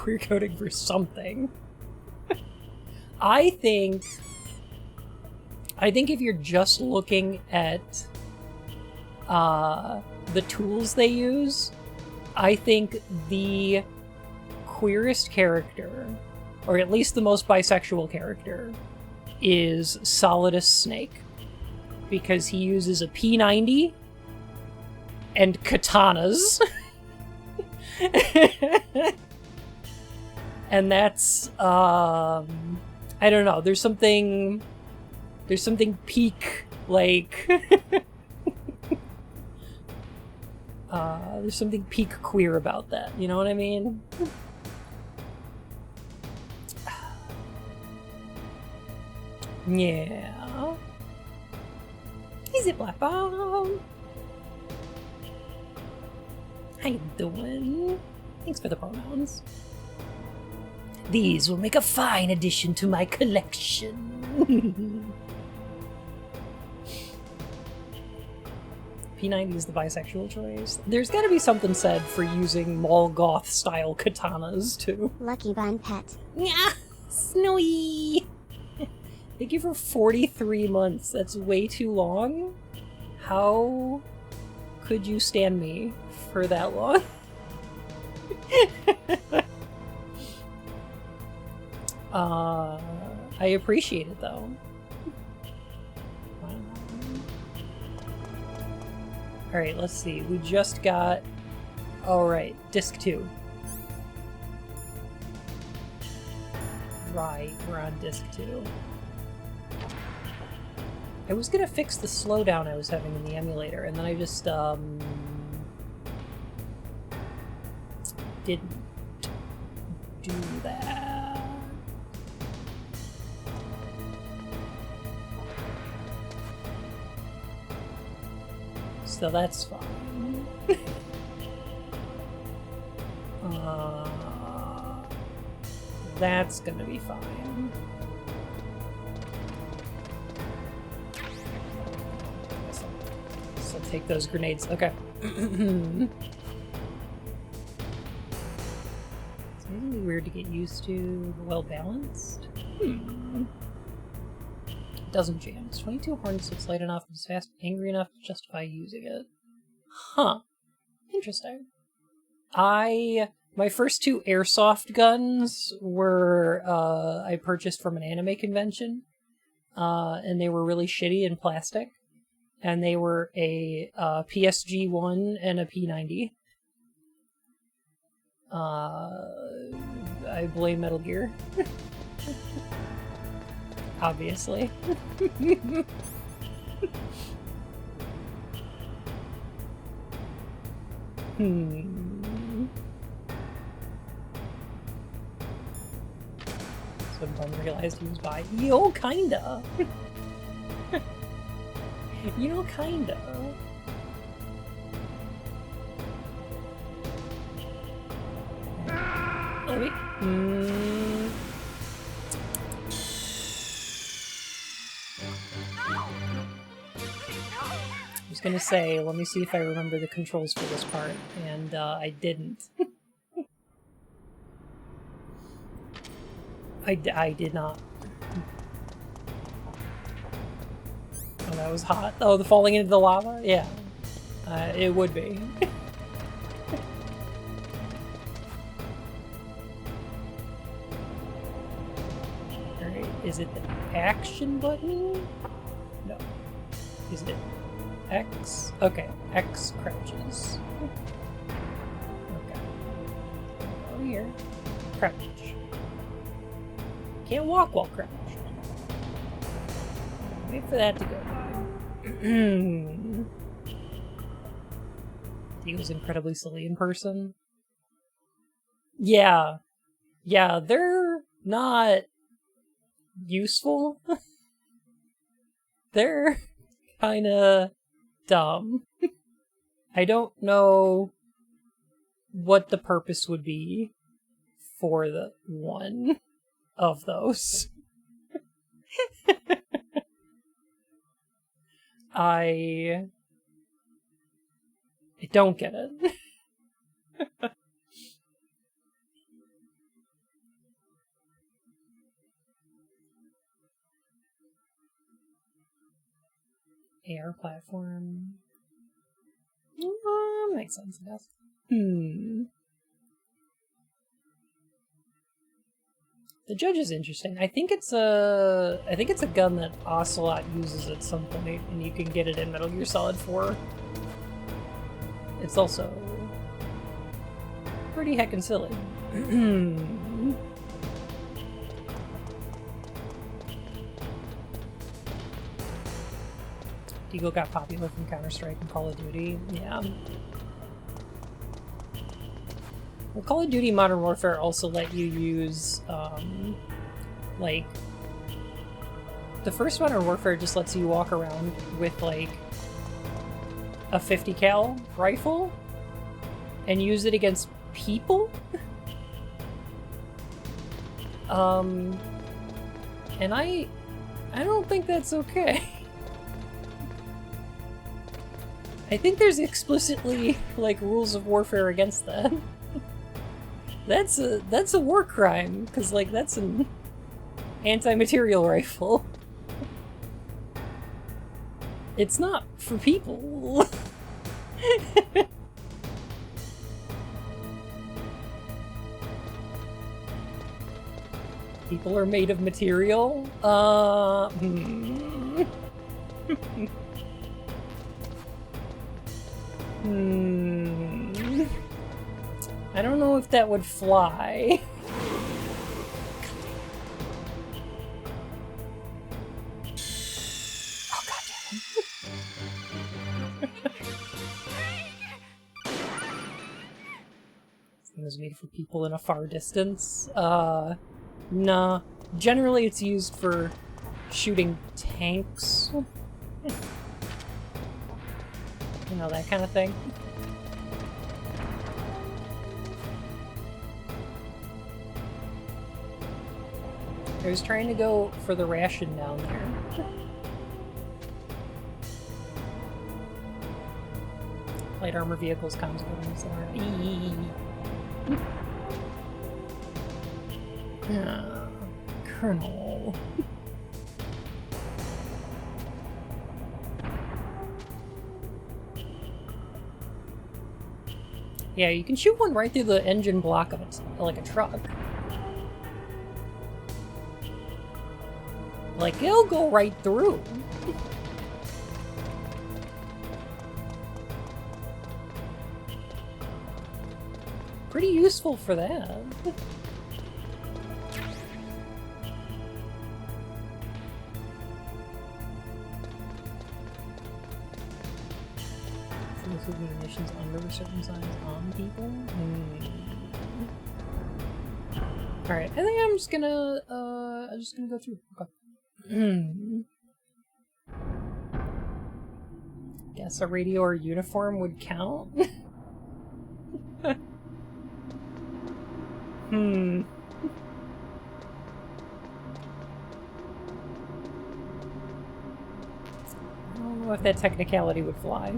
queer coding for something. I think if you're just looking at the tools they use, I think the queerest character, or at least the most bisexual character, is Solidus Snake. Because he uses a P90 and katanas. And that's, I don't know, there's something peak, like, there's something peak queer about that, you know what I mean? Yeah. Is it Black Bomb? How you doing? Thanks for the pronouns. These will make a fine addition to my collection. P90 is the bisexual choice. There's gotta be something said for using Molgoth style katanas too. Lucky Bun Pet. Yeah, Snowy. Thank you for 43 months. That's way too long. How could you stand me for that long? I appreciate it though. Alright, let's see. We just got... Alright, Disc 2. Right, we're on Disc 2. I was gonna fix the slowdown I was having in the emulator, and then I just, didn't do that. So that's fine. That's gonna be fine. So take those grenades. Okay. It's really weird to get used to. Well balanced. Doesn't jam. It's 22 horns, it's light enough, it's fast, angry enough to justify using it. Huh. Interesting. My first two airsoft guns were, I purchased from an anime convention, and they were really shitty in plastic, and they were a PSG-1 and a P90. I blame Metal Gear. Obviously. So Bum realized he was bi. Yo, kinda. You know, kinda. Let me. I was gonna say, let me see if I remember the controls for this part, and I didn't. I did not. Oh, that was hot. Oh, the falling into the lava? Yeah. It would be. Alright, is it the action button? No. Is it X? Okay, X crouches. Okay. Over here. Crouch. Can't walk while crouched. Wait for that to go by. He was incredibly silly in person. Yeah. Yeah, they're not useful. They're kinda dumb. I don't know what the purpose would be for the one of those. I don't get it. AR platform. Makes sense, I guess. The Judge is interesting. I think it's a gun that Ocelot uses at some point, and you can get it in Metal Gear Solid 4. It's also pretty heckin' silly. Deagle got popular from Counter-Strike and Call of Duty. Yeah. Well, Call of Duty Modern Warfare also let you use, like... The first Modern Warfare just lets you walk around with, like, a 50 cal rifle and use it against people? And I don't think that's okay. I think there's explicitly, like, rules of warfare against that. That's a war crime, because, like, that's an anti-material rifle. It's not for people. People are made of material? I don't know if that would fly. Oh, goddamn. This thing was made for people in a far distance. Nah. Generally, it's used for shooting tanks. You know, that kind of thing. I was trying to go for the ration down there. Light armor vehicles, comms buildings are... Colonel... Yeah, you can shoot one right through the engine block of it, like a truck. Like, it'll go right through. Pretty useful for that. Munitions under a certain size on people? Alright, I think I'm just gonna go through. Okay. Guess a radio or uniform would count? I don't know if that technicality would fly.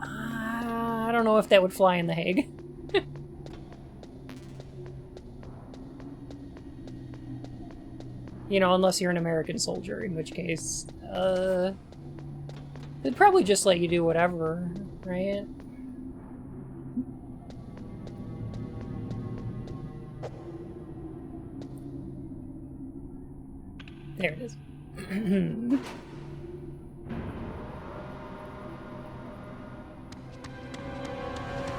I don't know if that would fly in The Hague. You know, unless you're an American soldier, in which case, they'd probably just let you do whatever, right? There it is.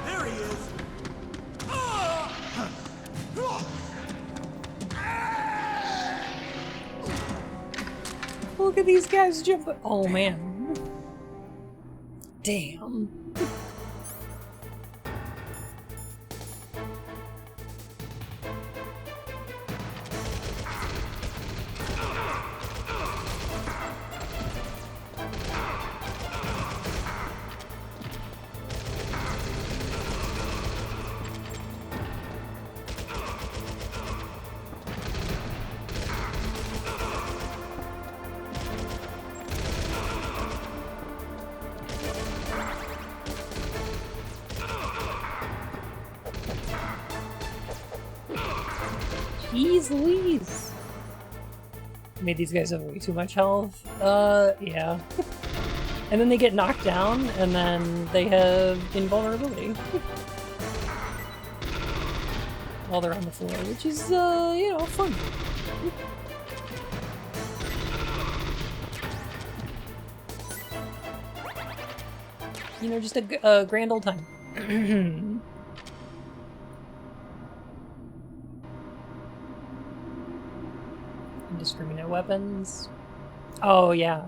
There he is. Look at these guys jumping. Oh man. Damn. Jeez Louise. Made these guys have way too much health. Yeah. And then they get knocked down, and then they have invulnerability. While they're on the floor, which is, you know, fun. You know, just a grand old time. Indiscriminate weapons. Oh, yeah.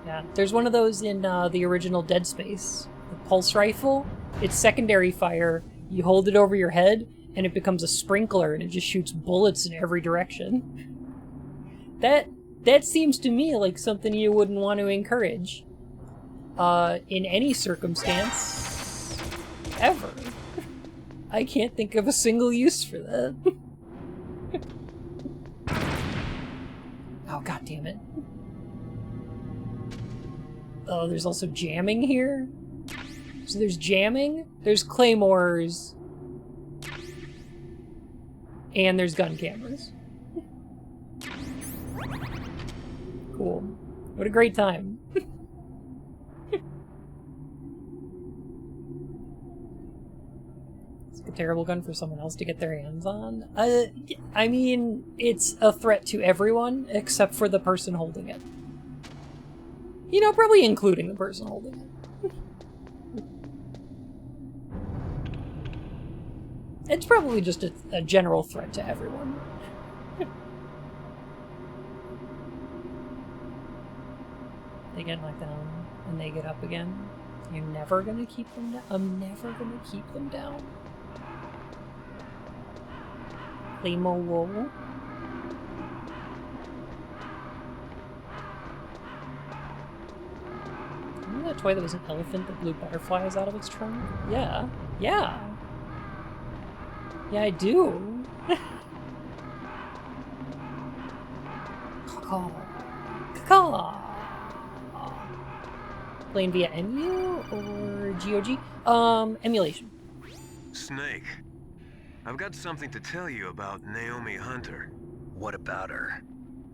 Yeah. There's one of those in the original Dead Space. The pulse rifle. It's secondary fire. You hold it over your head, and it becomes a sprinkler, and it just shoots bullets in every direction. That seems to me like something you wouldn't want to encourage. In any circumstance. Ever. I can't think of a single use for that. Oh, god damn it. Oh, there's also jamming here? So there's jamming, there's claymores, and there's gun cameras. Cool. What a great time. It's like a terrible gun for someone else to get their hands on. I mean, it's a threat to everyone except for the person holding it. You know, probably including the person holding it. It's probably just a general threat to everyone. They get knocked down, and they get up again. You're never gonna keep them down. I'm never gonna keep them down. Limo wool. Remember that toy that was an elephant that blew butterflies out of its trunk? Yeah. Yeah. Yeah, I do. Caw. Caw. Playing via MU or GOG? Emulation. Snake, I've got something to tell you about Naomi Hunter. What about her?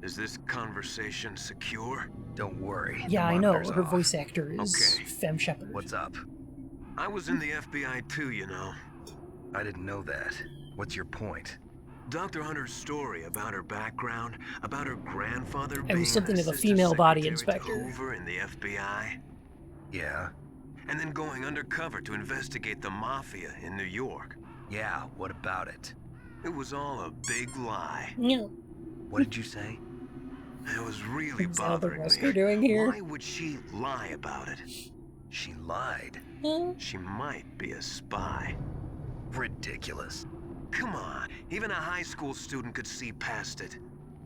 Is this conversation secure? Don't worry. Yeah, the I know. monitor's Her off. voice actor is Okay. Fem Shepard. What's up? I was in the FBI too, you know. I didn't know that. What's your point? Dr. Hunter's story about her background, about her grandfather It being was something an of a assistant female body secretary to inspector. Hoover in the FBI, Yeah? and then going undercover to investigate the mafia in New York. Yeah, what about it? It was all a big lie. Yeah. What did you say? It was really Is that what bothering Wesker me. doing here? Why would she lie about it? She lied. Huh? She might be a spy. Ridiculous. Come on, even a high school student could see past it.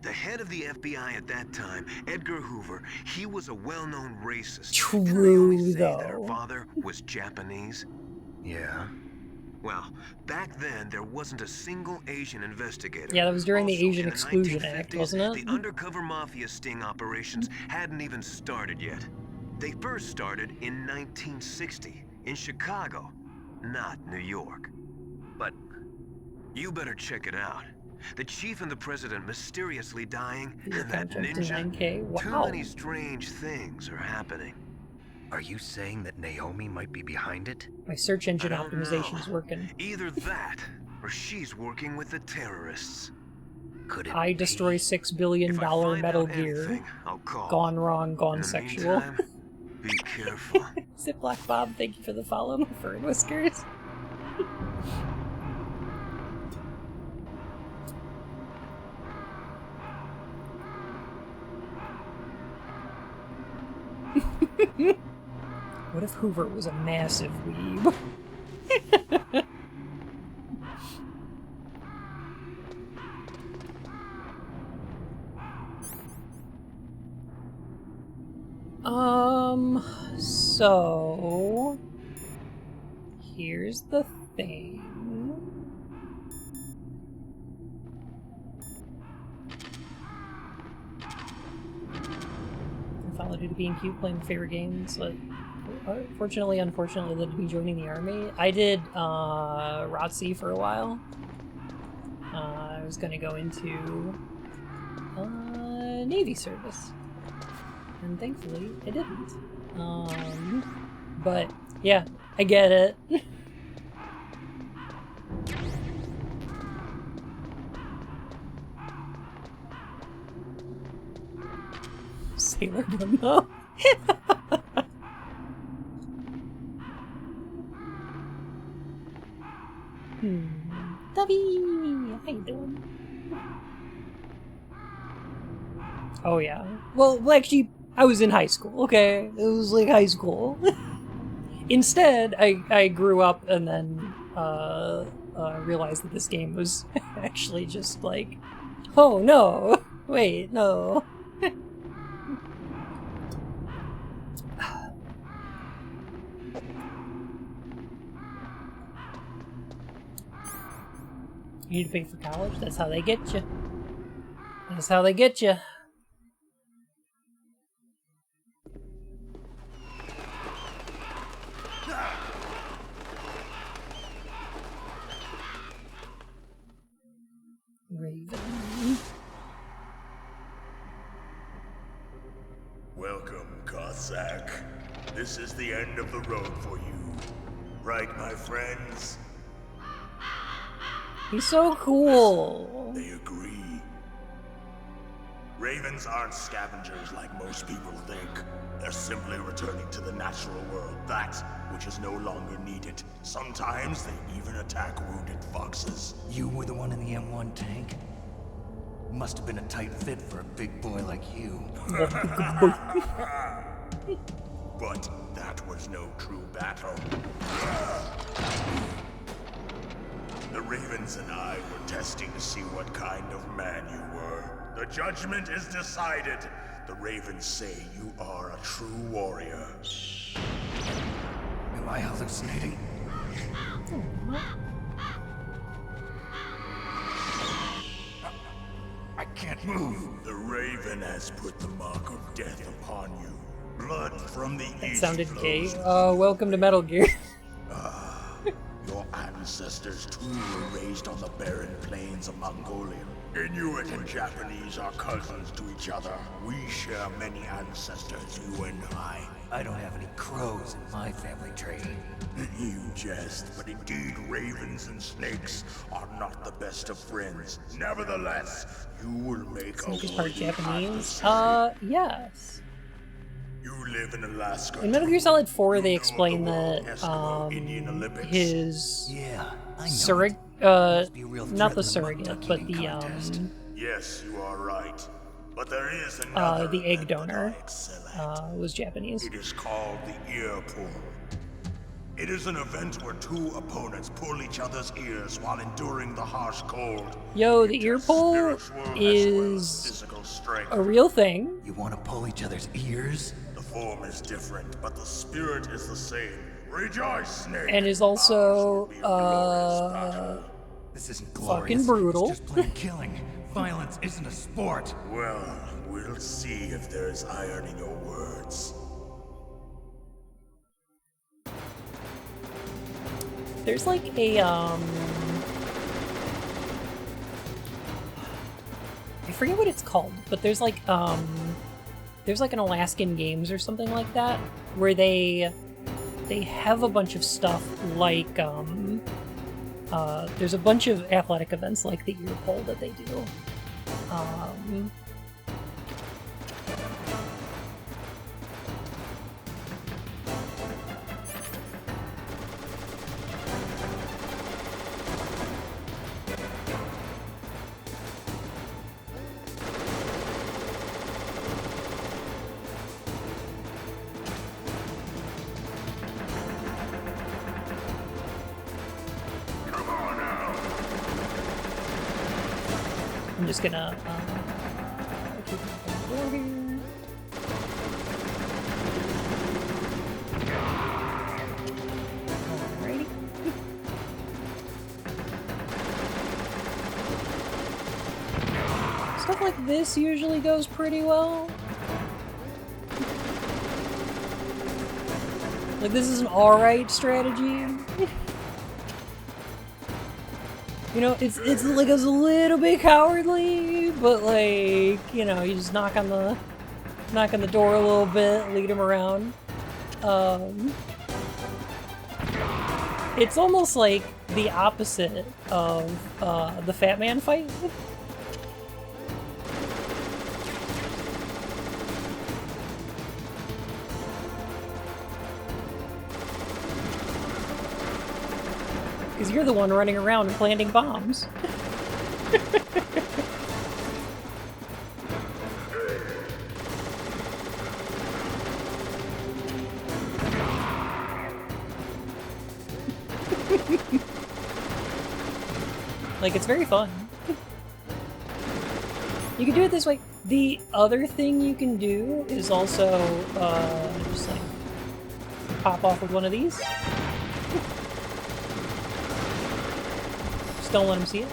The head of the FBI at that time, Edgar Hoover, he was a well-known racist. Didn't they True, always say that her though. father was Japanese? Yeah? Well, back then, there wasn't a single Asian investigator. Yeah, that was during the Also, Asian in the Exclusion Act, 1950s, wasn't it? The undercover mafia sting operations hadn't even started yet. They first started in 1960, in Chicago, not New York. But You better check it out. The chief and the president mysteriously dying, The and that account jumped to ninja. 9K. Too Wow. many strange things are happening. are you saying that Naomi might be behind it? My search engine I don't optimization know. is working. Either that, or she's working with the terrorists. Could it I be? destroy $6 billion If I find Metal out Gear. anything, I'll call. Gone wrong, In gone the sexual. meantime, be careful. Ziploc Bob, thank you for the follow, my fur and whiskers. What if Hoover was a massive weeb? So here's the thing. I followed due to being cute, playing my favorite games, but fortunately, unfortunately, led to me joining the army. I did ROTC for a while. I was gonna go into Navy service. And thankfully, I didn't. But, yeah, I get it. Sailor Moon, though. Dubby! How you doing? Oh yeah. Well, actually, I was in high school, okay? It was like high school. Instead, I grew up and then realized that this game was actually just like, oh no, wait, no. You need to pay for college? That's how they get you. That's how they get you. Raven. Welcome, Cossack. This is the end of the road for you. Right, my friends? He's so cool. They agree. Ravens aren't scavengers like most people think. They're simply returning to the natural world, that which is no longer needed. Sometimes they even attack wounded foxes. You were the one in the M1 tank? Must have been a tight fit for a big boy like you. But that was no true battle. The Ravens and I were testing to see what kind of man you were. The judgment is decided. The Ravens say you are a true warrior. Am I hallucinating? I can't move. The Raven has put the mark of death upon you. Blood from the That east sounded gay. flows. Welcome to Metal Gear. Your ancestors too were raised on the barren plains of Mongolia. Inuit and Japanese are cousins to each other. We share many ancestors, you and I. I don't have any crows in my family tree. You jest, but indeed ravens and snakes are not the best of friends. Nevertheless, you will make Snake a is part worthy Japanese. adversary. Yes. You live in Alaska. In Metal Gear Solid 4, they You know explain the World that Eskimo Indian Olympics. his Yeah, I know. surrogate, Must be a real not threat the in the surrogate, mud-duck but eating the contest. Yes, you are right. But there is another the egg event that donor, I excel at. was Japanese. It is called the ear pull. It is an event where two opponents pull each other's ears while enduring the harsh cold. Yo, It the ear tests pull spiritual as well as is physical strength. a real thing. You want to pull each other's ears? The form is different, but the spirit is the same. Rejoice, Snake! And is also, Ours will be a glorious battle. This isn't Fucking glorious. brutal. It's just plain killing. Violence isn't a sport. Well, we'll see if there's iron in your words. There's like a, I forget what it's called, but there's like an Alaskan Games or something like that, where they have a bunch of stuff like, there's a bunch of athletic events like the ear pull that they do. I'm just gonna keep my door here. Alrighty. Stuff like this usually goes pretty well. Like, this is an alright strategy. You know, it's like it's a little bit cowardly, but like, you know, you just knock on the door a little bit, lead him around. It's almost like the opposite of the Fat Man fight. Because you're the one running around and planting bombs. Like, it's very fun. You can do it this way. The other thing you can do is also just like pop off with one of these. Just don't let him see it.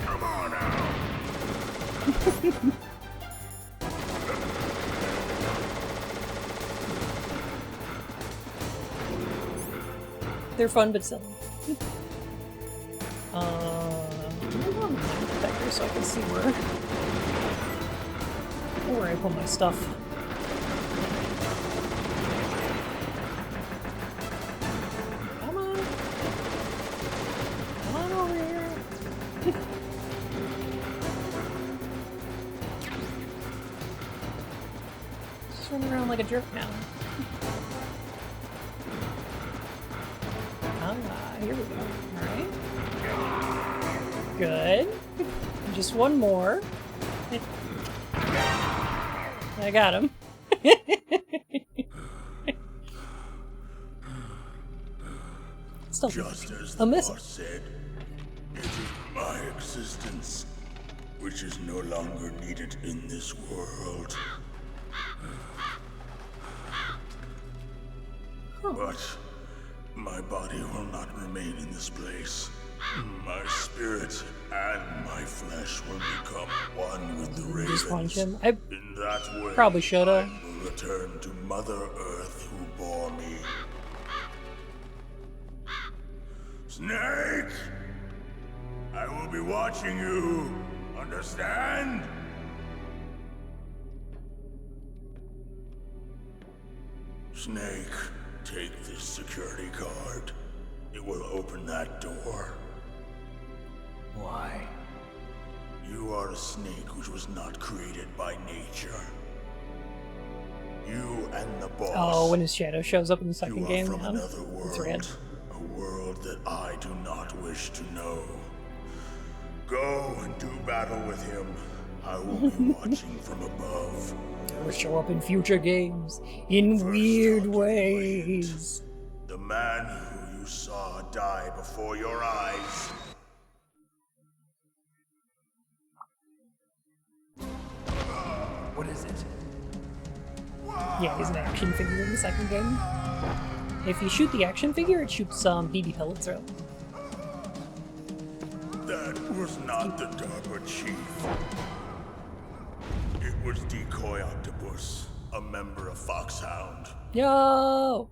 Come on now. They're fun but silly. Detector so I can see where I put my stuff. Come on. Come on over here. Just running around like a jerk now. Here we go. Alright. Good. Just one more. I got him. Still Just as a the miss. boss said, it is my existence which is no longer needed in this world. But my body will not remain in this place. My spirit and my flesh will become one with the ravens. Just punch him. I In that way, probably shoulda. I will return to Mother Earth who bore me. Snake! I will be watching you. Understand? Snake, take this security card. It will open that door. Why? You are a snake which was not created by nature. You and the boss. Oh, when his shadow shows up in the You second are game, from yeah. another It's world. rad. A world that I do not wish to know. Go and do battle with him. I will be watching from above. Or show up in future games in First weird start to ways. The man who you saw die before your eyes. What is it? Yeah, he's an action figure in the second game. If you shoot the action figure, it shoots BB pellets out. That was not the DARPA chief. It was Decoy Octopus, a member of Foxhound. Yo!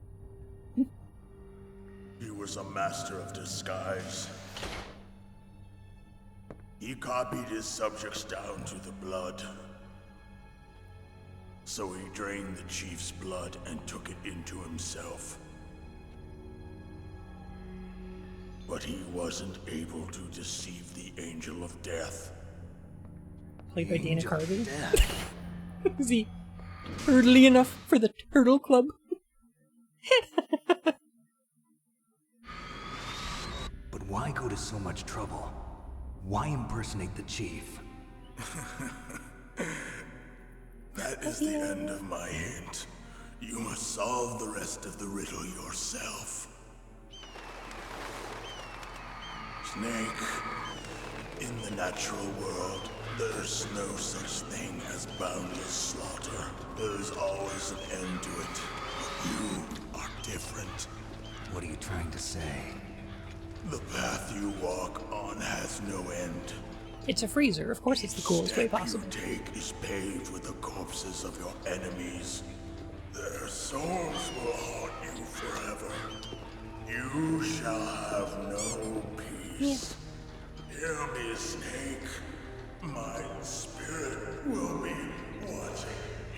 He was a master of disguise. He copied his subjects down to the blood. So he drained the chief's blood and took it into himself. But he wasn't able to deceive the Angel of Death. Played by Dana Angel of Carvey. Death. Is he turtly enough for the Turtle Club? But why go to so much trouble? Why impersonate the chief? That is the end of my hint. You must solve the rest of the riddle yourself. Snake, in the natural world, there's no such thing as boundless slaughter. There is always an end to it. But you are different. What are you trying to say? The path you walk on has no end. It's a freezer. Of course it's the coolest way Step possible. you take is paved with the corpses of your enemies. Their souls will haunt you forever. You shall have no peace. Hear me, Snake. My spirit will be watching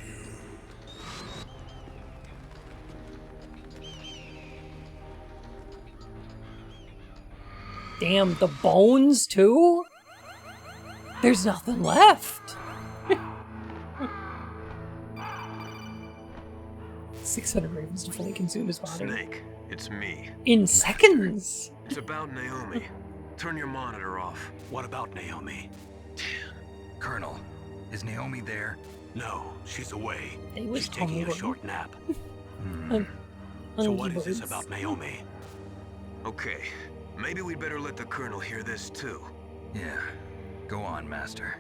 you. Damn, the bones too? There's nothing left. 600 ravens to fully consume his body. Snake, it's me. In seconds! It's about Naomi. Turn your monitor off. What about Naomi? Colonel, is Naomi there? No, she's away. It was She's taking a hungry. short nap. Um, So what hungry is this birds. about Naomi? Okay, maybe we'd better let the Colonel hear this too. Yeah, go on, Master.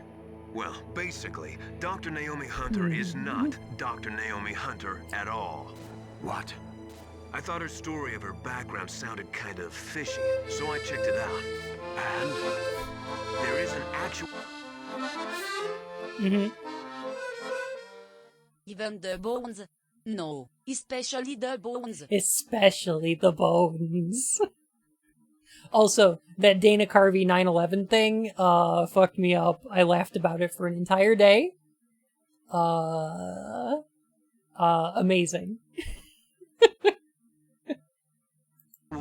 Well, basically, Dr. Naomi Hunter is not Dr. Naomi Hunter at all. What? I thought her story of her background sounded kind of fishy, so I checked it out. And there is an actual... Even the bones? No, especially the bones. Especially the bones. Also, that Dana Carvey 9/11 thing, fucked me up. I laughed about it for an entire day. Amazing.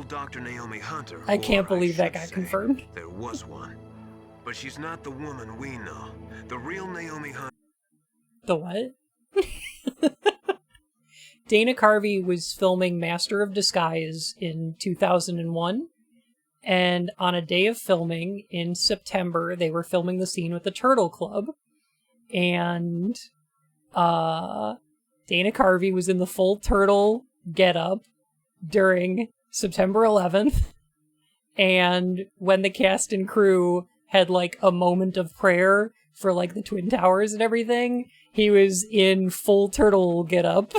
Dr. Naomi Hunter. I can't or believe that should got say, confirmed. There was one. But she's not the woman we know. The real Naomi Hunter. The what? Dana Carvey was filming Master of Disguise in 2001. And on a day of filming in September, they were filming the scene with the Turtle Club. And Dana Carvey was in the full turtle getup during September 11th. And when the cast and crew had like a moment of prayer for like the Twin Towers and everything, he was in full turtle getup.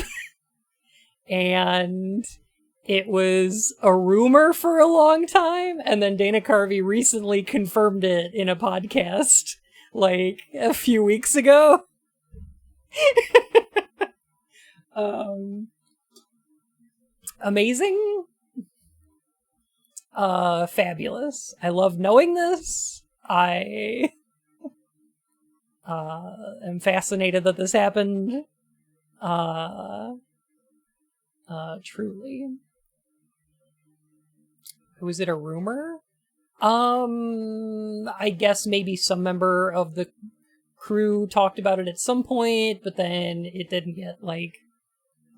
And it was a rumor for a long time, and then Dana Carvey recently confirmed it in a podcast, like, a few weeks ago. Amazing. Fabulous. I love knowing this. I am fascinated that this happened. Truly. Was it a rumor? I guess maybe some member of the crew talked about it at some point, but then it didn't get, like,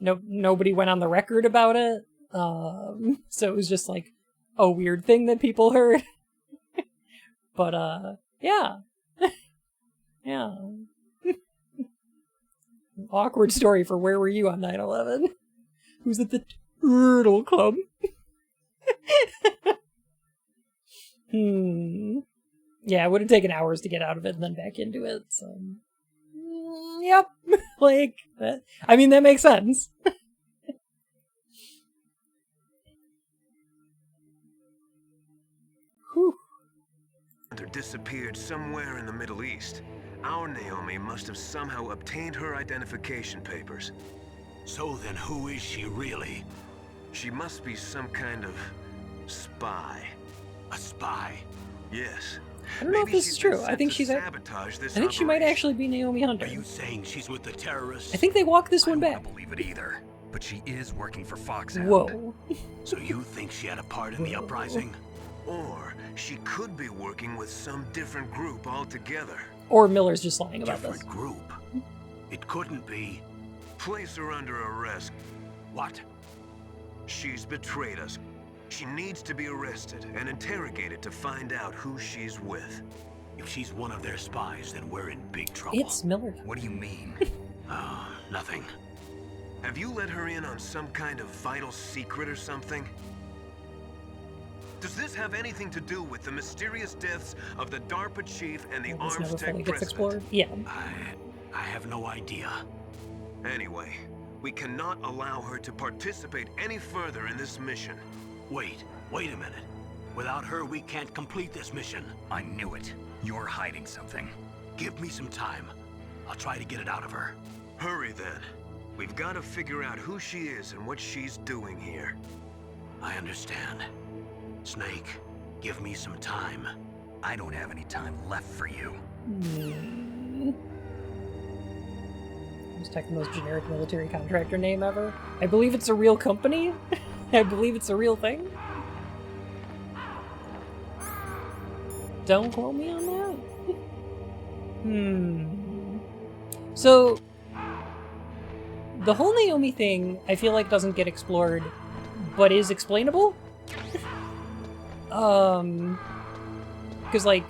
nobody went on the record about it. So it was just, like, a weird thing that people heard. But, yeah. Yeah. Awkward story for Where Were You on 9/11? Who's at the Turtle Club? Yeah, it would have taken hours to get out of it and then back into it, so... Yep. Like, I mean, that makes sense. Whew. Hunter disappeared somewhere in the Middle East. Our Naomi must have somehow obtained her identification papers. So then who is she really? She must be some kind of spy. A spy? Yes. I don't know if Maybe this is she's been true. I sent think to she's... sabotage this I think she might operation. actually be Naomi Hunter. Are you saying she's with the terrorists? I think they walked this one I back. don't believe it either. But she is working for Foxhound. Whoa. So you think she had a part in the uprising? Or she could be working with some different group altogether. Or Miller's just lying about this. Different group. It couldn't be. Place her under arrest. What? She's betrayed us. She needs to be arrested and interrogated to find out who she's with. If she's one of their spies, then we're in big trouble. It's Miller. What do you mean? Nothing. Have you let her in on some kind of vital secret or something? Does this have anything to do with the mysterious deaths of the DARPA chief and the Well, this arms never tech fully gets president? explored. Yeah. I have no idea. Anyway, we cannot allow her to participate any further in this mission. Wait a minute. Without her, we can't complete this mission. I knew it. You're hiding something. Give me some time. I'll try to get it out of her. Hurry then. We've got to figure out who she is and what she's doing here. I understand. Snake, give me some time. I don't have any time left for you. Just take the most generic military contractor name ever. I believe it's a real company. I believe it's a real thing. Don't quote me on that. So, the whole Naomi thing, I feel like doesn't get explored, but is explainable. Because, like,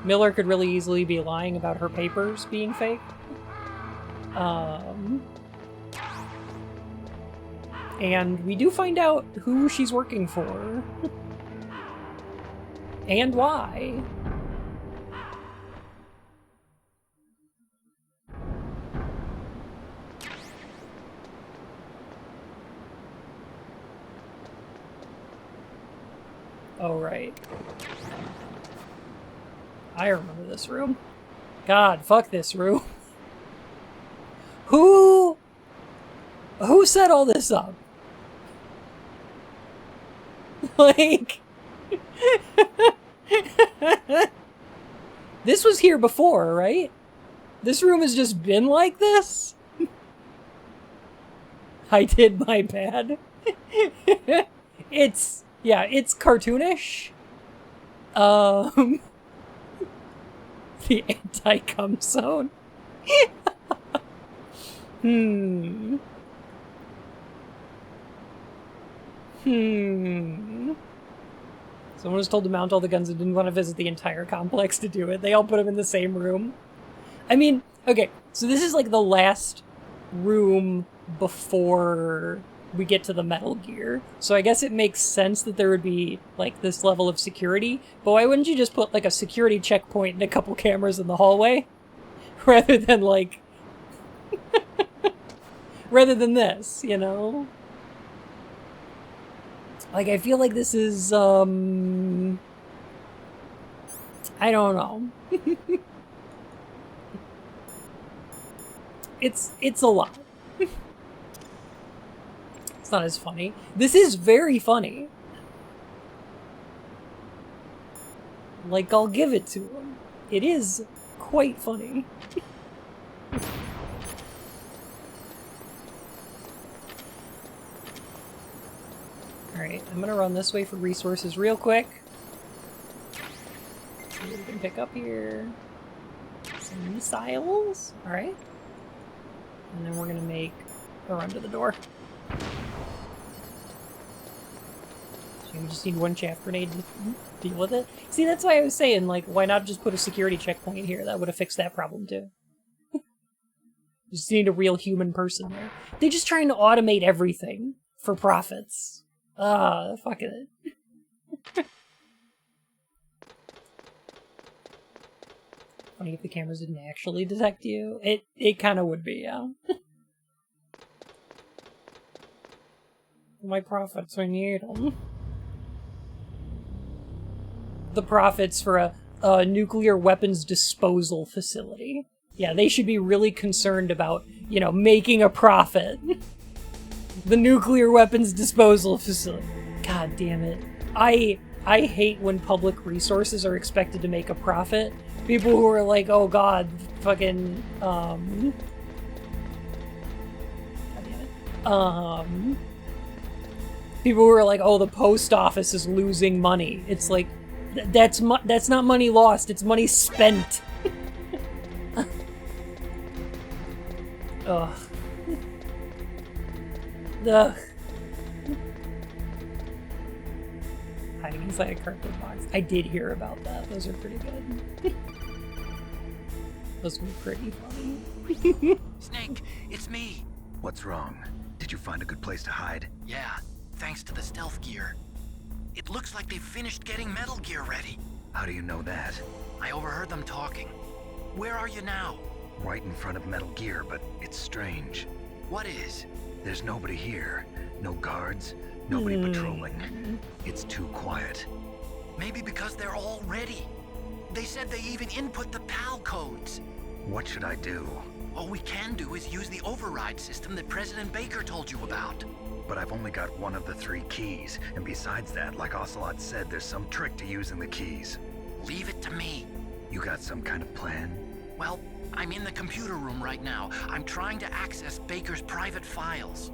Miller could really easily be lying about her papers being fake. And we do find out who she's working for. And why. Oh, right. I remember this room. God, fuck this room. Who set all this up? Like... This was here before, right? This room has just been like this? I did my bad. It's cartoonish. The anti-cum zone. Someone was told to mount all the guns and didn't want to visit the entire complex to do it. They all put them in the same room. I mean, okay, so this is like the last room before we get to the Metal Gear. So I guess it makes sense that there would be, like, this level of security. But why wouldn't you just put, like, a security checkpoint and a couple cameras in the hallway? Rather than, like... rather than this, you know? Like, I feel like this is, I don't know. It's a lot. It's not as funny. This is very funny. Like, I'll give it to him. It is quite funny. Alright, I'm gonna run this way for resources real quick. See what we can pick up here. Some missiles. Alright. And then we're gonna make a run to the door. So we just need one chaff grenade to deal with it. See, that's why I was saying, like, why not just put a security checkpoint here? That would have fixed that problem too. Just need a real human person there. They're just trying to automate everything for profits. Fuck it. Funny if the cameras didn't actually detect you. It kind of would be, yeah. My profits, I need them. The profits for a nuclear weapons disposal facility. Yeah, they should be really concerned about, you know, making a profit. The nuclear weapons disposal facility. God damn it. I hate when public resources are expected to make a profit. People who are like, oh god, fucking, God damn it. People who are like, oh, the post office is losing money. It's like, that's not money lost, it's money spent. Ugh. Ugh. Hiding inside a cardboard box. I did hear about that. Those are pretty good. Those were pretty funny. Snake, it's me. What's wrong? Did you find a good place to hide? Yeah, thanks to the stealth gear. It looks like they've finished getting Metal Gear ready. How do you know that? I overheard them talking. Where are you now? Right in front of Metal Gear, but it's strange. What is? There's nobody here. No guards, nobody patrolling. It's too quiet. Maybe because they're all ready. They said they even input the PAL codes. What should I do? All we can do is use the override system that President Baker told you about. But I've only got one of the 3 keys, and besides that, like Ocelot said, there's some trick to using the keys. Leave it to me. You got some kind of plan? Well, I'm in the computer room right now. I'm trying to access Baker's private files.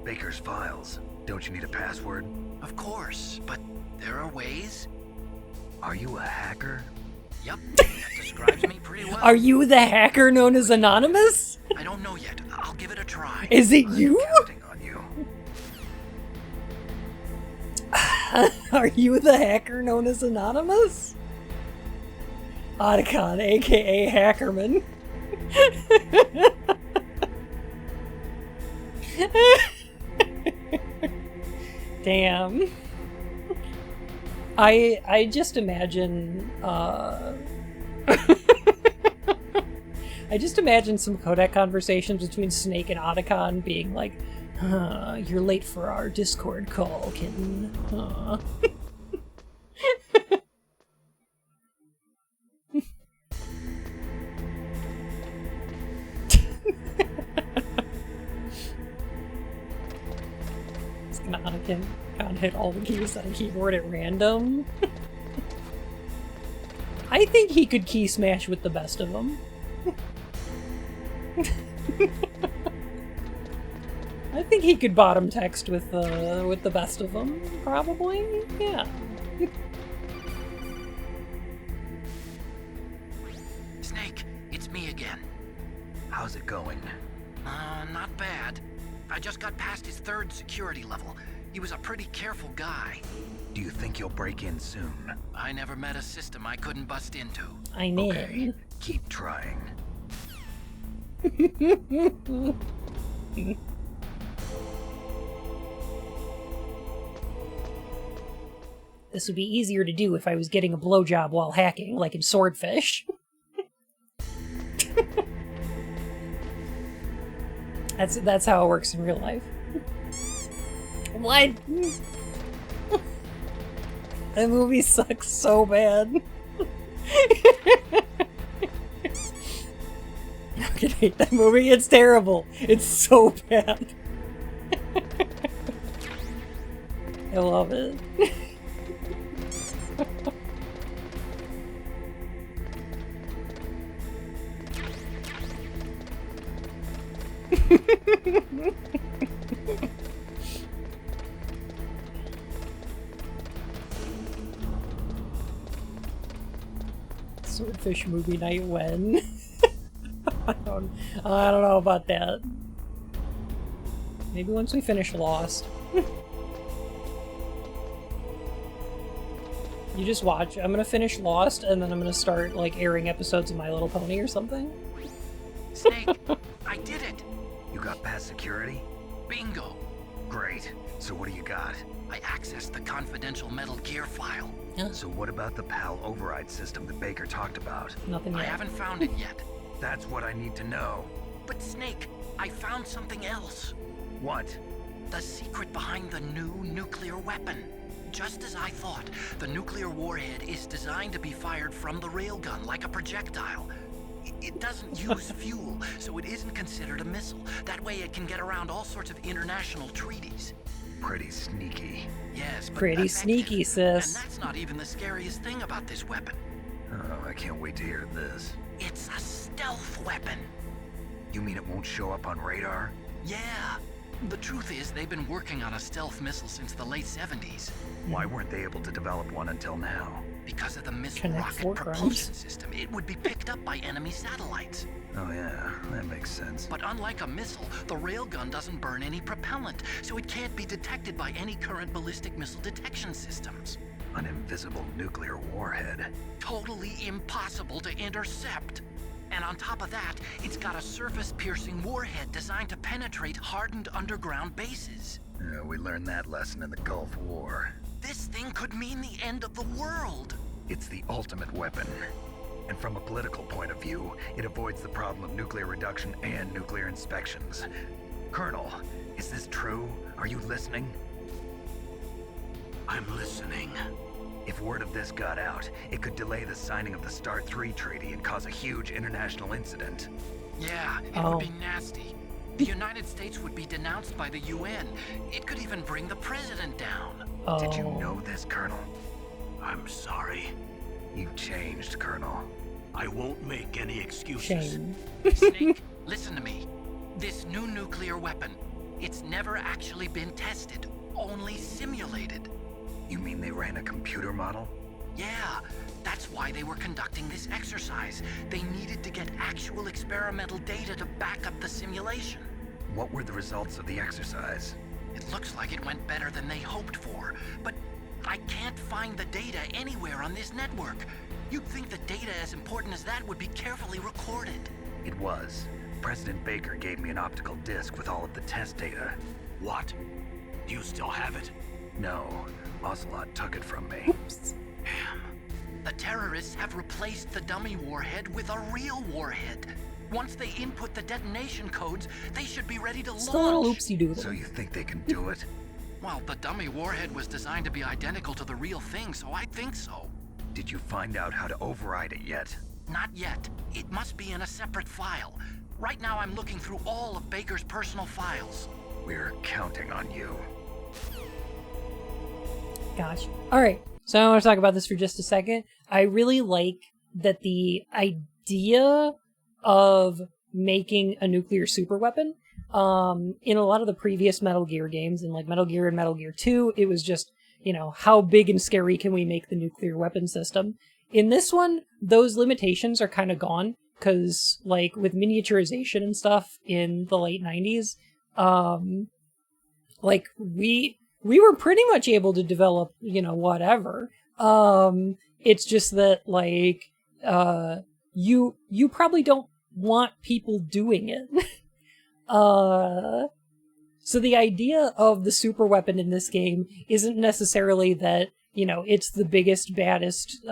Baker's files? Don't you need a password? Of course, but there are ways. Are you a hacker? Yep, that describes me pretty well. Are you the hacker known as Anonymous? I don't know yet. I'll give it a try. Is it you? Counting on you. Are you the hacker known as Anonymous? Otacon, aka Hackerman. Damn. I just imagine I just imagine some codec conversations between Snake and Otacon being like, you're late for our Discord call, kitten. It's gonna Otacon hit all the keys on a keyboard at random. I think he could key smash with the best of them. I think he could bottom text with the best of them, probably. Yeah. Snake, it's me again. How's it going? Not bad. I just got past his 3rd security level. He was a pretty careful guy. Do you think you'll break in soon? I never met a system I couldn't bust into. I mean. Okay, keep trying. This would be easier to do if I was getting a blowjob while hacking, like in Swordfish. That's how it works in real life. What? That movie sucks so bad. I can hate that movie. It's terrible. It's so bad. I love it. Swordfish movie night when? I don't know about that. Maybe once we finish Lost. You just watch. I'm gonna finish Lost and then I'm gonna start like airing episodes of My Little Pony or something. Snake, I did it! You got past security? Bingo! Great. So what do you got? I accessed the confidential Metal Gear file. So what about the PAL override system that Baker talked about? Nothing I yet. haven't found it yet. That's what I need to know. But Snake, I found something else. What? The secret behind the new nuclear weapon. Just as I thought, the nuclear warhead is designed to be fired from the railgun like a projectile. It doesn't use fuel, so it isn't considered a missile. That way it can get around all sorts of international treaties. Pretty sneaky. Yes, but Pretty effective. sneaky, sis. And that's not even the scariest thing about this weapon. Oh, I can't wait to hear this. It's a stealth weapon. You mean it won't show up on radar? Yeah. The truth is, they've been working on a stealth missile since the late 70s. Why weren't they able to develop one until now? Because of the missile Connect rocket four propulsion crimes. system, it would be picked up by enemy satellites. Oh yeah, that makes sense. But unlike a missile, the railgun doesn't burn any propellant, so it can't be detected by any current ballistic missile detection systems. An invisible nuclear warhead. Totally impossible to intercept. And on top of that, it's got a surface-piercing warhead designed to penetrate hardened underground bases. We learned that lesson in the Gulf War. This thing could mean the end of the world. It's the ultimate weapon. And from a political point of view, it avoids the problem of nuclear reduction and nuclear inspections. Colonel, is this true? Are you listening? I'm listening. If word of this got out, it could delay the signing of the START 3 treaty and cause a huge international incident. Yeah, it would be nasty. The United States would be denounced by the UN. It could even bring the president down. Did you know this, Colonel? I'm sorry. You've changed, Colonel. I won't make any excuses. Shame. Snake, listen to me. This new nuclear weapon, it's never actually been tested, only simulated. You mean they ran a computer model? Yeah, that's why they were conducting this exercise. They needed to get actual experimental data to back up the simulation. What were the results of the exercise? It looks like it went better than they hoped for, but I can't find the data anywhere on this network. You'd think the data as important as that would be carefully recorded. It was. President Baker gave me an optical disc with all of the test data. What? Do you still have it? No, Ocelot took it from me. Damn. The terrorists have replaced the dummy warhead with a real warhead. Once they input the detonation codes, they should be ready to launch. Still a little oopsie doodle. So you think they can do it? Well, the dummy warhead was designed to be identical to the real thing, so I think so. Did you find out how to override it yet? Not yet. It must be in a separate file. Right now I'm looking through all of Baker's personal files. We're counting on you. Gosh. Alright, so I want to talk about this for just a second. I really like that the idea of making a nuclear superweapon, in a lot of the previous Metal Gear games, in like Metal Gear and Metal Gear 2, it was just, you know, how big and scary can we make the nuclear weapon system? In this one, those limitations are kind of gone, because, like, with miniaturization and stuff in the late 90s, like, we were pretty much able to develop, you know, whatever. It's just that, like, you probably don't want people doing it. So the idea of the super weapon in this game isn't necessarily that, you know, it's the biggest, baddest,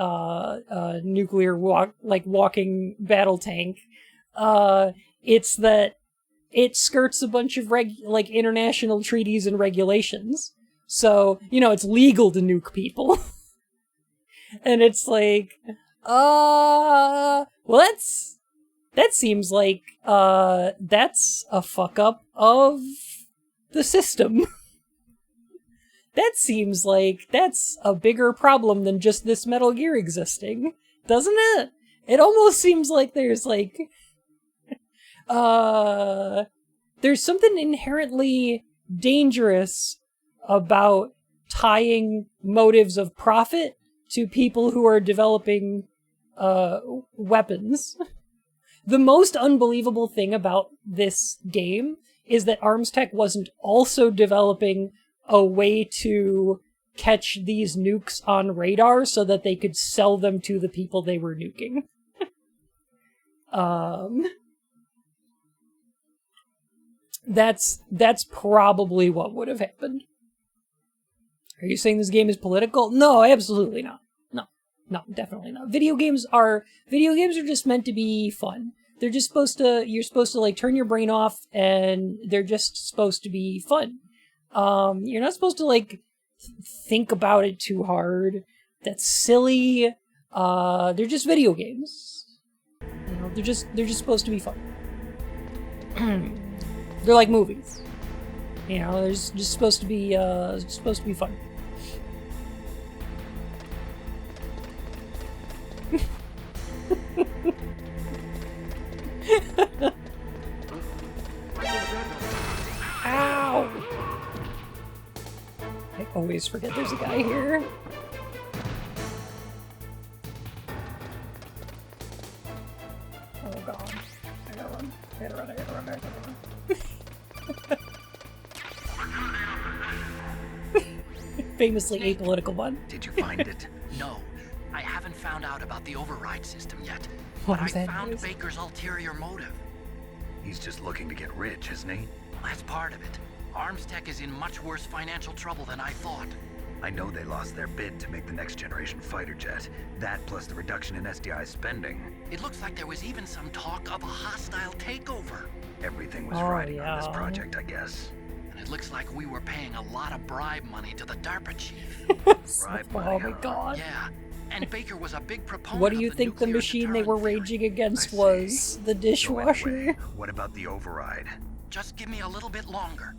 nuclear walking battle tank. It's that it skirts a bunch of international treaties and regulations. So, you know, it's legal to nuke people. And it's like, well, that seems like, that's a fuck up of the system. That seems like that's a bigger problem than just this Metal Gear existing, doesn't it? It almost seems like there's like, there's something inherently dangerous about tying motives of profit to people who are developing weapons. The most unbelievable thing about this game is that Arms Tech wasn't also developing a way to catch these nukes on radar so that they could sell them to the people they were nuking. That's probably what would have happened. Are you saying this game is political? No, absolutely not. No, definitely not. Video games are just meant to be fun. They're just you're supposed to like turn your brain off, and they're just supposed to be fun. You're not supposed to like think about it too hard. That's silly. They're just video games. You know, they're just supposed to be fun. They're like movies. You know, they're just supposed to be fun. Ow! I always forget there's a guy here. Oh god. I gotta run. I gotta run. Famously apolitical one. Did you find it? No, I haven't found out about the override system yet. What But was I that found noise? Baker's ulterior motive. He's just looking to get rich, isn't he? That's part of it. Arms Tech is in much worse financial trouble than I thought. I know they lost their bid to make the next generation fighter jet. That plus the reduction in SDI spending. It looks like there was even some talk of a hostile takeover. Everything was Oh, riding on this yeah. project, I guess. And it looks like we were paying a lot of bribe money to the DARPA chief. Bribe Oh money, my huh? god. Yeah, And Baker was a big proponent What do you of think the nuclear machine they were deterrent theory. raging against I was? see. The So dishwasher? anyway, what about the override? Just give me a little bit longer.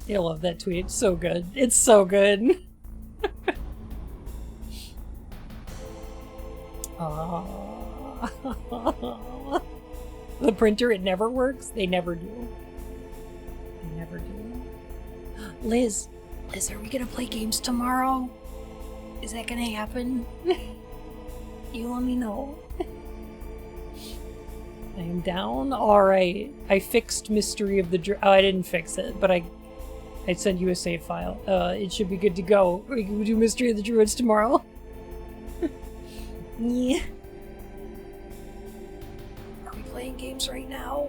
I love that tweet. It's so good. It's so good. The printer, it never works. They never do. They never do. Liz, are we gonna play games tomorrow? Is that gonna happen? You let me know. I am down. Alright. I fixed Mystery of the Oh, I didn't fix it, but I'd send you a save file. It should be good to go. We can do Mystery of the Druids tomorrow. Yeah. Are we playing games right now?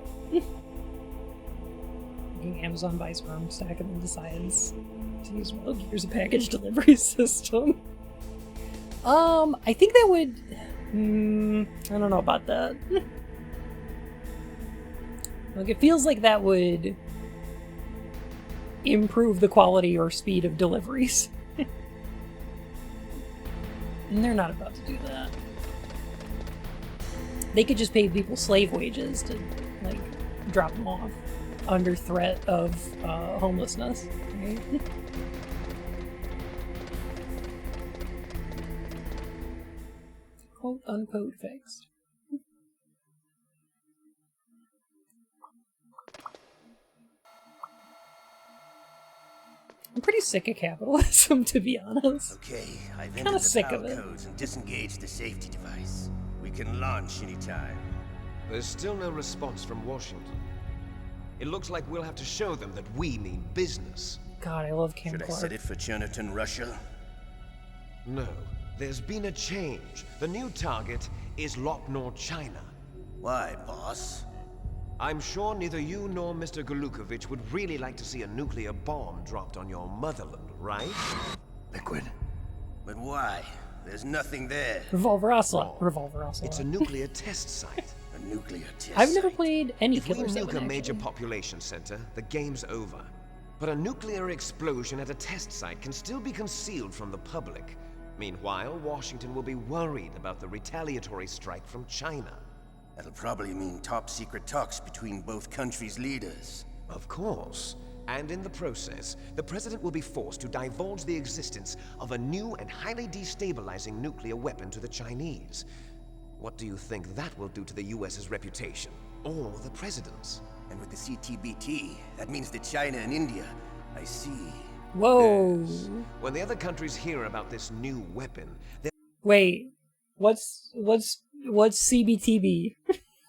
Amazon buys Arm Stack and then decides to use Metal Gear's package delivery system. I think that would... I don't know about that. Like, it feels like that would improve the quality or speed of deliveries. And they're not about to do that. They could just pay people slave wages to, like, drop them off under threat of homelessness, right? Quote unquote fixed. I'm pretty sick of capitalism, to be honest. Okay, I've Kinda entered the sick power of it. codes and disengaged the safety device. We can launch anytime. There's still no response from Washington. It looks like we'll have to show them that we mean business. God, I love Cam Should I Clark. set it for Cherniton, Russia? No, there's been a change. The new target is Lopnor, China. Why, boss? I'm sure neither you nor Mr. Golukovich would really like to see a nuclear bomb dropped on your motherland, right? Liquid. But why? There's nothing there. Revolver Ocelot. Revolver It's a Ocelot. nuclear test site. A nuclear test I've never site. played any If we Killer 7, nuke a major actually. population center, the game's over. But a nuclear explosion at a test site can still be concealed from the public. Meanwhile, Washington will be worried about the retaliatory strike from China. That'll probably mean top-secret talks between both countries' leaders. Of course. And in the process, the president will be forced to divulge the existence of a new and highly destabilizing nuclear weapon to the Chinese. What do you think that will do to the US's reputation? Or the president's? And with the CTBT, that means that China and India. I see. Whoa. Yes. When the other countries hear about this new weapon, they Wait. What's CBTB?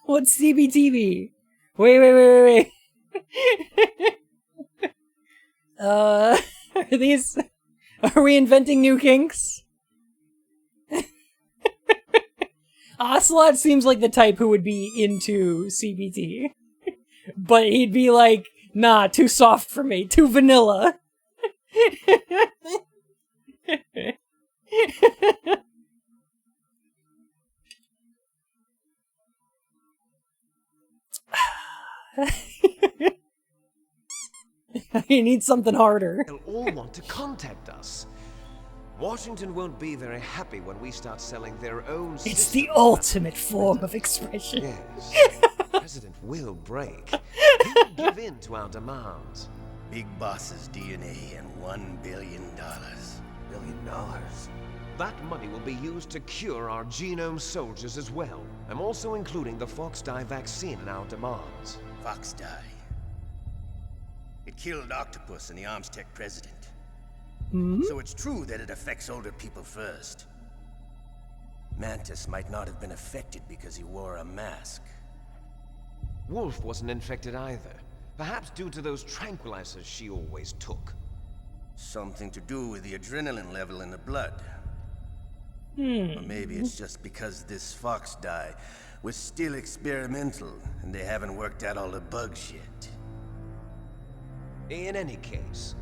What's CBTB? Wait. Are we inventing new kinks? Ocelot seems like the type who would be into CBT. But he'd be like, nah, too soft for me, too vanilla. You need something harder. they'll all want to contact us. Washington won't be very happy when we start selling their own It's systems. the ultimate form of expression. Yes. The president will break. He will give in to our demands. Big Boss's DNA and $1 billion. $1 billion? That money will be used to cure our genome soldiers as well. I'm also including the Fox dye vaccine in our demands. Fox dye. It killed Octopus and the Armstech president. So it's true that it affects older people first. Mantis might not have been affected because he wore a mask. Wolf wasn't infected either. Perhaps due to those tranquilizers she always took. Something to do with the adrenaline level in the blood. Or maybe it's just because this Fox dye was still experimental and they haven't worked out all the bugs yet. In any case,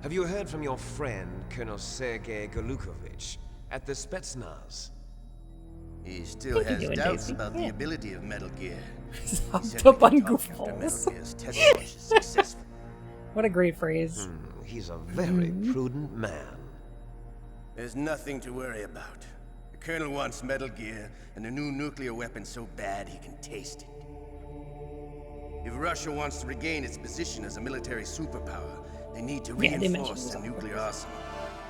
have you heard from your friend, Colonel Sergei Golukovich, at the Spetsnaz? He still What are you has doing, doubts Daisy? about the Yeah. ability of Metal Gear. He Hopped said up we on could talk after Metal goofballs. Gear's test launch is successful. What a great phrase. He's a very prudent man. There's nothing to worry about. The Colonel wants Metal Gear and a new nuclear weapon so bad he can taste it. If Russia wants to regain its position as a military superpower, they need to reinforce the nuclear arsenal.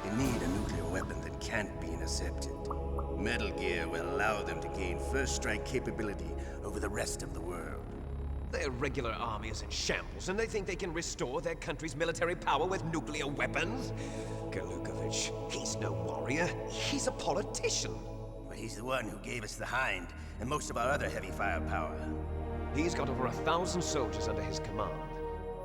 They need a nuclear weapon that can't be intercepted. Metal Gear will allow them to gain first strike capability over the rest of the world. Their regular army is in shambles, and they think they can restore their country's military power with nuclear weapons? Galukovich, he's no warrior. He's a politician. But he's the one who gave us the Hind and most of our other heavy firepower. He's got over 1,000 soldiers under his command.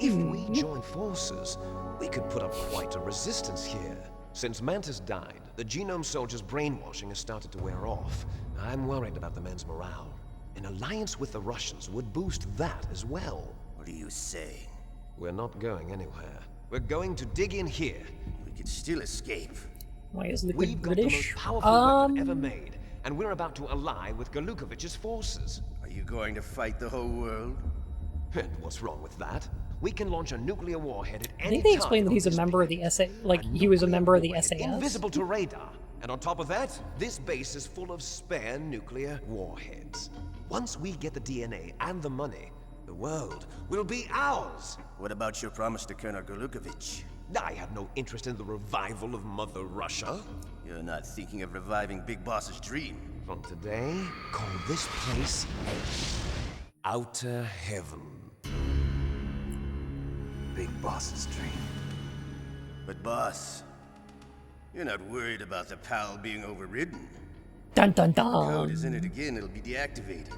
If we join forces, we could put up quite a resistance here. Since Mantis died, the Genome Soldier's brainwashing has started to wear off. I'm worried about the men's morale. An alliance with the Russians would boost that as well. What are you saying? We're not going anywhere. We're going to dig in here. We could still escape. Why is Liquid We've got the British? most powerful weapon ever made, and we're about to ally with Galukovich's forces. Are you going to fight the whole world? And what's wrong with that? We can launch a nuclear warhead at any time. I think they explained that he's a member of the SA, like he was a member of the SAS. Invisible to radar. And on top of that, this base is full of spare nuclear warheads. Once we get the DNA and the money, the world will be ours. What about your promise to Colonel Galukovich? I have no interest in the revival of Mother Russia. You're not thinking of reviving Big Boss's dream. From today, call this place Outer Heaven. Big Boss's dream. But boss, you're not worried about the PAL being overridden. Dun dun If the code dun. is in it again, it'll be deactivated.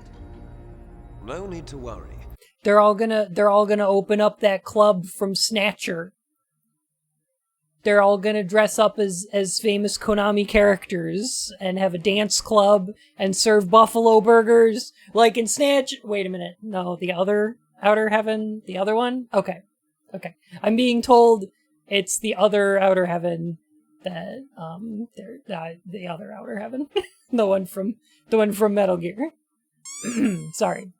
No need to worry. They're all gonna open up that club from Snatcher. They're all gonna dress up as famous Konami characters and have a dance club and serve buffalo burgers like in Snatch. Wait a minute. No, the other Outer Heaven? The other one? Okay. I'm being told it's the other Outer Heaven that, the other Outer Heaven. the one from Metal Gear. Sorry.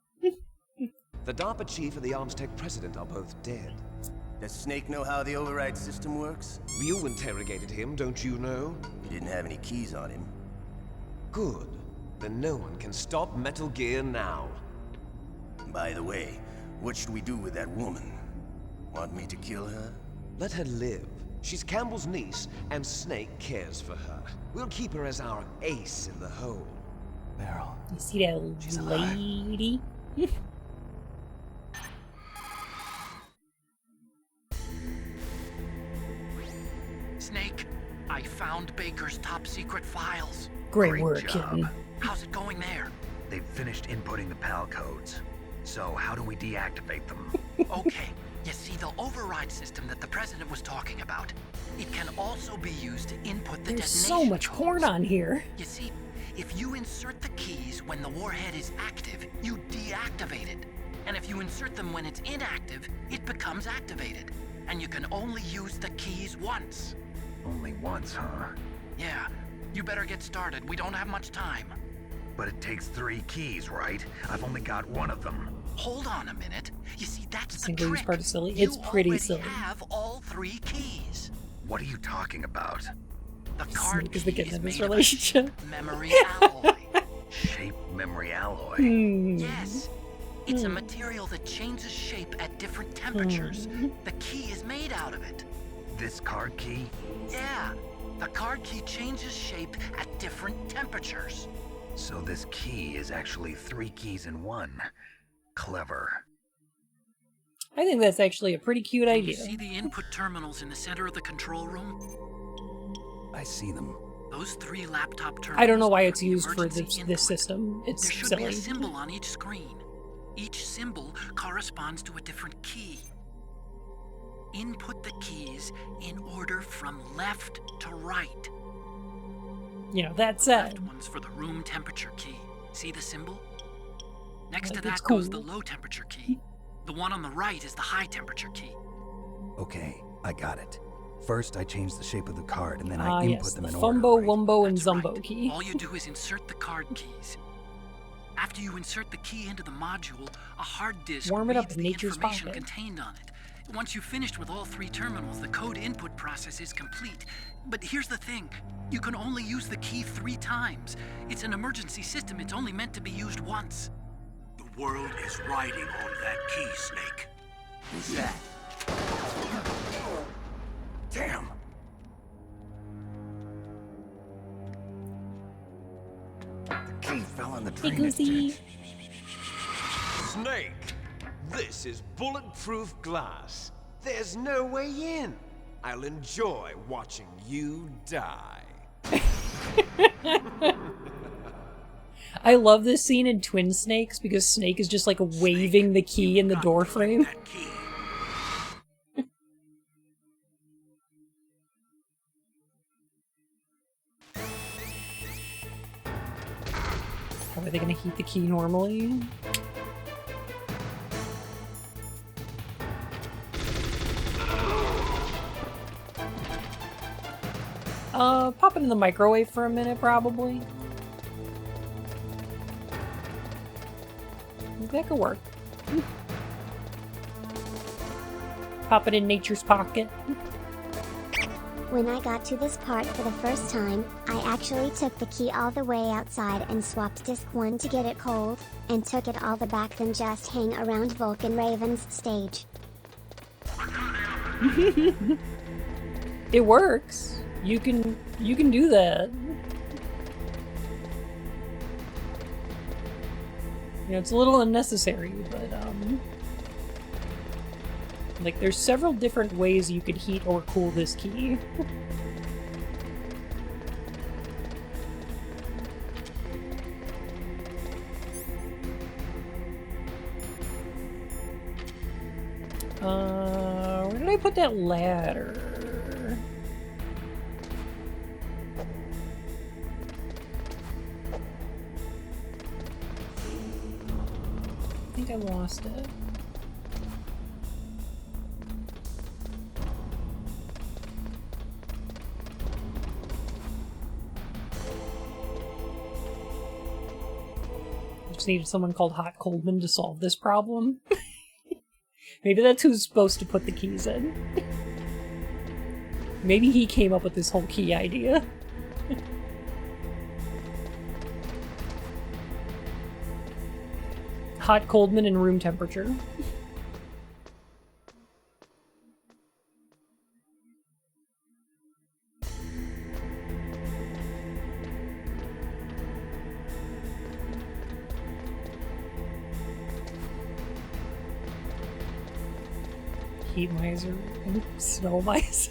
The DARPA chief and the Arms Tech president are both dead. Does Snake know how the override system works? You interrogated him, don't you know? He didn't have any keys on him. Good. Then no one can stop Metal Gear now. By the way, what should we do with that woman? Want me to kill her? Let her live. She's Campbell's niece, and Snake cares for her. We'll keep her as our ace in the hole. Meryl. You see that lady? Snake, I found Baker's top secret files. Great work, job. kitten. How's it going there? They've finished inputting the PAL codes. So how do we deactivate them? Okay, you see the override system that the president was talking about. It can also be used to input the There's detonation so much codes. corn on here. You see, if you insert the keys when the warhead is active, you deactivate it. And if you insert them when it's inactive, it becomes activated. And you can only use the keys once. Only once, huh? Yeah, you better get started. We don't have much time. But it takes 3 keys, right? I've only got 1 of them. Hold on a minute. You see, that's the Single use trick. part is silly. You It's pretty already silly. have all 3 keys. What are you talking about? The card Snake key is the kitten is of this made of relationship. a memory alloy. Shape memory alloy. Yes. It's a material that changes shape at different temperatures. The key is made out of it. This card key? Yeah. The card key changes shape at different temperatures. So this key is actually 3 keys in 1. Clever. I think that's actually a pretty cute You idea. see the input terminals in the center of the control room? I see them. Those 3 laptop terminals. I don't know why are it's the used for emergency this input. system. It's There should silly. be a symbol on each screen. Each symbol corresponds to a different key. Input the keys in order from left to right. You know, that Left said, one's for the room temperature key. See the symbol? Next to Like, that it's goes the cool. low temperature key. The one on the right is the high temperature key. Okay, I got it. First, I change the shape of the card, and then ah I input yes, them the in Fumbo, order. Right? Wumbo, and That's Zumbo right. key. All you do is insert the card keys. After you insert the key into the module, a hard disk Warm it up reads in the nature's information pocket. contained on it. Once you've finished with all 3 terminals, the code input process is complete. But here's the thing. You can only use the key 3 times. It's an emergency system. It's only meant to be used once. The world is riding on that key, Snake. Who's that? Damn! The key fell on the Hey, drainage Goosey. ditch. Snake, this is bulletproof glass. There's no way in. I'll enjoy watching you die. I love this scene in Twin Snakes because Snake is just like waving the key in the door frame. That key. How are they gonna heat the key normally? Pop it in the microwave for a minute, probably. That could work. Pop it in nature's pocket. When I got to this part for the first time, I actually took the key all the way outside and swapped disc 1 to get it cold, and took it all the back than just hang around Vulcan Raven's stage. It works. You can do that. You know, it's a little unnecessary, but like there's several different ways you could heat or cool this key. Where did I put that ladder? I think I lost it. I just needed someone called Hot Coldman to solve this problem. Maybe that's who's supposed to put the keys in. Maybe he came up with this whole key idea. Hot Coldman and room temperature. Heat miser and snow mice.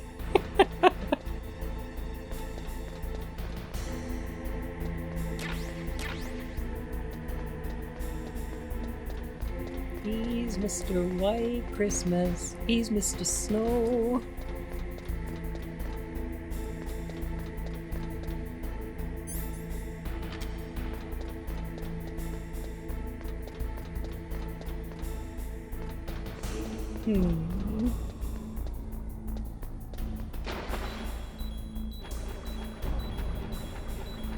He's Mr. White Christmas. He's Mr. Snow.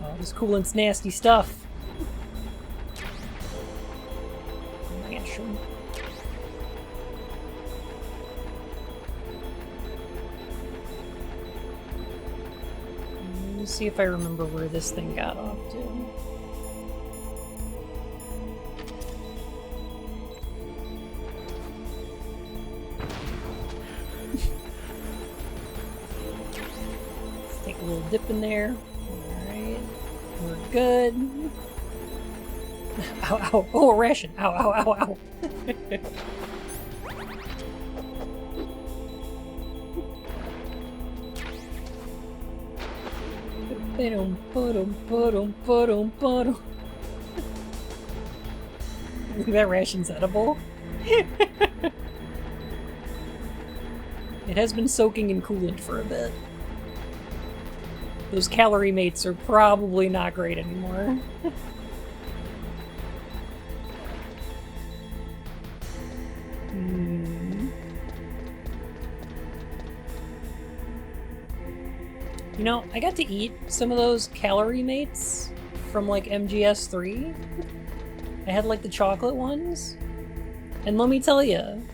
Oh, this coolant's nasty stuff. Mansion. Let me see if I remember where this thing got off to. Take a little dip in there. Alright. We're good. Ow, ow. Oh, a ration. Ow, ow, ow, ow. That ration's edible. It has been soaking in coolant for a bit. Those calorie mates are probably not great anymore. You know, I got to eat some of those calorie mates from like MGS 3. I had like the chocolate ones. And let me tell you,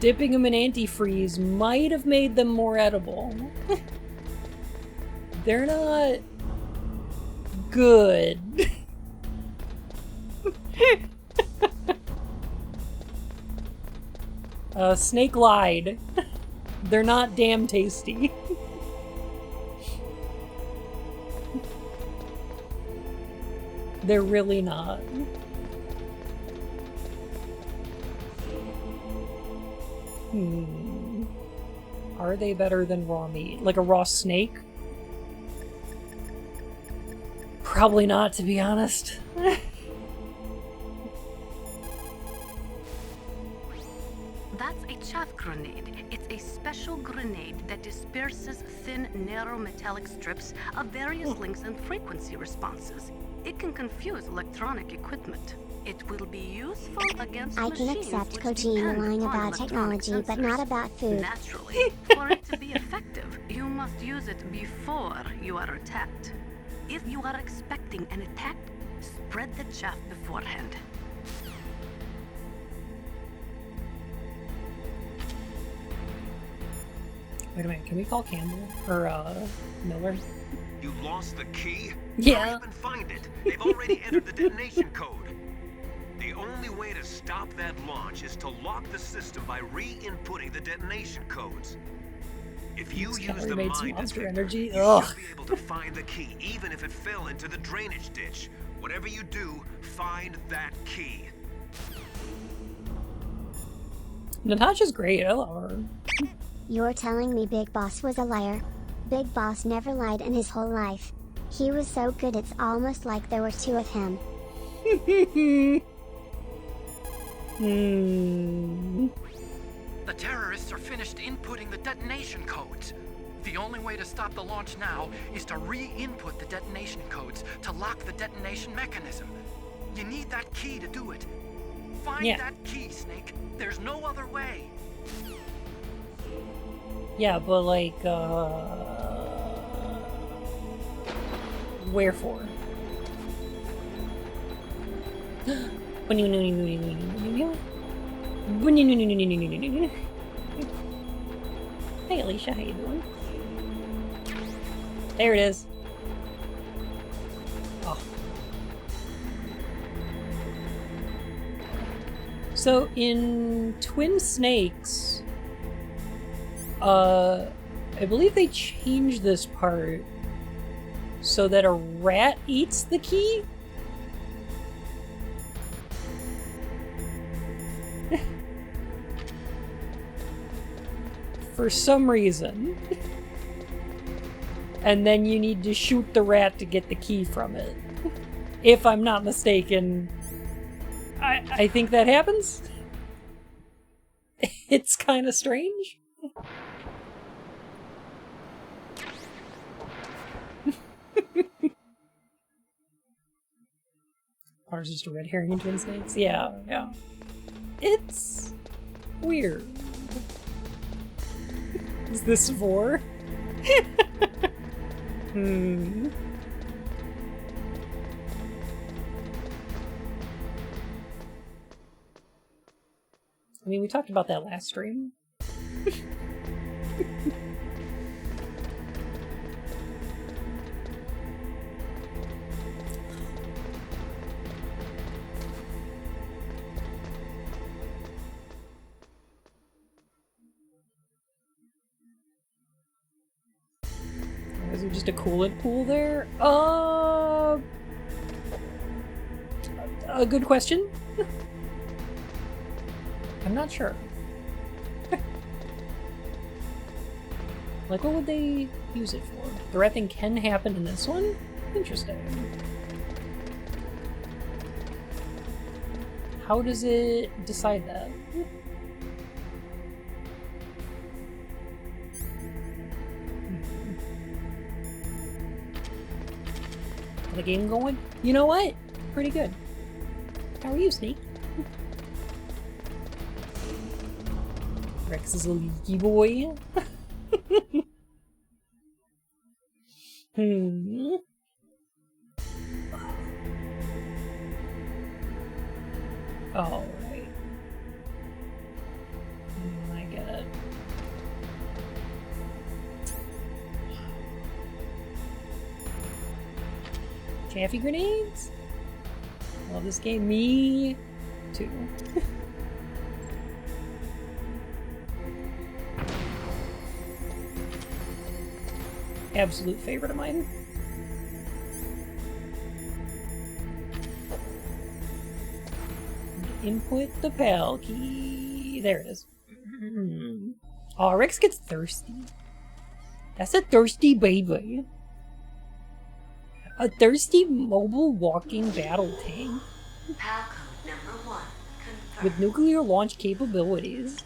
dipping them in antifreeze might have made them more edible. They're not good. Snake lied. They're not damn tasty. They're really not. Are they better than raw meat? Like a raw snake? Probably not, to be honest. That's a chaff grenade. It's a special grenade that disperses thin, narrow metallic strips of various lengths and frequency responses. It can confuse electronic equipment. It will be useful against I can machines accept which Kojima depend lying upon about electronic technology, but not sensors. about food. Naturally, for it to be effective, you must use it before you are attacked. If you are expecting an attack, spread the chaff beforehand. Wait a minute, can we call Campbell? Or, Miller? You lost the key? Yeah. Hurry up and find it. They've already entered the detonation code. The only way to stop that launch is to lock the system by re-inputting the detonation codes. If you use the mine monster detector, energy. you Ugh. should be able to find the key, even if it fell into the drainage ditch. Whatever you do, find that key. Natasha's great, I love her. You're telling me Big Boss was a liar? Big Boss never lied in his whole life. He was so good it's almost like there were two of him. The terrorists are finished inputting the detonation codes. The only way to stop the launch now is to re-input the detonation codes to lock the detonation mechanism. You need that key to do it. Find that key, Snake. There's no other way. Yeah, but like, wherefore? Hey Alicia, how you doing? There it is. Oh. So in Twin Snakes, I believe they changed this part so that a rat eats the key? For some reason. And then you need to shoot the rat to get the key from it. If I'm not mistaken, I think that happens. It's kind of strange. Ours is just a red herring in Twin Snakes? Yeah, yeah. It's weird. Is this Vor? I mean, we talked about that last stream. Is there just a coolant pool there? A good question. I'm not sure. Like, what would they use it for? The rat thing can happen in this one? Interesting. How does it decide that? The game going? You know what? Pretty good. How are you, Sneak? Rex is a leaky boy. Alright. Chaffy grenades? Love this game. Me too. Absolute favorite of mine. Input the PAL key. There it is. Oh, Rex gets thirsty. That's a thirsty baby. A thirsty mobile walking battle tank. PAL code number 1 confirmed. With nuclear launch capabilities.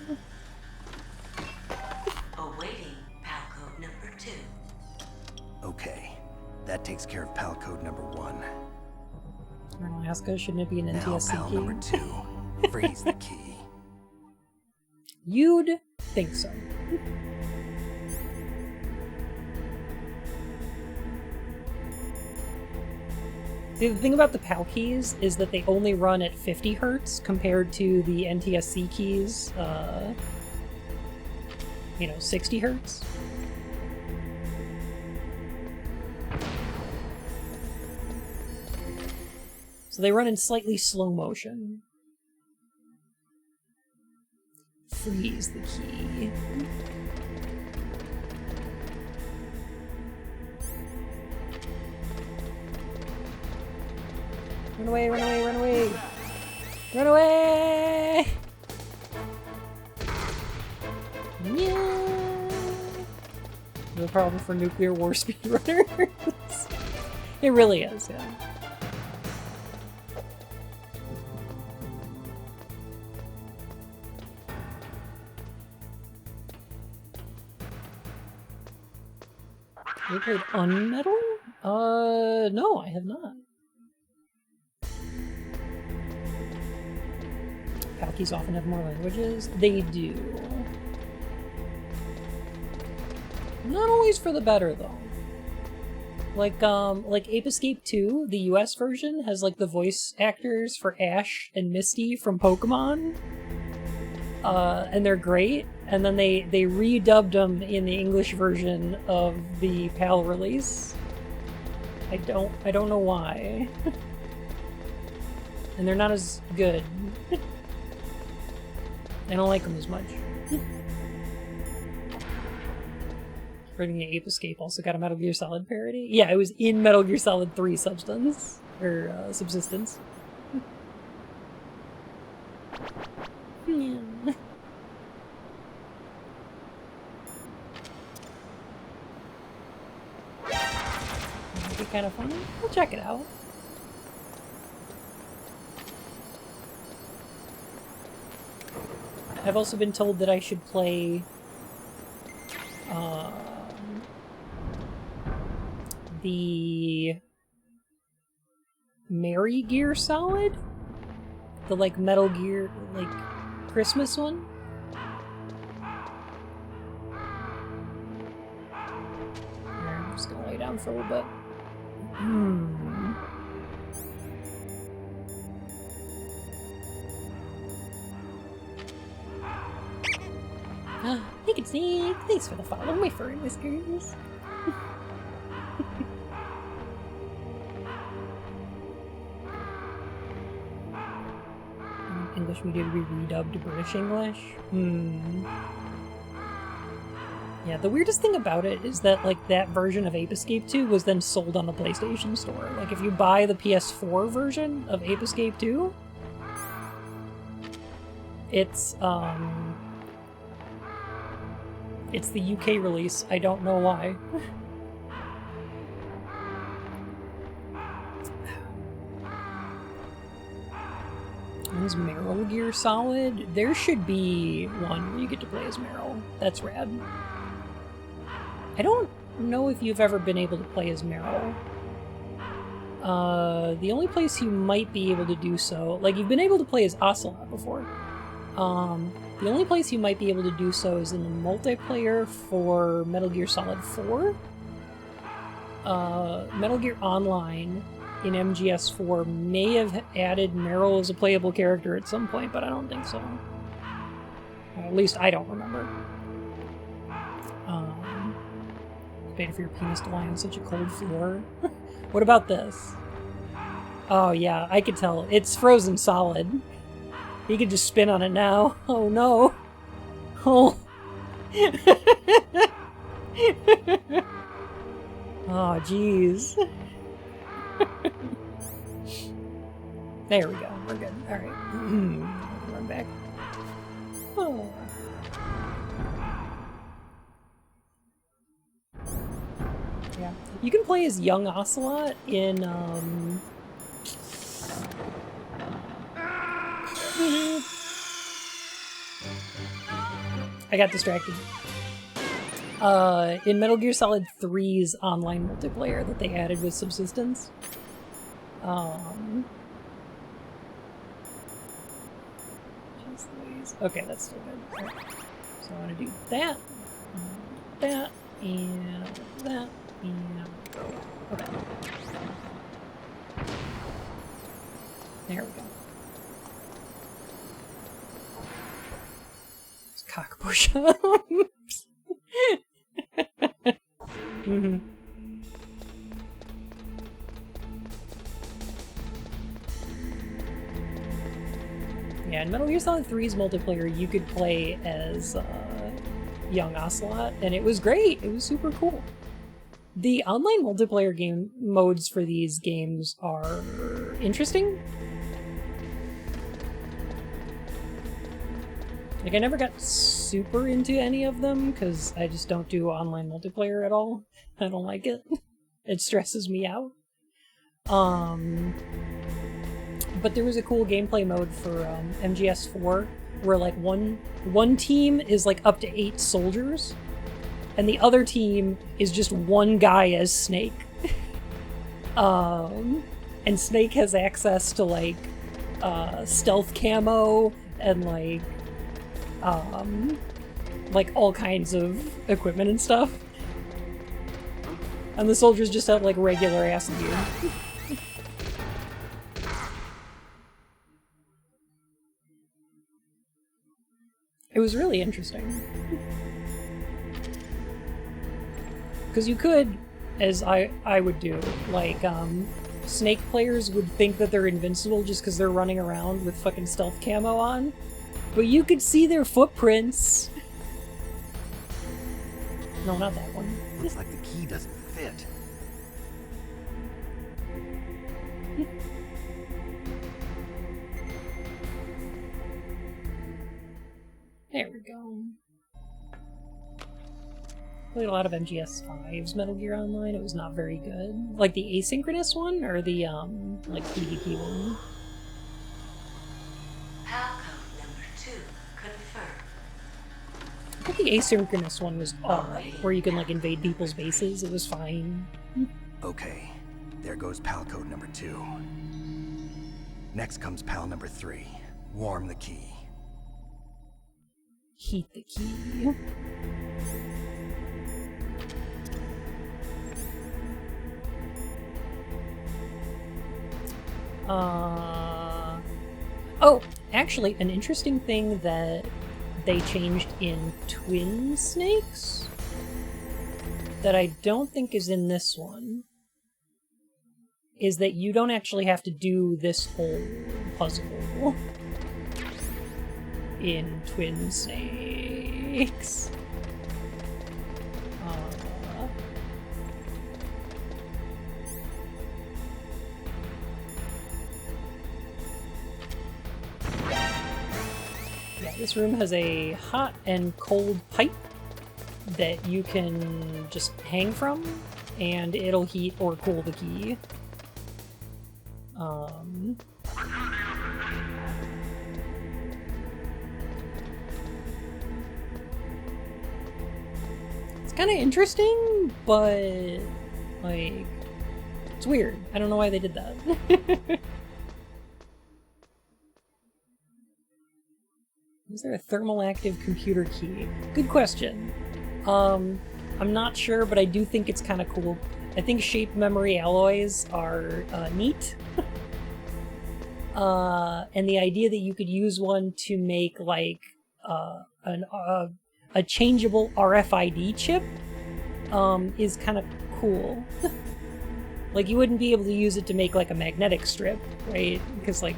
Awaiting PAL code number 2. Okay, that takes care of PAL code number 1. Alaska, shouldn't it be an Now NTSC PAL key? number 2. Freeze the key. You'd think so. See, the thing about the PAL keys is that they only run at 50 hertz compared to the NTSC keys, 60 hertz. So they run in slightly slow motion. Freeze the key. Run away, run away, run away! Run away! Yeah. The problem for nuclear war speedrunners. It really is, yeah. You played Unmetal? No, I have not. PAL keys often have more languages. They do. Not always for the better, though. Like Ape Escape 2, the US version, has, like, the voice actors for Ash and Misty from Pokemon. And they're great. And then they redubbed them in the English version of the PAL release. I don't know why. And they're not as good. I don't like them as much. Reading the Ape Escape also got a Metal Gear Solid parody. Yeah, it was in Metal Gear Solid 3 Substance. Or, Subsistence. Yeah. That'd be kind of fun. We'll check it out. I've also been told that I should play the Merry Gear Solid? The, like, Metal Gear, like, Christmas one? I'm just gonna lay down for a little bit. Hey, can see. Thanks for the follow, my furry whiskers. English media to be redubbed to British English. Yeah, the weirdest thing about it is that, like, that version of Ape Escape 2 was then sold on the PlayStation Store. Like, if you buy the PS4 version of Ape Escape 2, it's the UK release. I don't know why. Is Meryl Gear Solid? There should be one where you get to play as Meryl. That's rad. I don't know if you've ever been able to play as Meryl. The only place you might be able to do so... Like, you've been able to play as Ocelot before. The only place you might be able to do so is in the multiplayer for Metal Gear Solid 4. Metal Gear Online in MGS 4 may have added Meryl as a playable character at some point, but I don't think so. Well, at least I don't remember. It's bad for your penis to lie on such a cold floor. What about this? Oh yeah, I could tell. It's frozen solid. He could just spin on it now. Oh no. Oh. Oh jeez. There we go. We're good. Alright. Run back. Oh. Yeah. You can play as young Ocelot in, I got distracted. In Metal Gear Solid 3's online multiplayer that they added with Subsistence. Okay, that's still good. Right. So I want to do that, that, and that, and go. Okay. There we go. It's cock push-ups. Mm-hmm. Yeah, in Metal Gear Solid 3's multiplayer, you could play as young Ocelot, and it was great. It was super cool. The online multiplayer game modes for these games are interesting. Like, I never got super into any of them, because I just don't do online multiplayer at all. I don't like it. It stresses me out. But there was a cool gameplay mode for MGS4 where like one team is like up to 8 soldiers and the other team is just one guy as Snake. And Snake has access to like stealth camo and like all kinds of equipment and stuff. And the soldiers just have like regular ass gear. It was really interesting. Because you could, as I would do, like, Snake players would think that they're invincible just because they're running around with fucking stealth camo on. But you could see their footprints. No, not that one. Looks like the key doesn't fit. There we go. Played a lot of MGS5's Metal Gear Online. It was not very good. Like the asynchronous one or the like PvP one? Palcode number 2 confirmed. I think the asynchronous one was alright, where you can like invade people's bases. It was fine. Okay, there goes pal code number 2. Next comes pal number 3. Warm the key. Heat the key. Oh, actually, an interesting thing that they changed in Twin Snakes that I don't think is in this one is that you don't actually have to do this whole puzzle in Twin Snakes. Yeah, this room has a hot and cold pipe that you can just hang from, and it'll heat or cool the key. It's kind of interesting, but, like, it's weird. I don't know why they did that. Is there a thermal active computer key? Good question. I'm not sure, but I do think it's kind of cool. I think shape memory alloys are neat. And the idea that you could use one to make like a changeable RFID chip is kind of cool. Like, you wouldn't be able to use it to make, like, a magnetic strip, right? Because, like,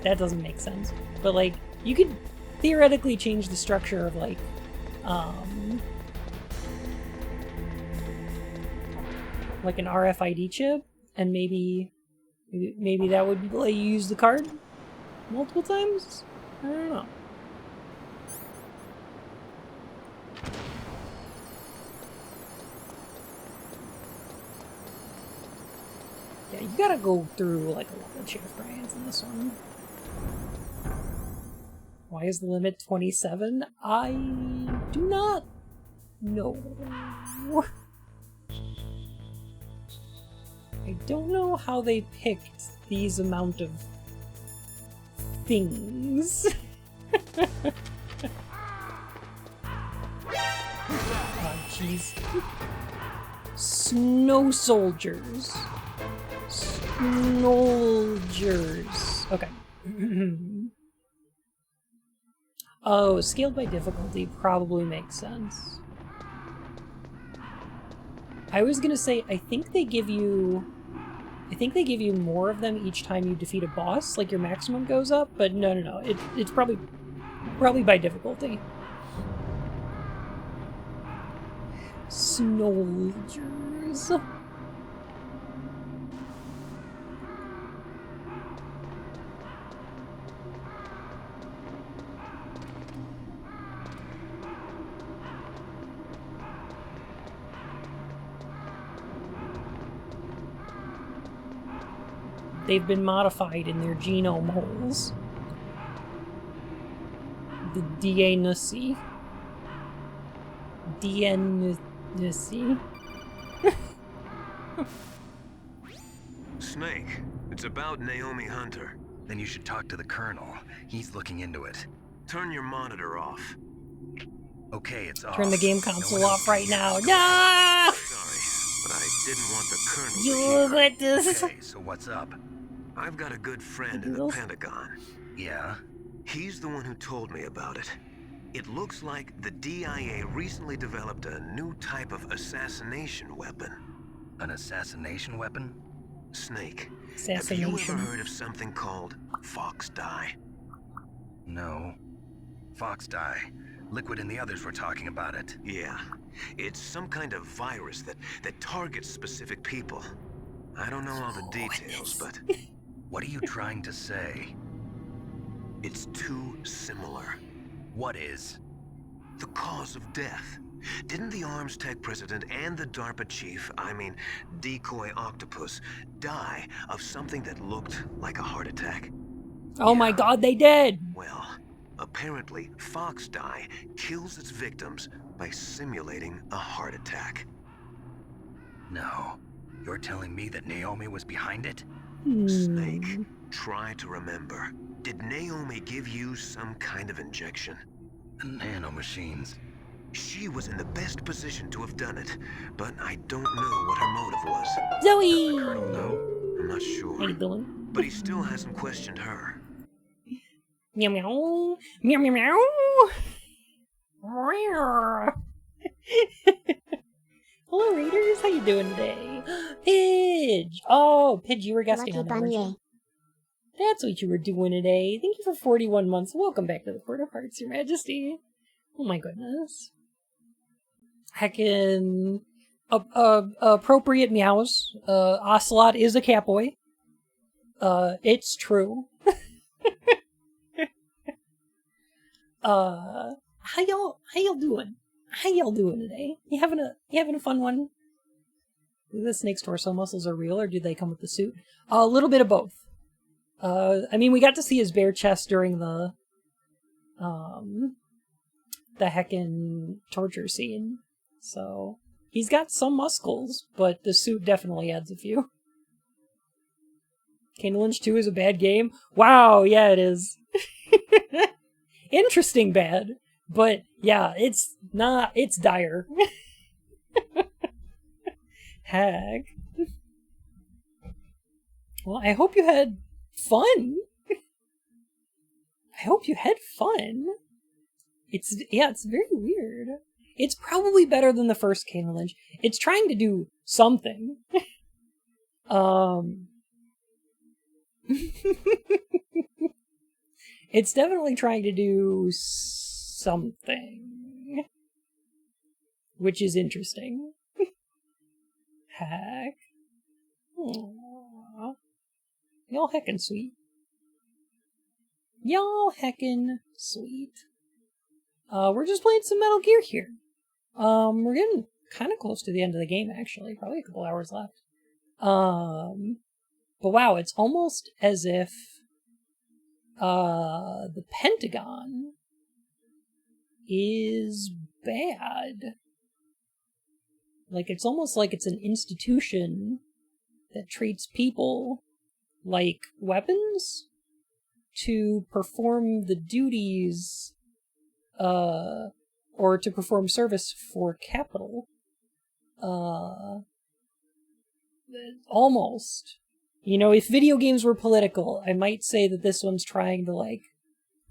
that doesn't make sense. But, like, you could theoretically change the structure of, like, an RFID chip, and maybe that would let you use the card multiple times? I don't know. Yeah, you gotta go through, like, a lot of chair frames in this one. Why is the limit 27? I do not know. I don't know how they picked these amount of things. Oh, jeez. Snow soldiers. Soldiers. Okay. Oh, scaled by difficulty probably makes sense. I was gonna say, I think they give you more of them each time you defeat a boss, like your maximum goes up, but no. It's probably by difficulty. Soldiers. They've been modified in their genome holes. The DNA-nussy. DNA-nussy. Snake, it's about Naomi Hunter. Then you should talk to the Colonel. He's looking into it. Turn your monitor off. Okay, it's off. Turn the game console off right now. No! Sorry, but I didn't want the Colonel You to hear. got this. Okay, so what's up? I've got a good friend in the Pentagon. Yeah? He's the one who told me about it. It looks like the DIA recently developed a new type of assassination weapon. An assassination weapon? Snake, Assassination. have you ever heard of something called Fox Dye? No. Fox dye. Liquid and the others were talking about it. Yeah. It's some kind of virus that targets specific people. I don't know all the details, but... What are you trying to say? It's too similar. What is? The cause of death. Didn't the Arms Tech president and the DARPA chief, I mean, Decoy Octopus, die of something that looked like a heart attack? Oh my god, they did! Well, apparently, Fox Dye kills its victims by simulating a heart attack. No. You're telling me that Naomi was behind it? Snake, try to remember. Did Naomi give you some kind of injection? Nanomachines. She was in the best position to have done it, but I don't know what her motive was. Zoe! Colonel, no. I'm not sure. How you doing? But he still hasn't questioned her. Meow meow. Meow meow meow. Hello, readers. How you doing today? Pidge. Oh, Pidge, you were guesting on that, weren't you? That's what you were doing today. Thank you for 41 months. Welcome back to the Court of Hearts, Your Majesty. Oh my goodness. Heckin' appropriate meows. Ocelot is a catboy. It's true. How y'all doing? How y'all doing today? You having a fun one? Do the snake's torso muscles are real, or do they come with the suit? A little bit of both. I mean, we got to see his bare chest during the heckin' torture scene, so he's got some muscles, but the suit definitely adds a few. Kane Lynch 2 is a bad game? Wow, yeah, it is. Interesting bad, but yeah, it's dire. Heck. Well, I hope you had fun. It's very weird. It's probably better than the first Kane Lynch. It's trying to do something. It's definitely trying to do something, which is interesting. Heck. Aww. Y'all heckin' sweet. Y'all heckin' sweet. We're just playing some Metal Gear here. We're getting kind of close to the end of the game, actually. Probably a couple hours left. But wow, it's almost as if the Pentagon is bad. Like, it's almost like it's an institution that treats people like weapons to perform the duties, or to perform service for capital. Almost. You know, if video games were political, I might say that this one's trying to, like,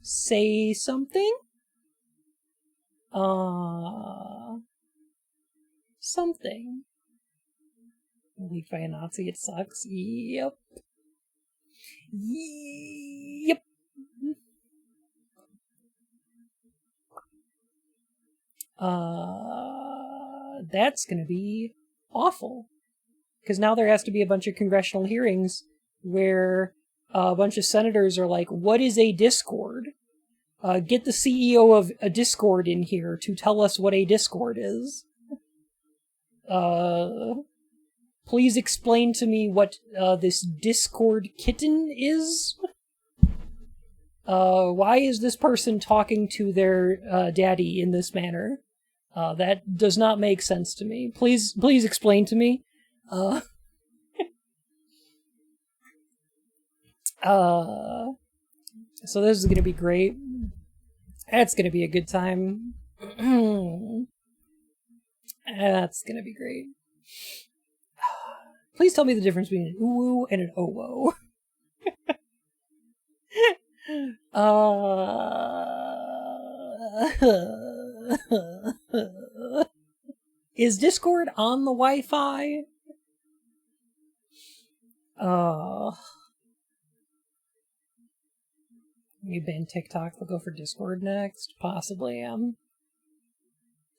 say something? Something. Leaked by a Nazi, it sucks. Yep. Yep. That's gonna be awful. Because now there has to be a bunch of congressional hearings where a bunch of senators are like, what is a Discord? Get the CEO of a Discord in here to tell us what a Discord is. Please explain to me what this Discord kitten is. Why is this person talking to their daddy in this manner? That does not make sense to me. Please explain to me. So this is gonna be great. That's gonna be a good time. That's gonna be great. Please tell me the difference between an ooh and an oh Is Discord on the Wi-Fi? You ban TikTok, we'll go for Discord next. Possibly am.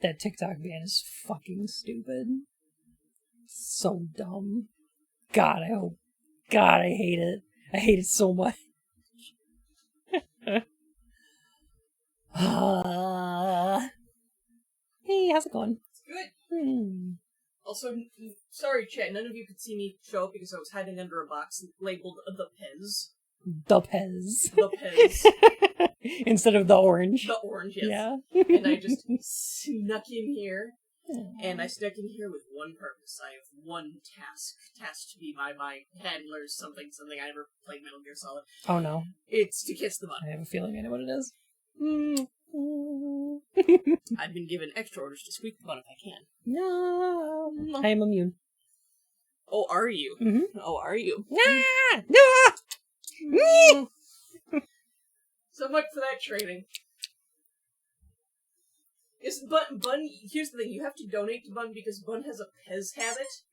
That TikTok ban is fucking stupid. So dumb. God, I hate it. I hate it so much. Hey, how's it going? It's good. Also, sorry, chat, none of you could see me show up because I was hiding under a box labeled the Pez. The Pez. The Pez. Instead of the orange. The orange, yes. Yeah. And I just snuck in here. And I snuck in here with one purpose. I have one task. Tasked to be by my handlers, something. I never played Metal Gear Solid. Oh no. It's to kiss the butt. I have a feeling I know what it is. I've been given extra orders to squeak the butt if I can. No. I am immune. Oh, are you? Mm-hmm. Oh, are you? So much for that training. Bun, here's the thing, you have to donate to Bun because Bun has a Pez habit.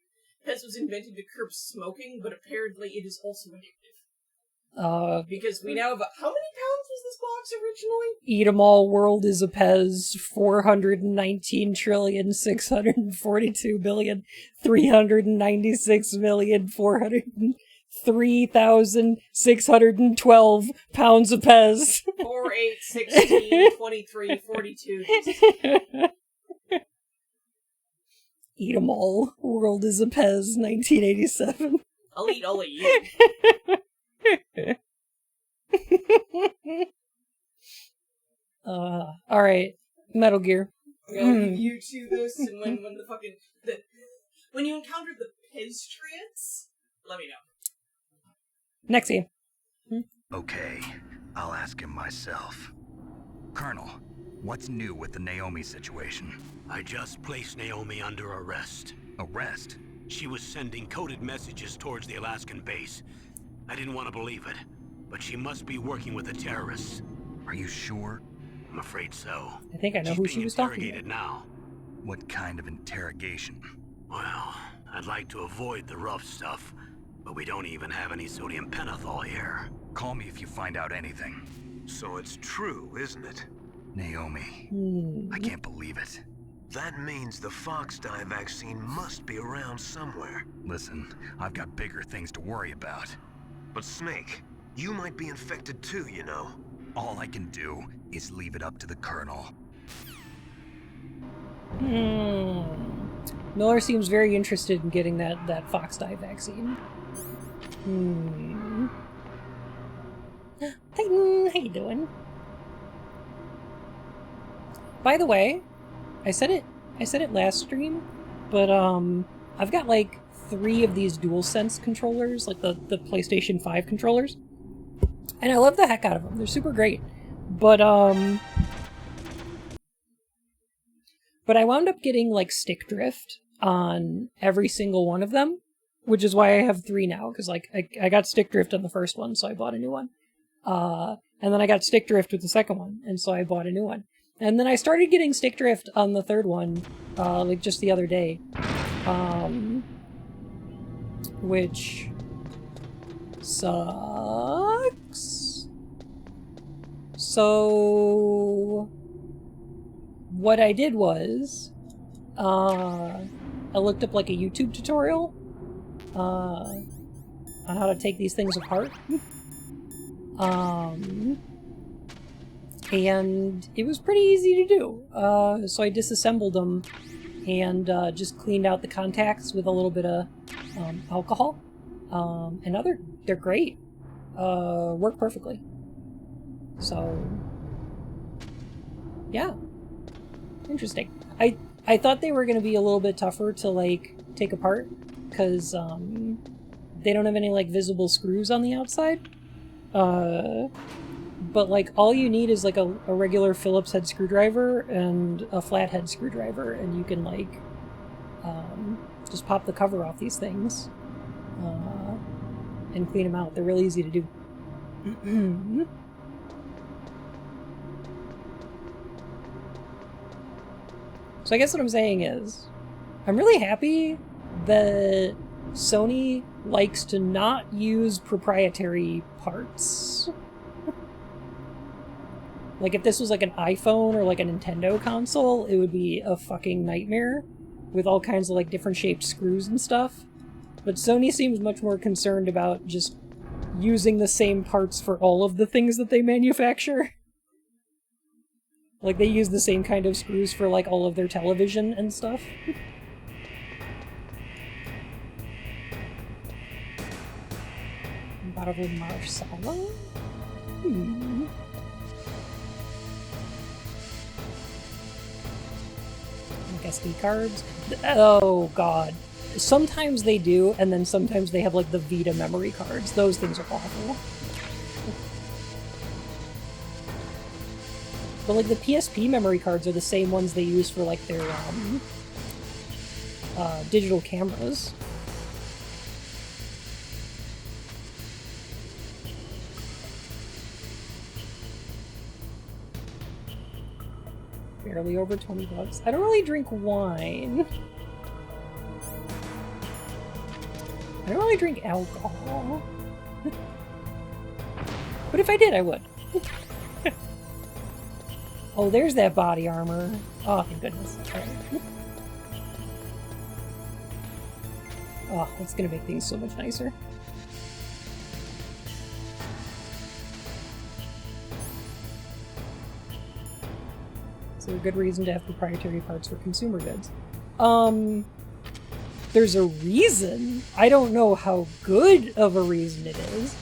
Pez was invented to curb smoking, but apparently it is also addictive. Because we now have how many pounds was this box originally? Eat 'em all world is a Pez, 419,342,396,403,612 pounds of Pez. 4, 8, 16, 23, 42. Eat 'em all. World is a Pez, 1987. I'll eat all of you. Alright. Metal Gear. You two this, and when when you encounter the Pez-trians, let me know. Next game. Okay, I'll ask him myself. Colonel, what's new with the Naomi situation? I just placed Naomi under arrest. Arrest? She was sending coded messages towards the Alaskan base. I didn't want to believe it, but she must be working with the terrorists. Are you sure? I'm afraid so. I think I know who she was talking about. Now. What kind of interrogation? Well, I'd like to avoid the rough stuff. But we don't even have any sodium pentothal here. Call me if you find out anything. So it's true, isn't it? Naomi, I can't believe it. That means the Fox-Die vaccine must be around somewhere. Listen, I've got bigger things to worry about. But Snake, you might be infected too, you know. All I can do is leave it up to the Colonel. Miller seems very interested in getting that Fox-Die vaccine. Titan, how you doing? By the way, I said it last stream, but I've got like 3 of these DualSense controllers, like the PlayStation 5 controllers. And I love the heck out of them. They're super great. But I wound up getting like stick drift on every single one of them, which is why I have 3 now, because like I got stick drift on the first one, so I bought a new one. And then I got stick drift with the second one, and so I bought a new one. And then I started getting stick drift on the third one, like just the other day. Which sucks. So what I did was, I looked up like a YouTube tutorial on how to take these things apart. And it was pretty easy to do. So I disassembled them and just cleaned out the contacts with a little bit of alcohol. And now they're great. Work perfectly. So yeah, interesting. I thought they were going to be a little bit tougher to like take apart because they don't have any like visible screws on the outside. But like all you need is like a regular Phillips head screwdriver and a flathead screwdriver, and you can like just pop the cover off these things and clean them out. They're really easy to do. So I guess what I'm saying is, I'm really happy that Sony likes to not use proprietary parts. Like, if this was like an iPhone or like a Nintendo console, it would be a fucking nightmare with all kinds of like different shaped screws and stuff. But Sony seems much more concerned about just using the same parts for all of the things that they manufacture. Like, they use the same kind of screws for like all of their television and stuff. Bottle of Marsala? SD cards? Oh god. Sometimes they do, and then sometimes they have like the Vita memory cards. Those things are awful. But like the PSP memory cards are the same ones they use for like their digital cameras. Barely over $20. I don't really drink wine. I don't really drink alcohol. But if I did, I would. Oh, there's that body armor. Oh, thank goodness. Alright. Oh, that's gonna make things so much nicer. A good reason to have proprietary parts for consumer goods. There's a reason. I don't know how good of a reason it is,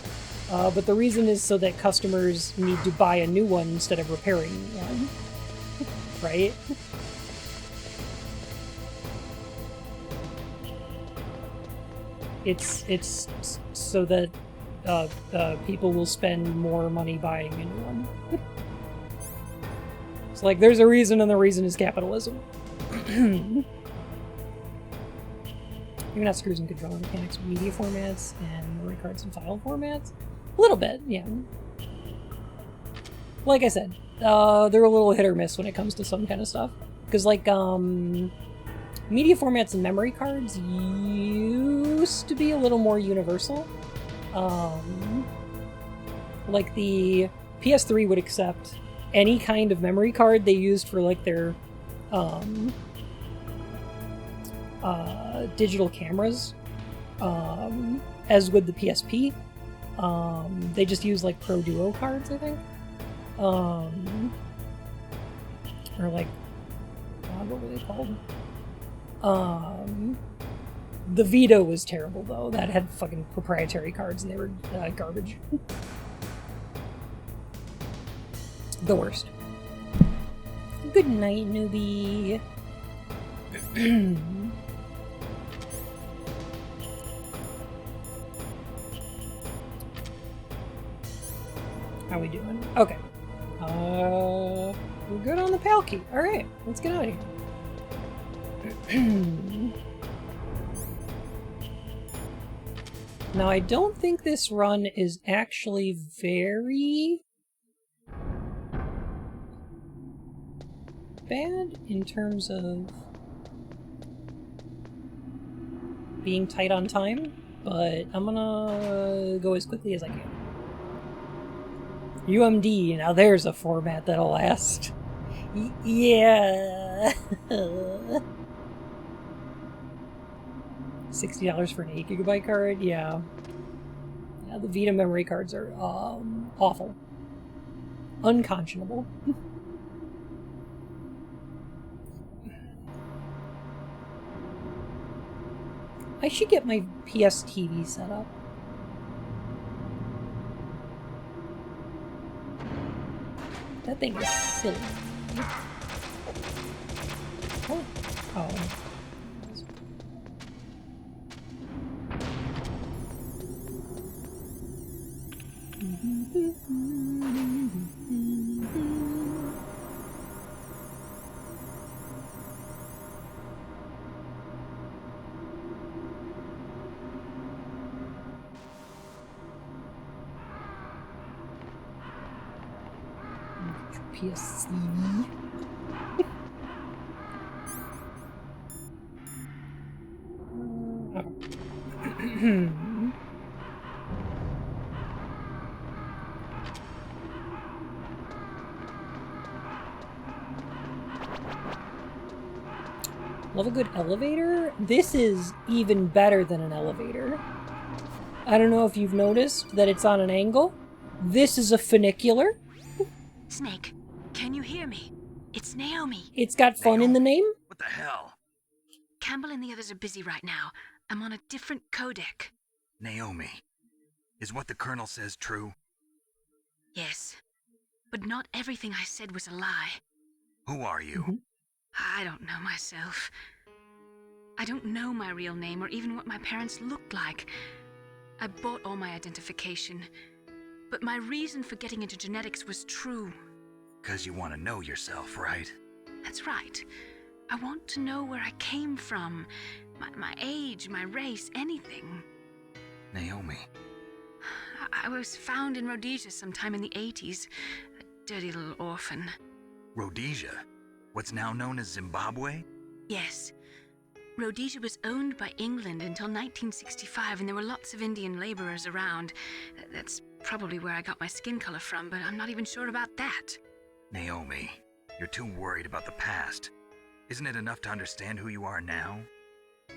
but the reason is so that customers need to buy a new one instead of repairing one. Right? It's so that people will spend more money buying a new one. It's like, there's a reason, and the reason is capitalism. Maybe not screws and controller mechanics, media formats, and memory cards and file formats. A little bit, yeah. Like I said, they're a little hit or miss when it comes to some kind of stuff. Because, like, media formats and memory cards used to be a little more universal. Like the PS3 would accept any kind of memory card they used for like their digital cameras, as would the PSP. They just use like Pro Duo cards, I think. Or like, what were they called? The Vita was terrible though. That had fucking proprietary cards and they were garbage. The worst. Good night, newbie. How we doing? Okay. We're good on the PAL key. Alright, let's get out of here. Now, I don't think this run is actually very bad in terms of being tight on time, but I'm gonna go as quickly as I can. UMD, now there's a format that'll last. Yeah. $60 for an 8GB card? Yeah. Yeah, the Vita memory cards are awful. Unconscionable. I should get my PS TV set up. That thing is silly. Oh. Oh. PSC. Love a good elevator? This is even better than an elevator. I don't know if you've noticed that it's on an angle. This is a funicular. Snake, can you hear me? It's Naomi. It's got fun in the name? What the hell? Campbell and the others are busy right now. I'm on a different codec. Naomi, is what the Colonel says true? Yes, but not everything I said was a lie. Who are you? I don't know myself. I don't know my real name or even what my parents looked like. I bought all my identification, but my reason for getting into genetics was true. 'Cause you want to know yourself, right? That's right. I want to know where I came from, my age, my race, anything. Naomi. I was found in Rhodesia sometime in the 80s, a dirty little orphan. Rhodesia? What's now known as Zimbabwe? Yes. Rhodesia was owned by England until 1965, and there were lots of Indian laborers around. That's probably where I got my skin color from, but I'm not even sure about that. Naomi, you're too worried about the past. Isn't it enough to understand who you are now?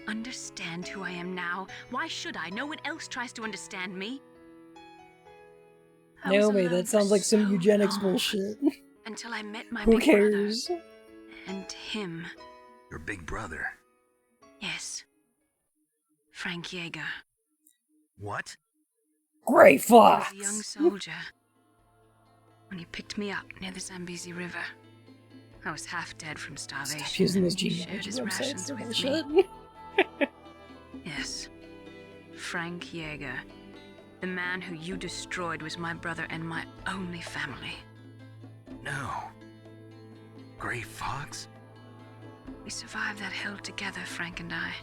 Understand who I am now? Why should I? No one else tries to understand me. Naomi, that sounds like some eugenics bullshit. Until I met my Who big cares? brother. And him. Your big brother. Yes. Frank Yeager. What? Grey He Fox! was a young soldier when he picked me up near the Zambezi River. I was half dead from starvation. Stop using those and he genealogy shared his websites rations for with bullshit. me. Yes. Frank Yeager. The man who you destroyed was my brother and my only family. No. Grey Fox? We survived that hell together, Frank and I.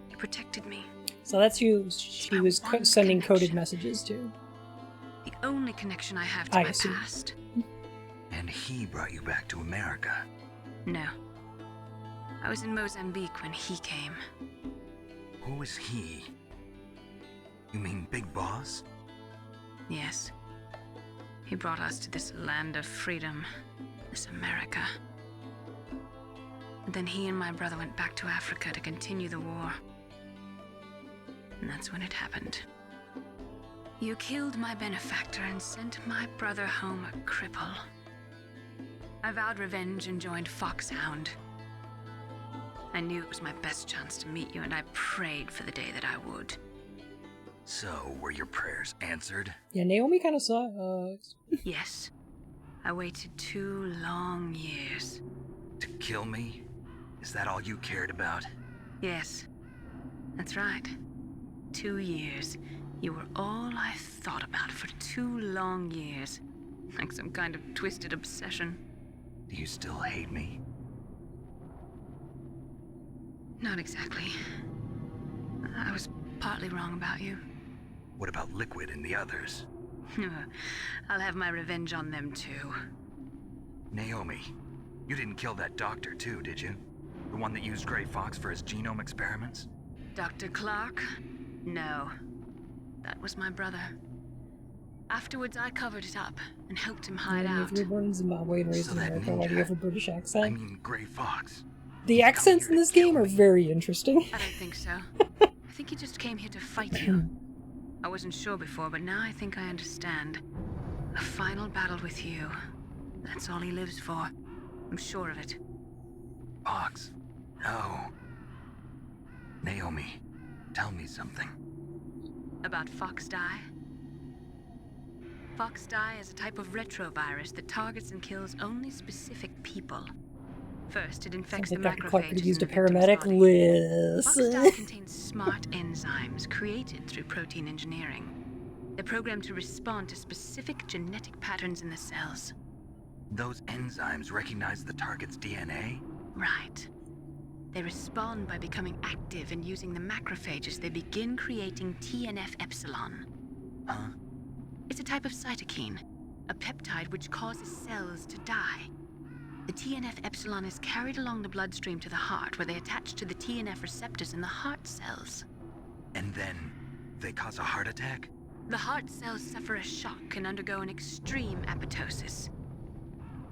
He protected me. So that's who she was sending coded messages to. The only connection I have to I my assume. past. And he brought you back to America. No. I was in Mozambique when he came. Who was he? You mean Big Boss? Yes. He brought us to this land of freedom, this America. And then he and my brother went back to Africa to continue the war. And that's when it happened. You killed my benefactor and sent my brother home a cripple. I vowed revenge and joined Foxhound. I knew it was my best chance to meet you, and I prayed for the day that I would. So, were your prayers answered? Yeah, Naomi kind of sucks. Yes. I waited 2 long years. To kill me? Is that all you cared about? Yes. That's right. 2 years. You were all I thought about for 2 long years. Like some kind of twisted obsession. Do you still hate me? Not exactly. I was partly wrong about you. What about Liquid and the others? I'll have my revenge on them too. Naomi, you didn't kill that doctor too, did you? The one that used Grey Fox for his genome experiments? Dr. Clark? No. That was my brother. Afterwards, I covered it up and helped him hide out. If you were born in Zimbabwe and raised in America, why do you have a British accent? I mean, Grey Fox. The accents in this game are very interesting. I don't think so. I think he just came here to fight you. I wasn't sure before, but now I think I understand. A final battle with you. That's all he lives for. I'm sure of it. Fox. No. Naomi, tell me something. About Fox Die? Fox Die is a type of retrovirus that targets and kills only specific people. First, it infects Sounds the like Dr. Clark could macrophages have used a in the victim's paramedic. body. Liz. Fox Die contains smart enzymes created through protein engineering. They're programmed to respond to specific genetic patterns in the cells. Those enzymes recognize the target's DNA? Right. They respond by becoming active and using the macrophages. They begin creating TNF-epsilon. Huh? It's a type of cytokine, a peptide which causes cells to die. The TNF-epsilon is carried along the bloodstream to the heart, where they attach to the TNF receptors in the heart cells. And then they cause a heart attack? The heart cells suffer a shock and undergo an extreme apoptosis.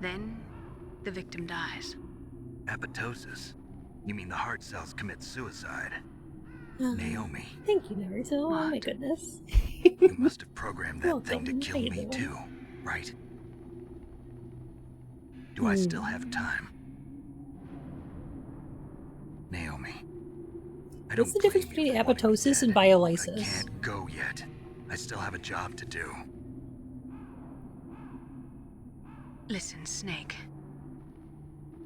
Then, the victim dies. Apoptosis? You mean the heart cells commit suicide? Naomi. Thank you, Naruto. Oh my goodness. You must have programmed that thing to Welcome, kill me Taylor. too, right? Do I still have time? Naomi. What's the difference between apoptosis and I biolysis? can't go yet. I still have a job to do. Listen, Snake.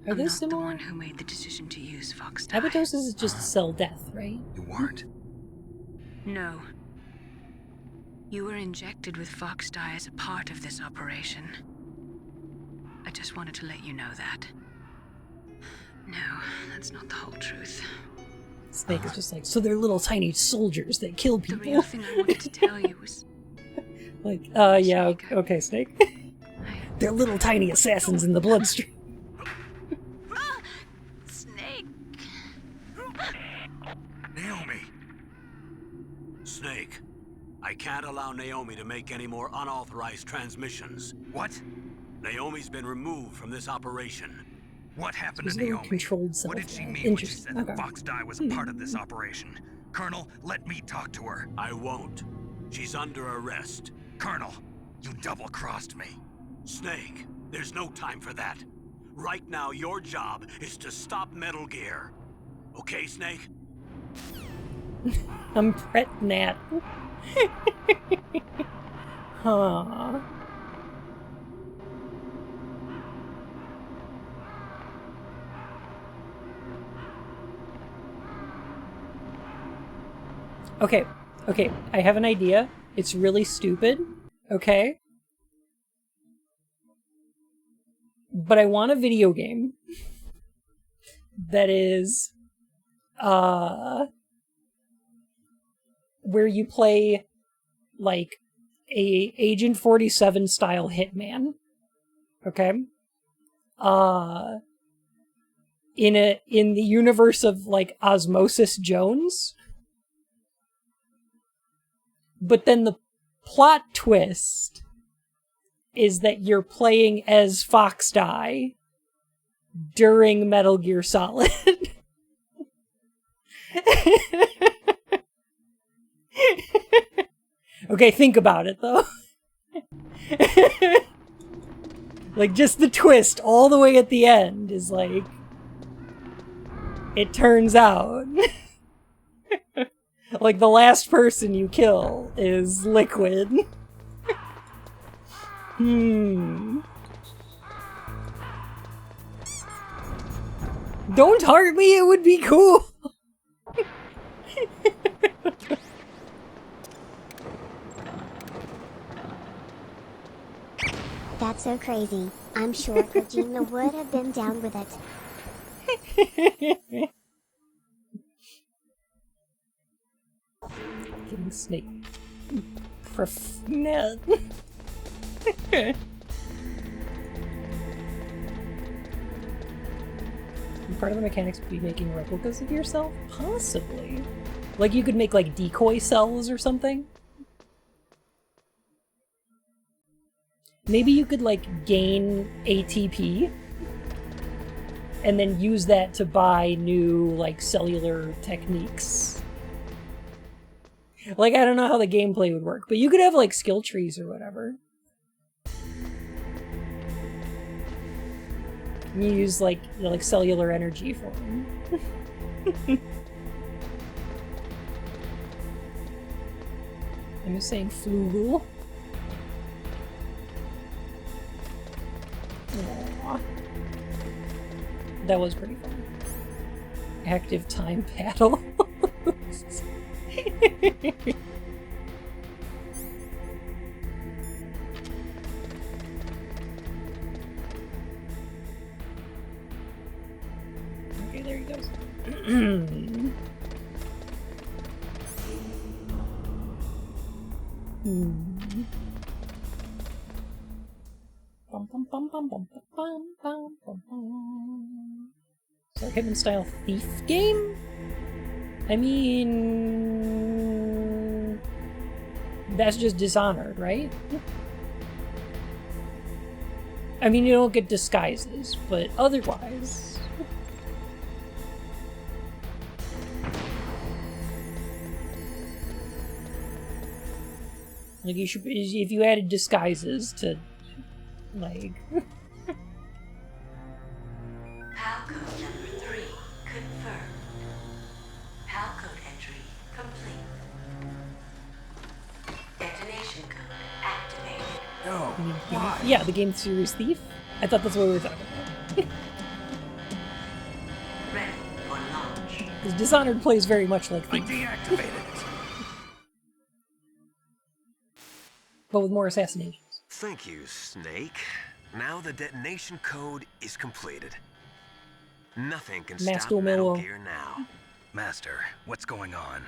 Are I'm they not similar? the one who made the decision to use Fox Die. Apoptosis is just cell death, right? You weren't? No. You were injected with Fox Die as a part of this operation. I just wanted to let you know that. No, that's not the whole truth. Snake is just like, so they're little tiny soldiers that kill The people. real thing I wanted to tell you was... Like, yeah, okay, Snake. They're little tiny assassins in the bloodstream. Snake! Naomi! Snake, I can't allow Naomi to make any more unauthorized transmissions. What? Naomi's been removed from this operation. What happened It's to really Naomi? controlled What did she self-care. mean when she Interesting. said that Okay. Fox Die was a part of this operation? Colonel, let me talk to her. I won't. She's under arrest. Colonel, you double-crossed me. Snake, there's no time for that. Right now, your job is to stop Metal Gear. Okay, Snake? I'm pretting that. Huh. Okay, I have an idea. It's really stupid, okay? But I want a video game that is, where you play, like, a Agent 47 style hitman, okay? in the universe of like Osmosis Jones. But then the plot twist is that you're playing as Fox Die during Metal Gear Solid. Okay, think about it though. Like, just the twist all the way at the end is like, it turns out like the last person you kill is Liquid. Don't heart me, it would be cool. That's so crazy. I'm sure Kojima would have been down with it. Getting Snake. No. Part of the mechanics would be making replicas of yourself? Possibly. Like, you could make, like, decoy cells or something? Maybe you could, like, gain ATP and then use that to buy new, like, cellular techniques. Like, I don't know how the gameplay would work, but you could have, like, skill trees or whatever. You use, like, you know, like cellular energy for them. I'm just saying flugel. Aww. That was pretty fun. Active time battle. Okay, there he goes. So, Hitman style thief game? I mean, that's just Dishonored, right? I mean, you don't get disguises, but otherwise. Like, you should, if you added disguises to, like. Palcode number 3 confirmed. Palcode entry complete. Detonation code activated. No, why? Yeah, the game series Thief? I thought that's what we were talking about. Ready for launch. Because Dishonored plays very much like Thief. I deactivated it. But with more assassinations. Thank you, Snake. Now the detonation code is completed. Nothing can stop Metal Gear now. Master, what's going on?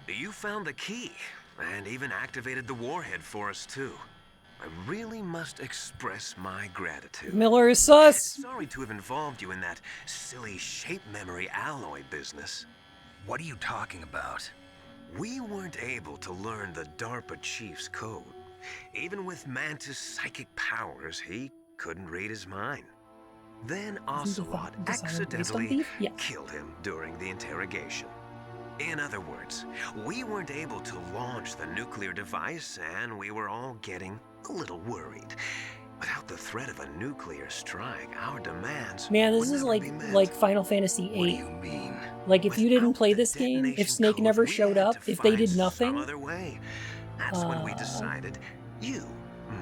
You found the key, and even activated the warhead for us, too. I really must express my gratitude. Miller is sus! Sorry to have involved you in that silly shape memory alloy business. What are you talking about? We weren't able to learn the DARPA chief's code. Even with Mantis' psychic powers, he couldn't read his mind. Then Ocelot accidentally killed him during the interrogation. In other words, we weren't able to launch the nuclear device, and we were all getting a little worried. Without the threat of a nuclear strike, our demands Man, this is like Final Fantasy VIII. What do you mean? Like, if you didn't play this game, if Snake never showed up, if they did nothing, other way. That's when we decided you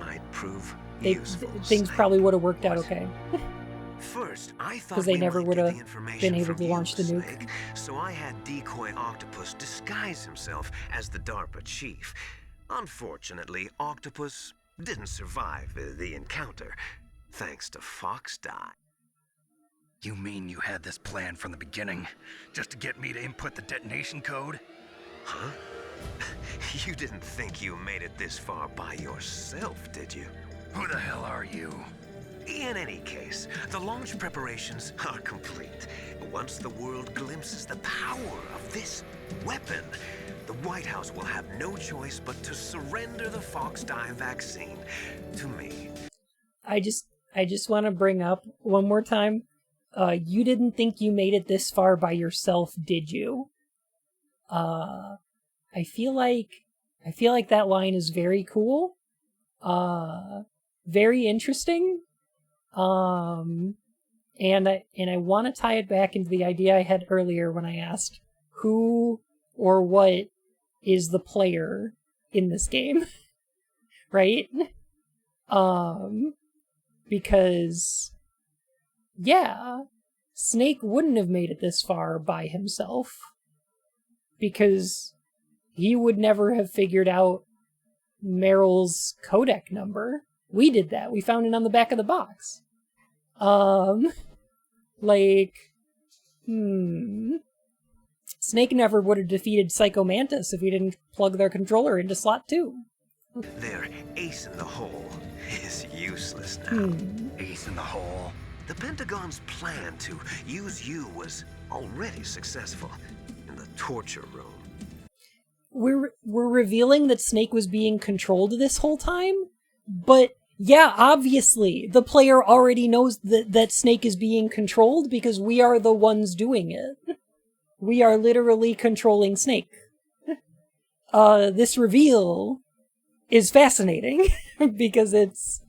might prove useful. Things probably would have worked out okay. First, I thought because they never would have been able to launch the nuke. Snake, so I had Decoy Octopus disguise himself as the DARPA chief. Unfortunately, Octopus didn't survive the encounter, thanks to Fox Die. You mean you had this plan from the beginning, just to get me to input the detonation code? Huh? You didn't think you made it this far by yourself, did you? Who the hell are you? In any case, the launch preparations are complete. Once the world glimpses the power of this weapon, the White House will have no choice but to surrender the Fox dye vaccine to me. I just want to bring up one more time. You didn't think you made it this far by yourself, did you? I feel like that line is very cool. Very interesting. And I want to tie it back into the idea I had earlier when I asked who or what is the player in this game, right? Because, yeah, Snake wouldn't have made it this far by himself, because he would never have figured out Meryl's codec number. We did that. We found it on the back of the box. Snake never would have defeated Psycho Mantis if he didn't plug their controller into slot 2. Their ace in the hole is useless now. Ace in the hole? The Pentagon's plan to use you was already successful in the torture room. We're revealing that Snake was being controlled this whole time, but yeah, obviously, the player already knows that Snake is being controlled because we are the ones doing it. We are literally controlling Snake. This reveal is fascinating because it's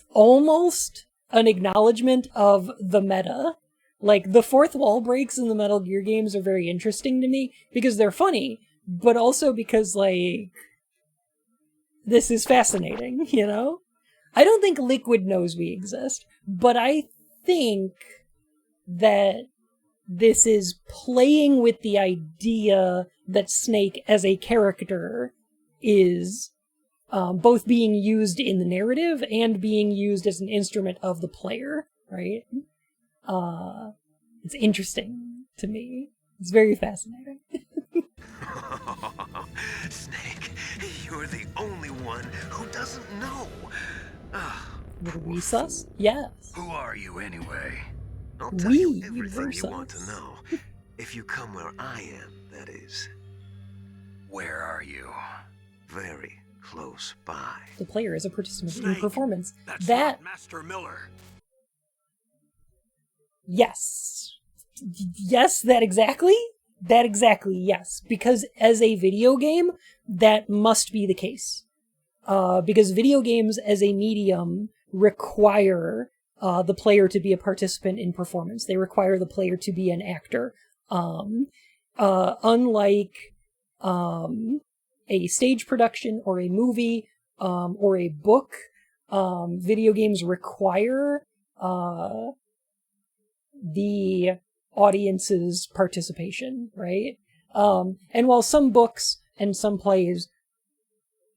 almost an acknowledgement of the meta. Like, the fourth wall breaks in the Metal Gear games are very interesting to me because they're funny, but also because, like, this is fascinating, you know? I don't think Liquid knows we exist, but I think that this is playing with the idea that Snake as a character is both being used in the narrative and being used as an instrument of the player, right? It's interesting to me. It's very fascinating. Snake, you're the only one who doesn't know. Were we sus? Yes. Who are you anyway? I'll tell you everything you want to know. If you come where I am, that is. Where are you? Very close by. The player is a participant Snake, in performance. That's That not Master Miller. Yes. Yes, that exactly, yes. Because as a video game, that must be the case. Because video games as a medium require the player to be a participant in performance. They require the player to be an actor. Unlike a stage production or a movie or a book, video games require the audience's participation, right? And while some books and some plays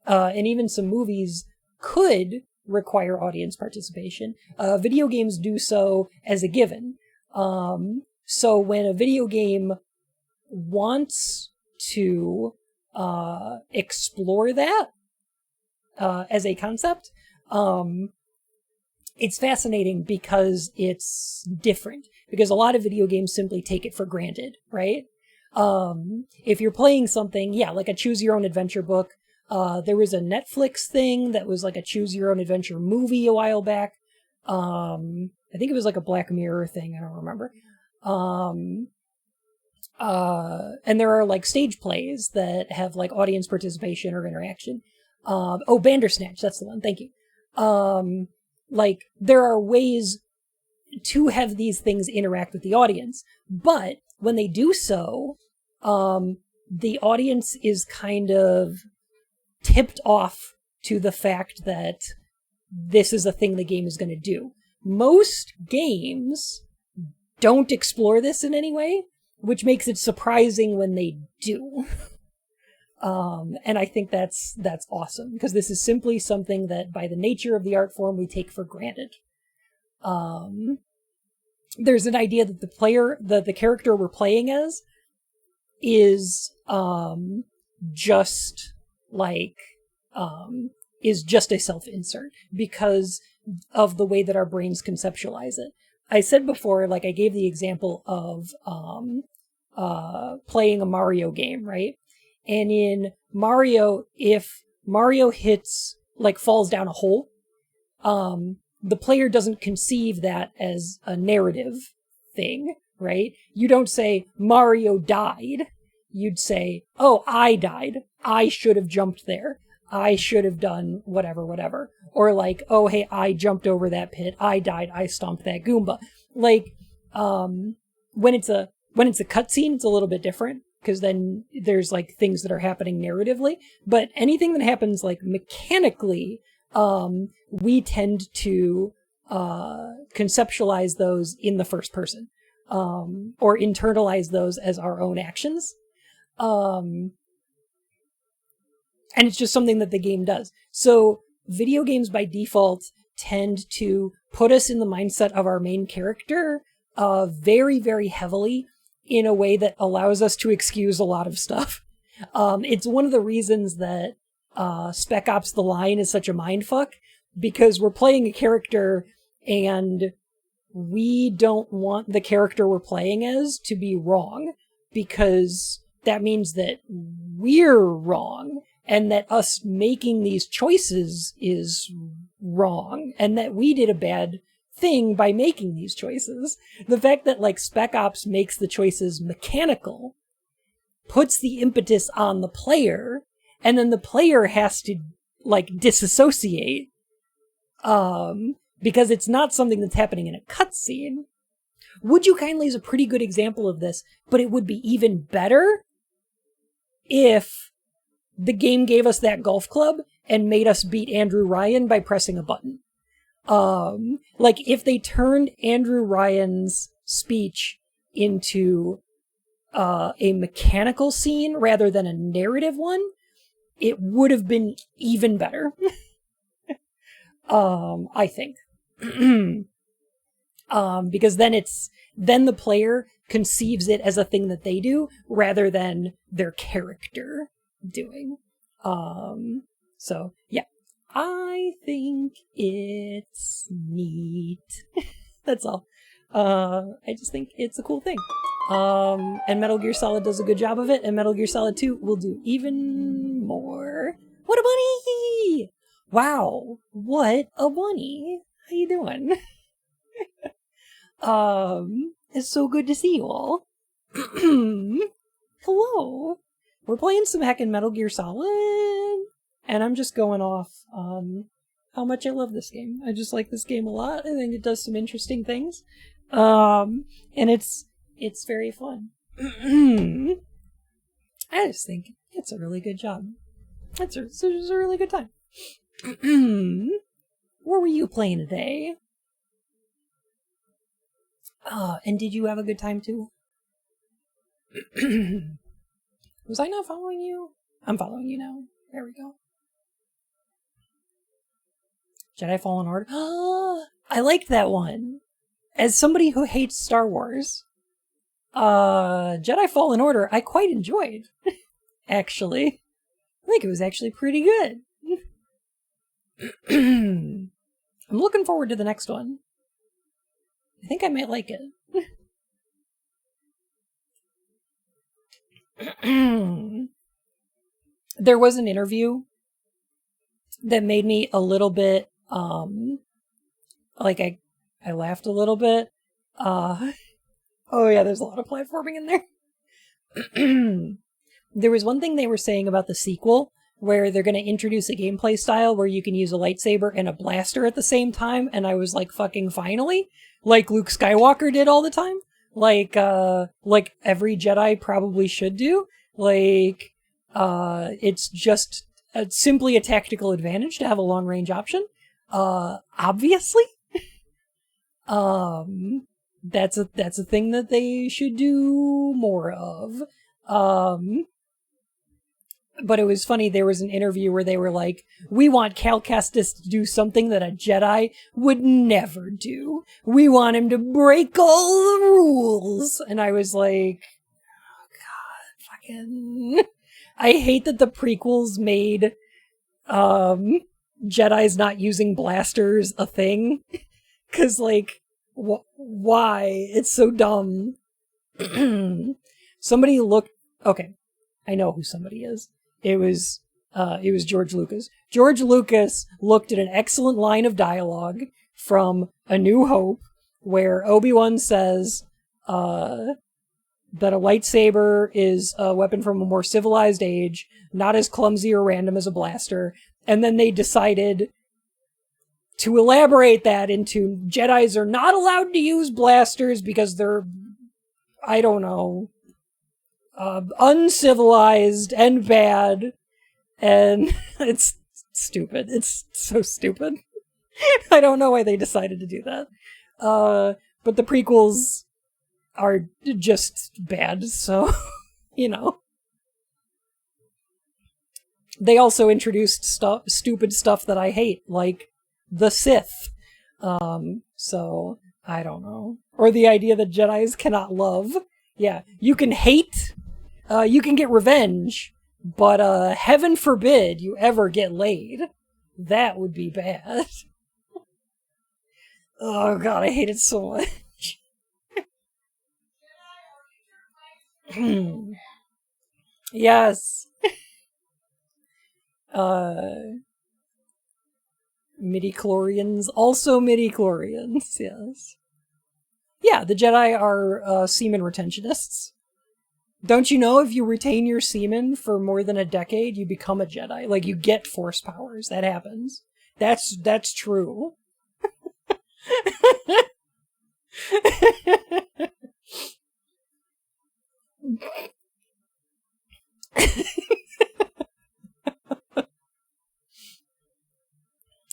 and even some movies could require audience participation, video games do so as a given. So when a video game wants to explore that as a concept, it's fascinating because it's different. Because a lot of video games simply take it for granted, right? If you're playing something, yeah, like a choose your own adventure book. There was a Netflix thing that was like a choose your own adventure movie a while back. I think it was like a Black Mirror thing. I don't remember. And there are like stage plays that have like audience participation or interaction. Bandersnatch, that's the one. Thank you. Like there are ways to have these things interact with the audience, but when they do so, the audience is kind of tipped off to the fact that this is a thing the game is going to do. Most games don't explore this in any way, which makes it surprising when they do. And I think that's awesome, because this is simply something that by the nature of the art form we take for granted. There's an idea that the character we're playing as is just a self-insert, because of the way that our brains conceptualize it. I said before, like, I gave the example of playing a Mario game, right? And in Mario, if Mario hits, like, falls down a hole, the player doesn't conceive that as a narrative thing, right? You don't say, Mario died. You'd say, oh, I died. I should have jumped there. I should have done whatever. Or like, oh, hey, I jumped over that pit. I died. I stomped that Goomba. Like, when it's a cutscene, it's a little bit different, because then there's like things that are happening narratively. But anything that happens like mechanically, we tend to conceptualize those in the first person, or internalize those as our own actions. And it's just something that the game does. So video games by default tend to put us in the mindset of our main character very, very heavily, in a way that allows us to excuse a lot of stuff. It's one of the reasons that Spec Ops: The Line is such a mindfuck, because we're playing a character and we don't want the character we're playing as to be wrong, because that means that we're wrong, and that us making these choices is wrong, and that we did a bad thing by making these choices. The fact that, like, Spec Ops makes the choices mechanical puts the impetus on the player, and then the player has to, like, disassociate, because it's not something that's happening in a cutscene. Would You Kindly is a pretty good example of this, but it would be even better if the game gave us that golf club and made us beat Andrew Ryan by pressing a button. Like, if they turned Andrew Ryan's speech into a mechanical scene rather than a narrative one, it would have been even better. I think. Because then the player conceives it as a thing that they do rather than their character doing. So yeah, I think it's neat. That's all. I just think it's a cool thing. And Metal Gear Solid does a good job of it, and Metal Gear Solid 2 will do even more. What a bunny! Wow, what a bunny! How you doing? It's so good to see you all. Hello. We're playing some heckin' Metal Gear Solid, and I'm just going off how much I love this game. I just like this game a lot. I think it does some interesting things, and it's very fun. I just think it's a really good job. It's just a really good time. What were you playing today? And did you have a good time too? Was I not following you? I'm following you now. There we go. Jedi Fallen Order. I liked that one. As somebody who hates Star Wars, Jedi Fallen Order I quite enjoyed. Actually. I think it was actually pretty good. I'm looking forward to the next one. I think I might like it. There was an interview that made me a little bit, like I laughed a little bit. Oh yeah, there's a lot of platforming in there. There was one thing they were saying about the sequel, where they're going to introduce a gameplay style where you can use a lightsaber and a blaster at the same time, and I was like, fucking finally? Like Luke Skywalker did all the time? Like every Jedi probably should do? Like, it's just simply a tactical advantage to have a long-range option. Obviously. That's a thing that they should do more of. But it was funny, there was an interview where they were like, we want Cal Kestis to do something that a Jedi would never do. We want him to break all the rules. And I was like, oh god, fucking... I hate that the prequels made Jedi's not using blasters a thing. Cause, like, why? It's so dumb. Somebody looked... Okay, I know who somebody is. It was George Lucas. George Lucas looked at an excellent line of dialogue from A New Hope, where Obi-Wan says, that a lightsaber is a weapon from a more civilized age, not as clumsy or random as a blaster. And then they decided to elaborate that into Jedis are not allowed to use blasters because they're, I don't know, uncivilized and bad. And it's stupid. It's so stupid. I don't know why they decided to do that. But the prequels are just bad, so, you know. They also introduced stupid stuff that I hate, like the Sith. So, I don't know. Or the idea that Jedis cannot love. Yeah, you can hate, you can get revenge, but heaven forbid you ever get laid. That would be bad. Oh god, I hate it so much. Yes. Midichlorians, also midichlorians, yes. Yeah, the Jedi are semen retentionists. Don't you know if you retain your semen for more than a decade, you become a Jedi? Like, you get force powers. That happens. That's true.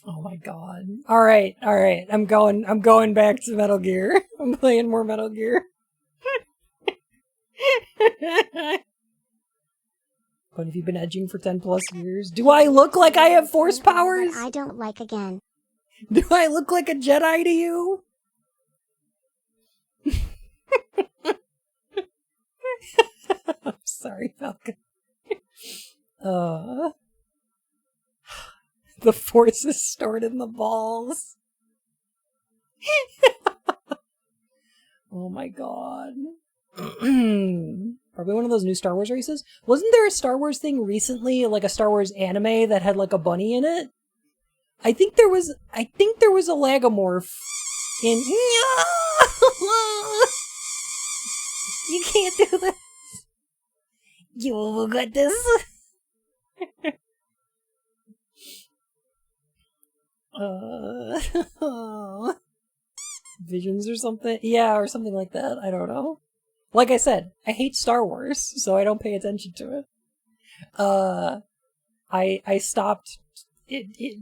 Oh my god. Alright. I'm going back to Metal Gear. I'm playing more Metal Gear. But have you been edging for 10 plus years? Do I look like I have force powers? I don't like again. Do I look like a Jedi to you? I'm sorry, Falcon. The force is stored in the balls. Oh my god. Probably one of those new Star Wars races. Wasn't there a Star Wars thing recently, like a Star Wars anime that had like a bunny in it? I think there was a Lagomorph in... You can't do this. You got this. Visions or something? Yeah, or something like that. I don't know. Like I said, I hate Star Wars, so I don't pay attention to it. I stopped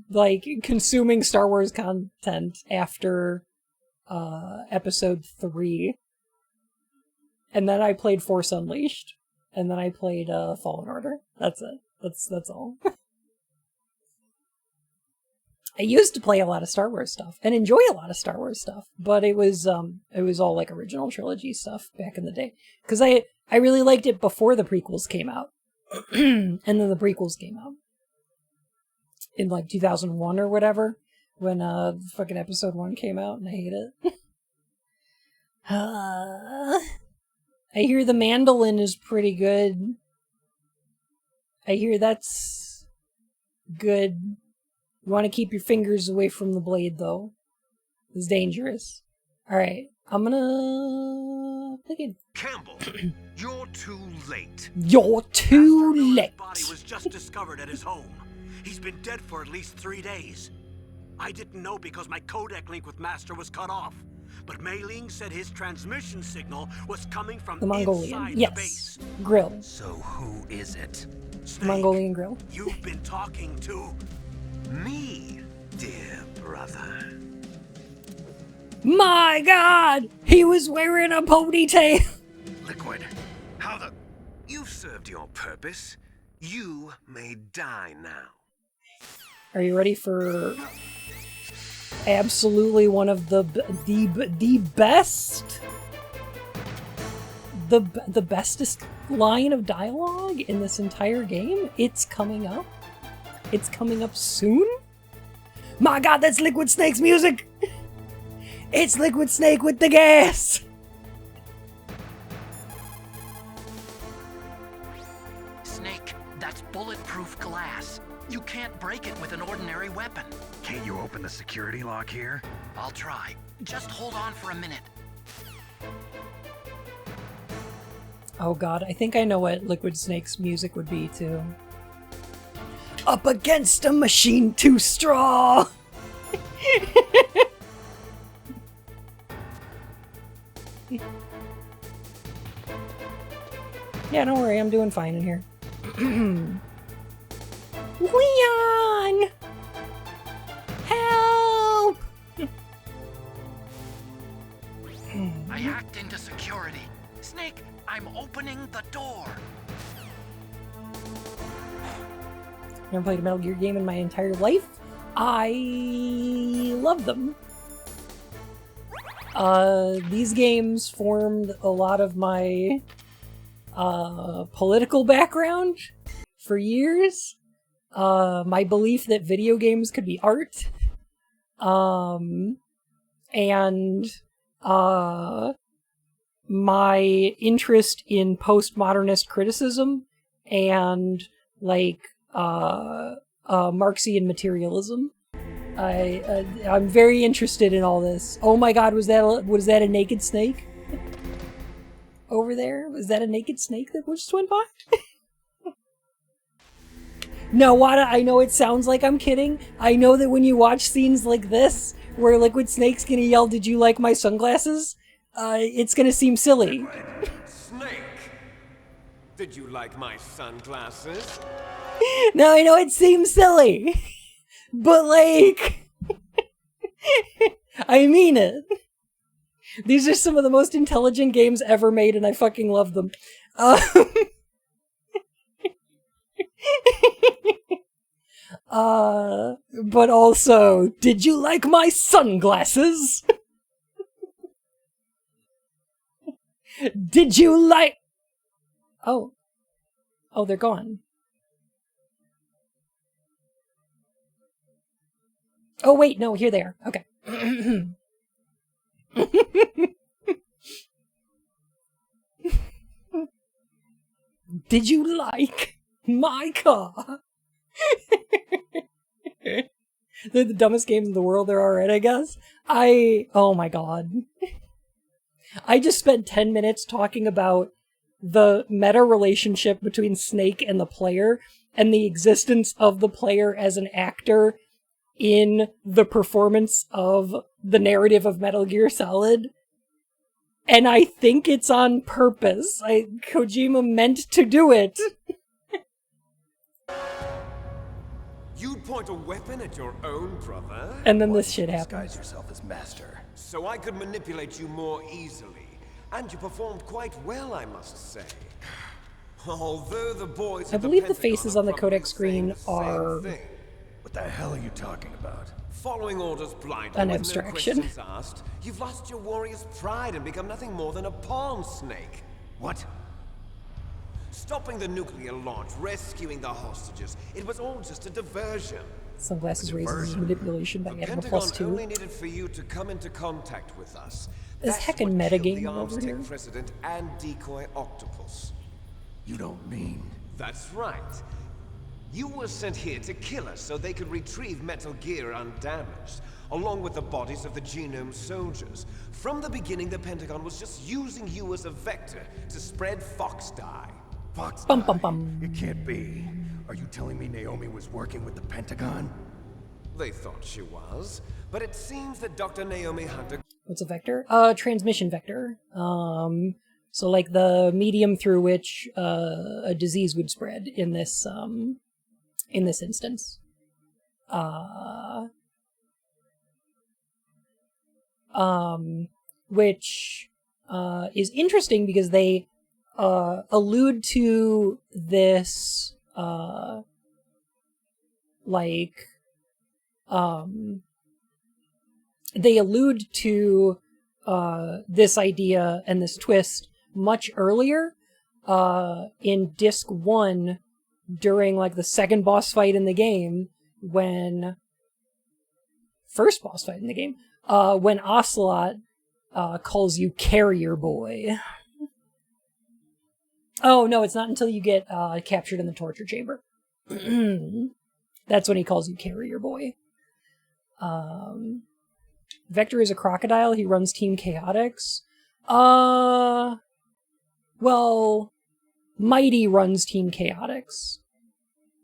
like consuming Star Wars content after episode 3. And then I played Force Unleashed. And then I played Fallen Order. That's it. That's all. I used to play a lot of Star Wars stuff and enjoy a lot of Star Wars stuff, but it was all like original trilogy stuff back in the day. Because I really liked it before the prequels came out. And then the prequels came out. In like 2001 or whatever, when fucking episode 1 came out, and I hate it. I hear the mandolin is pretty good. I hear that's good. You want to keep your fingers away from the blade, though. It's dangerous. Alright, I'm gonna... begin. Campbell, you're too late. You're too late. His body was just discovered at his home. He's been dead for at least 3 days. I didn't know because my codec link with Master was cut off. But Mei Ling said his transmission signal was coming from the Mongolian. inside Yes. the base. Grill. So who is it? Snake, Mongolian grill. You've been talking to Me, dear brother. My god! He was wearing a ponytail! Liquid, how the... You've served your purpose. You may die now. Are you ready for absolutely one of the best, the bestest line of dialogue in this entire game? It's coming up. It's coming up soon. My god, that's Liquid Snake's music! It's Liquid Snake with the gas! Snake, that's bulletproof glass. You can't break it with an ordinary weapon. Can't you open the security lock here? I'll try. Just hold on for a minute. Oh god, I think I know what Liquid Snake's music would be, too. Up against a machine too strong! Yeah, don't worry, I'm doing fine in here. Leon! Help! I hacked into security. Snake, I'm opening the door. Never played a Metal Gear game in my entire life. I love them. These games formed a lot of my political background for years. My belief that video games could be art. And my interest in postmodernist criticism and like Marxian materialism. I'm very interested in all this. Oh my god, was that a naked snake over there? Was that a naked snake that just went by? No, Wada, I know it sounds like I'm kidding. I know that when you watch scenes like this, where Liquid Snake's gonna yell, "Did you like my sunglasses?" It's gonna seem silly. Snake, did you like my sunglasses? Now I know it seems silly, but like, I mean it. These are some of the most intelligent games ever made, and I fucking love them. But also, did you like my sunglasses? Did you like... Oh, they're gone. Oh wait, no, here they are. Okay. Did you like my car? They're the dumbest games in the world there are, right, I guess? Oh my god. I just spent 10 minutes talking about the meta relationship between Snake and the player, and the existence of the player as an actor in the performance of the narrative of Metal Gear Solid. And I think it's on purpose. Kojima meant to do it. You'd point a weapon at your own brother? And then this shit happens. Disguise yourself as master. So I could manipulate you more easily. And you performed quite well, I must say. Although the boys I believe the faces on the codec screen are... What the hell are you talking about? Following orders blindly an with abstraction. No questions asked, you've lost your warrior's pride and become nothing more than a pawn, Snake. What? Stopping the nuclear launch, rescuing the hostages, it was all just a diversion. Sunglasses raises manipulation by adding a +2. Only needed for you to come into contact with us. This heckin' metagame the over here. Armstech president and decoy octopus. You don't mean... That's right. You were sent here to kill us so they could retrieve Metal Gear undamaged, along with the bodies of the Genome soldiers. From the beginning, the Pentagon was just using you as a vector to spread Fox dye. Fox bum, bum, bum. It can't be. Are you telling me Naomi was working with the Pentagon? They thought she was, but it seems that Dr. Naomi Hunter... What's a vector? Transmission vector. So like the medium through which a disease would spread in this instance. Which is interesting because they allude to this they allude to this idea and this twist much earlier in Disc 1 during like the second boss fight in the game when first boss fight in the game, when Ocelot calls you Carrier Boy. Oh, no, it's not until you get captured in the torture chamber. That's when he calls you Carrier Boy. Vector is a crocodile. He runs Team Chaotix. Well, Mighty runs Team Chaotix.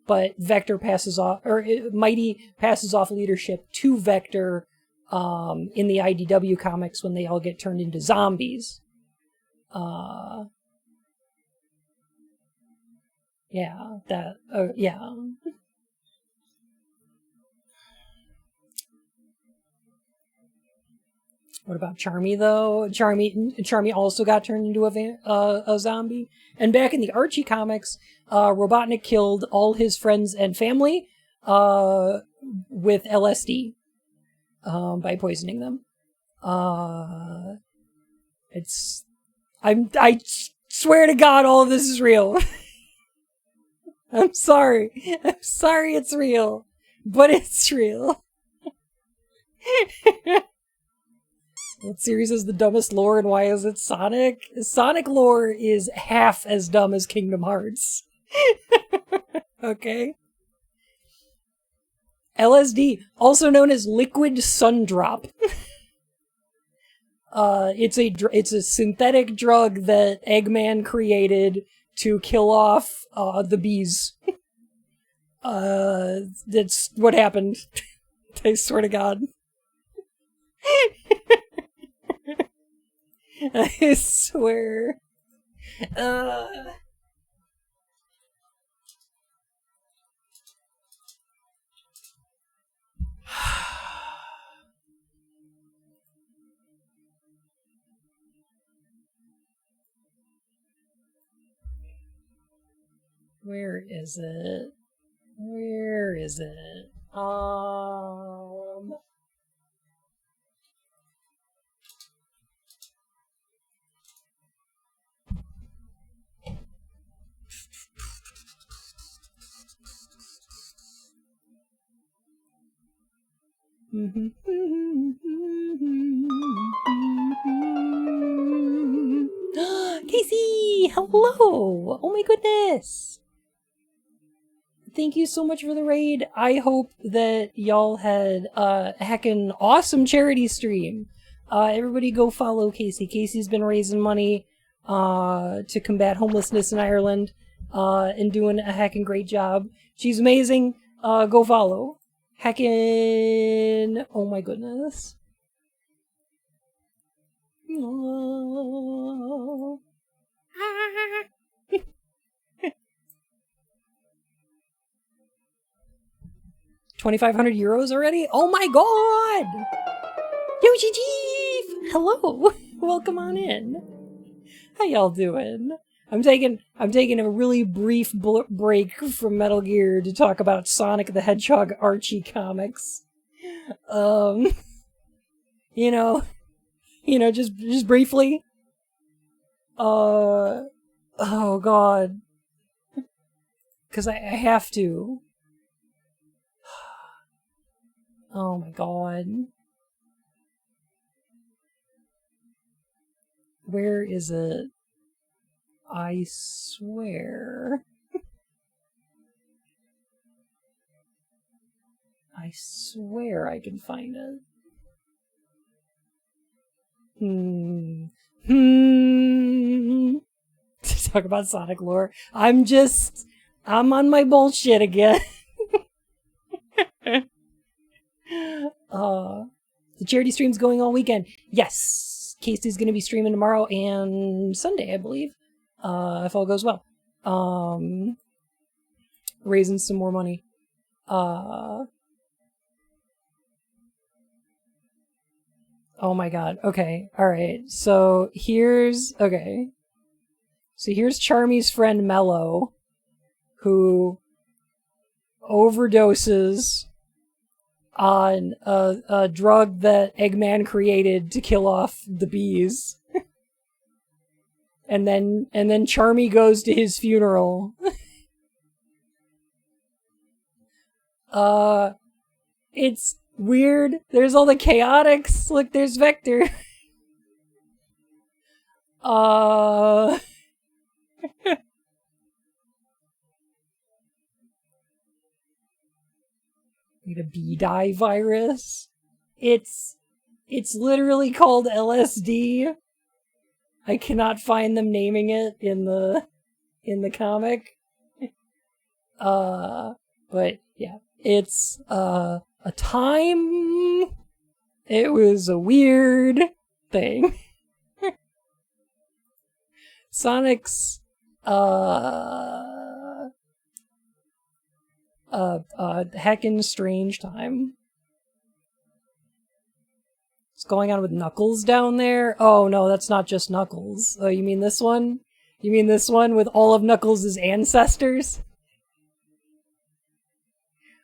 But Vector passes off, or Mighty passes off leadership to Vector in the IDW comics when they all get turned into zombies. Yeah, yeah. What about Charmy, though? Charmy also got turned into a zombie. And back in the Archie comics, Robotnik killed all his friends and family with LSD by poisoning them. I swear to God, all of this is real. I'm sorry it's real, but it's real. What series is the dumbest lore and why is it Sonic? Sonic lore is half as dumb as Kingdom Hearts. Okay? LSD, also known as liquid sundrop. It's a synthetic drug that Eggman created to kill off the bees. That's what happened. I swear to God. I swear. Where is it? Where is it? Casey! Hello! Oh my goodness! Thank you so much for the raid. I hope that y'all had a heckin' awesome charity stream. Everybody go follow Casey. Casey's been raising money to combat homelessness in Ireland and doing a heckin' great job. She's amazing. Go follow. Heckin'... Oh my goodness. Oh. 2,500 euros already? Oh my god! Yoshi Chief! Hello! Welcome on in. How y'all doing? I'm taking a really brief break from Metal Gear to talk about Sonic the Hedgehog Archie comics. Just briefly. Oh god. Because I have to. Oh my god. Where is it? I swear. I swear I can find it. To talk about Sonic lore. I'm on my bullshit again. The charity stream's going all weekend. Yes, Casey's going to be streaming tomorrow and Sunday, I believe, if all goes well. Raising some more money. Oh my god. Okay. Alright. So here's Charmy's friend Mello, who overdoses on a drug that Eggman created to kill off the bees. and then Charmy goes to his funeral. Weird. There's all the chaotics. Look, there's Vector. Need a B-dye virus. It's literally called LSD. I cannot find them naming it in the comic. But yeah, it's a time. It was a weird thing. Sonic's heckin' strange time. What's going on with Knuckles down there? Oh no, that's not just Knuckles. Oh, you mean this one? You mean this one with all of Knuckles' ancestors?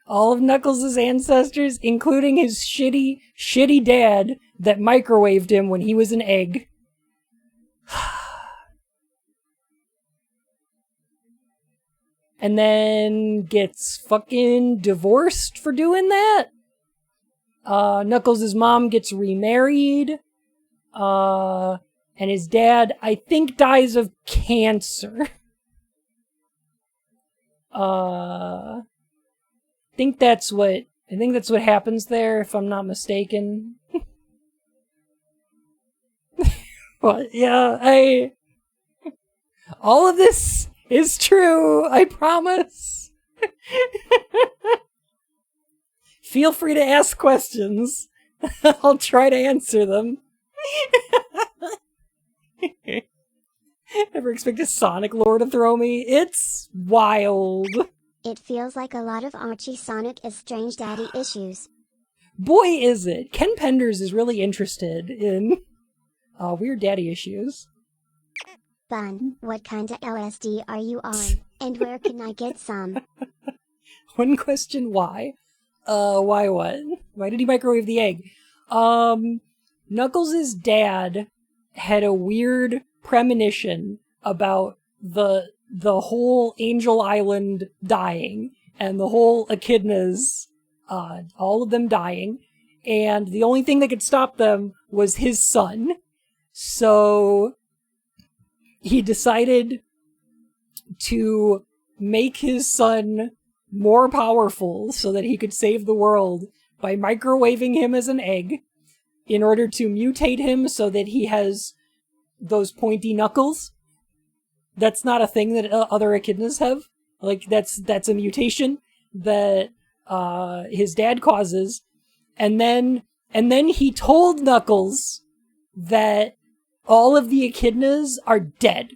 All of Knuckles' ancestors, including his shitty dad that microwaved him when he was an egg. And then gets fucking divorced for doing that. Knuckles' mom gets remarried. And his dad, I think, dies of cancer. I think that's what happens there, if I'm not mistaken. But yeah, all of this is true, I promise. Feel free to ask questions. I'll try to answer them. Never expect a Sonic lore to throw me. It's wild. It feels like a lot of Archie Sonic is strange daddy issues. Boy, is it. Ken Penders is really interested in weird daddy issues. Bun, what kind of LSD are you on? And where can I get some? One question, why? Why what? Why did he microwave the egg? Knuckles' dad had a weird premonition about the whole Angel Island dying and the whole echidnas, all of them dying, and the only thing that could stop them was his son. So he decided to make his son more powerful so that he could save the world by microwaving him as an egg in order to mutate him so that he has those pointy knuckles. That's not a thing that other echidnas have. Like, that's a mutation that his dad causes. And then he told Knuckles that all of the echidnas are dead.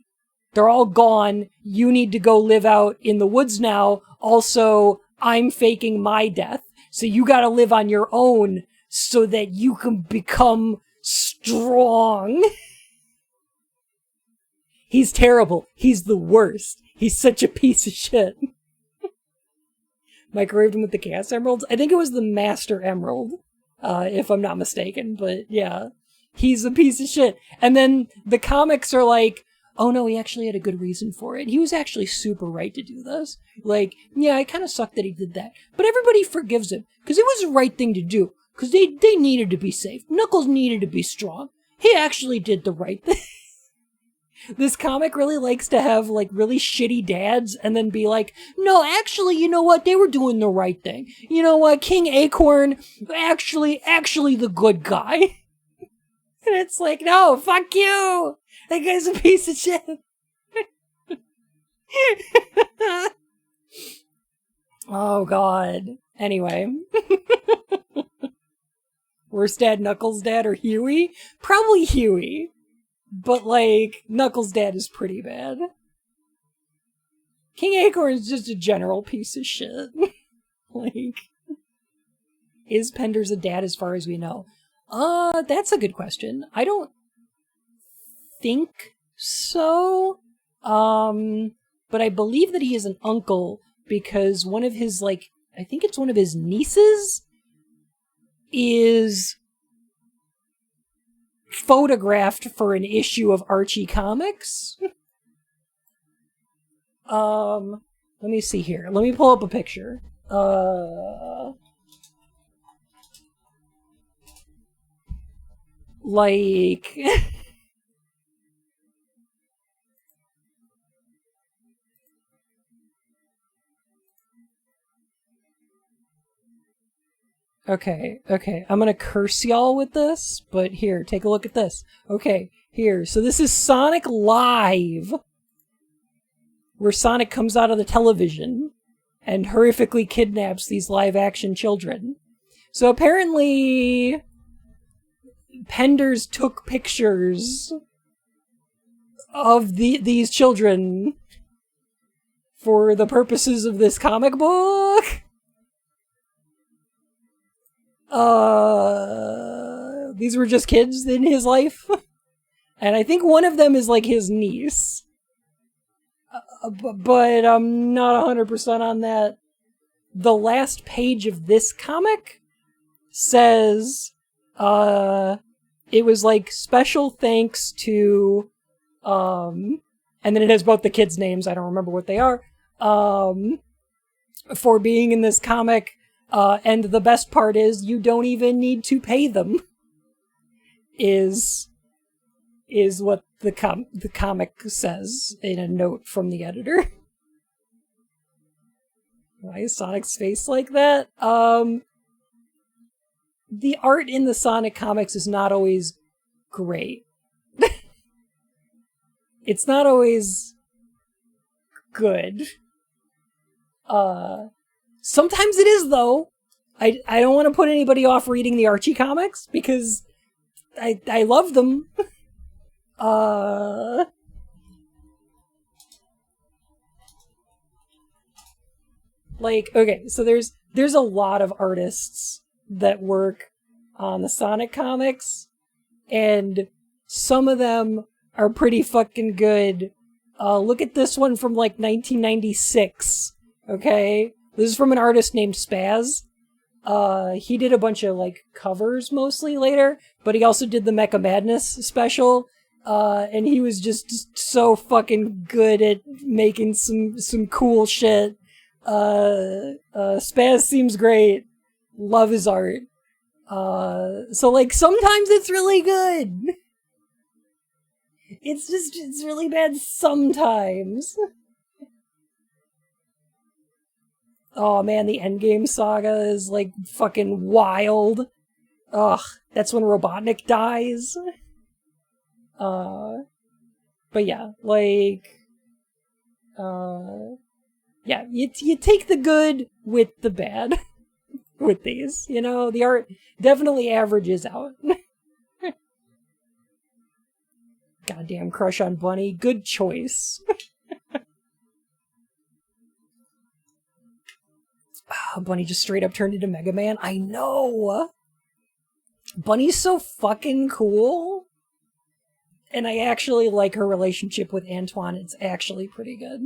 They're all gone. You need to go live out in the woods now. Also, I'm faking my death. So you gotta live on your own so that you can become strong. He's terrible. He's the worst. He's such a piece of shit. Microwaved him with the Chaos Emeralds? I think it was the Master Emerald, if I'm not mistaken. But yeah, he's a piece of shit. And then the comics are like, oh no, he actually had a good reason for it. He was actually super right to do this. Like, yeah, it kind of sucked that he did that. But everybody forgives him, because it was the right thing to do. Because they needed to be safe. Knuckles needed to be strong. He actually did the right thing. This comic really likes to have, like, really shitty dads and then be like, no, actually, you know what? They were doing the right thing. You know what? King Acorn, actually the good guy. And it's like, no, fuck you! That guy's a piece of shit. Oh, God. Anyway. Worst dad, Knuckles' dad, or Huey? Probably Huey. But, like, Knuckles' dad is pretty bad. King Acorn is just a general piece of shit. Like, is Penders a dad as far as we know? That's a good question. I don't think so. But I believe that he is an uncle because one of his, like, I think it's one of his nieces is photographed for an issue of Archie Comics. Let me see here. Let me pull up a picture. Like... Okay, I'm gonna curse y'all with this, but here, take a look at this. Okay, here, so this is Sonic Live, where Sonic comes out of the television and horrifically kidnaps these live-action children. So apparently, Penders took pictures of these children for the purposes of this comic book. These were just kids in his life. And I think one of them is like his niece. But I'm not 100% on that. The last page of this comic says, it was like special thanks to, and then it has both the kids' names, I don't remember what they are, for being in this comic. And the best part is you don't even need to pay them. Is what the comic says in a note from the editor. Why is Sonic's face like that? The art in the Sonic comics is not always great. It's not always good. Sometimes it is, though. I don't want to put anybody off reading the Archie comics, because I love them. Like, okay, so there's a lot of artists that work on the Sonic comics, and some of them are pretty fucking good. Look at this one from, like, 1996, okay? This is from an artist named Spaz. He did a bunch of, like, covers mostly later, but he also did the Mecha Madness special, and he was just so fucking good at making some cool shit. Spaz seems great. Love his art. So, like, sometimes it's really good. It's really bad sometimes. Oh man, the Endgame saga is, like, fucking wild. Ugh, that's when Robotnik dies. But yeah, like, yeah, you take the good with the bad with these, you know? The art definitely averages out. Goddamn crush on Bunny. Good choice. Bunny just straight up turned into Mega Man. I know! Bunny's so fucking cool. And I actually like her relationship with Antoine. It's actually pretty good.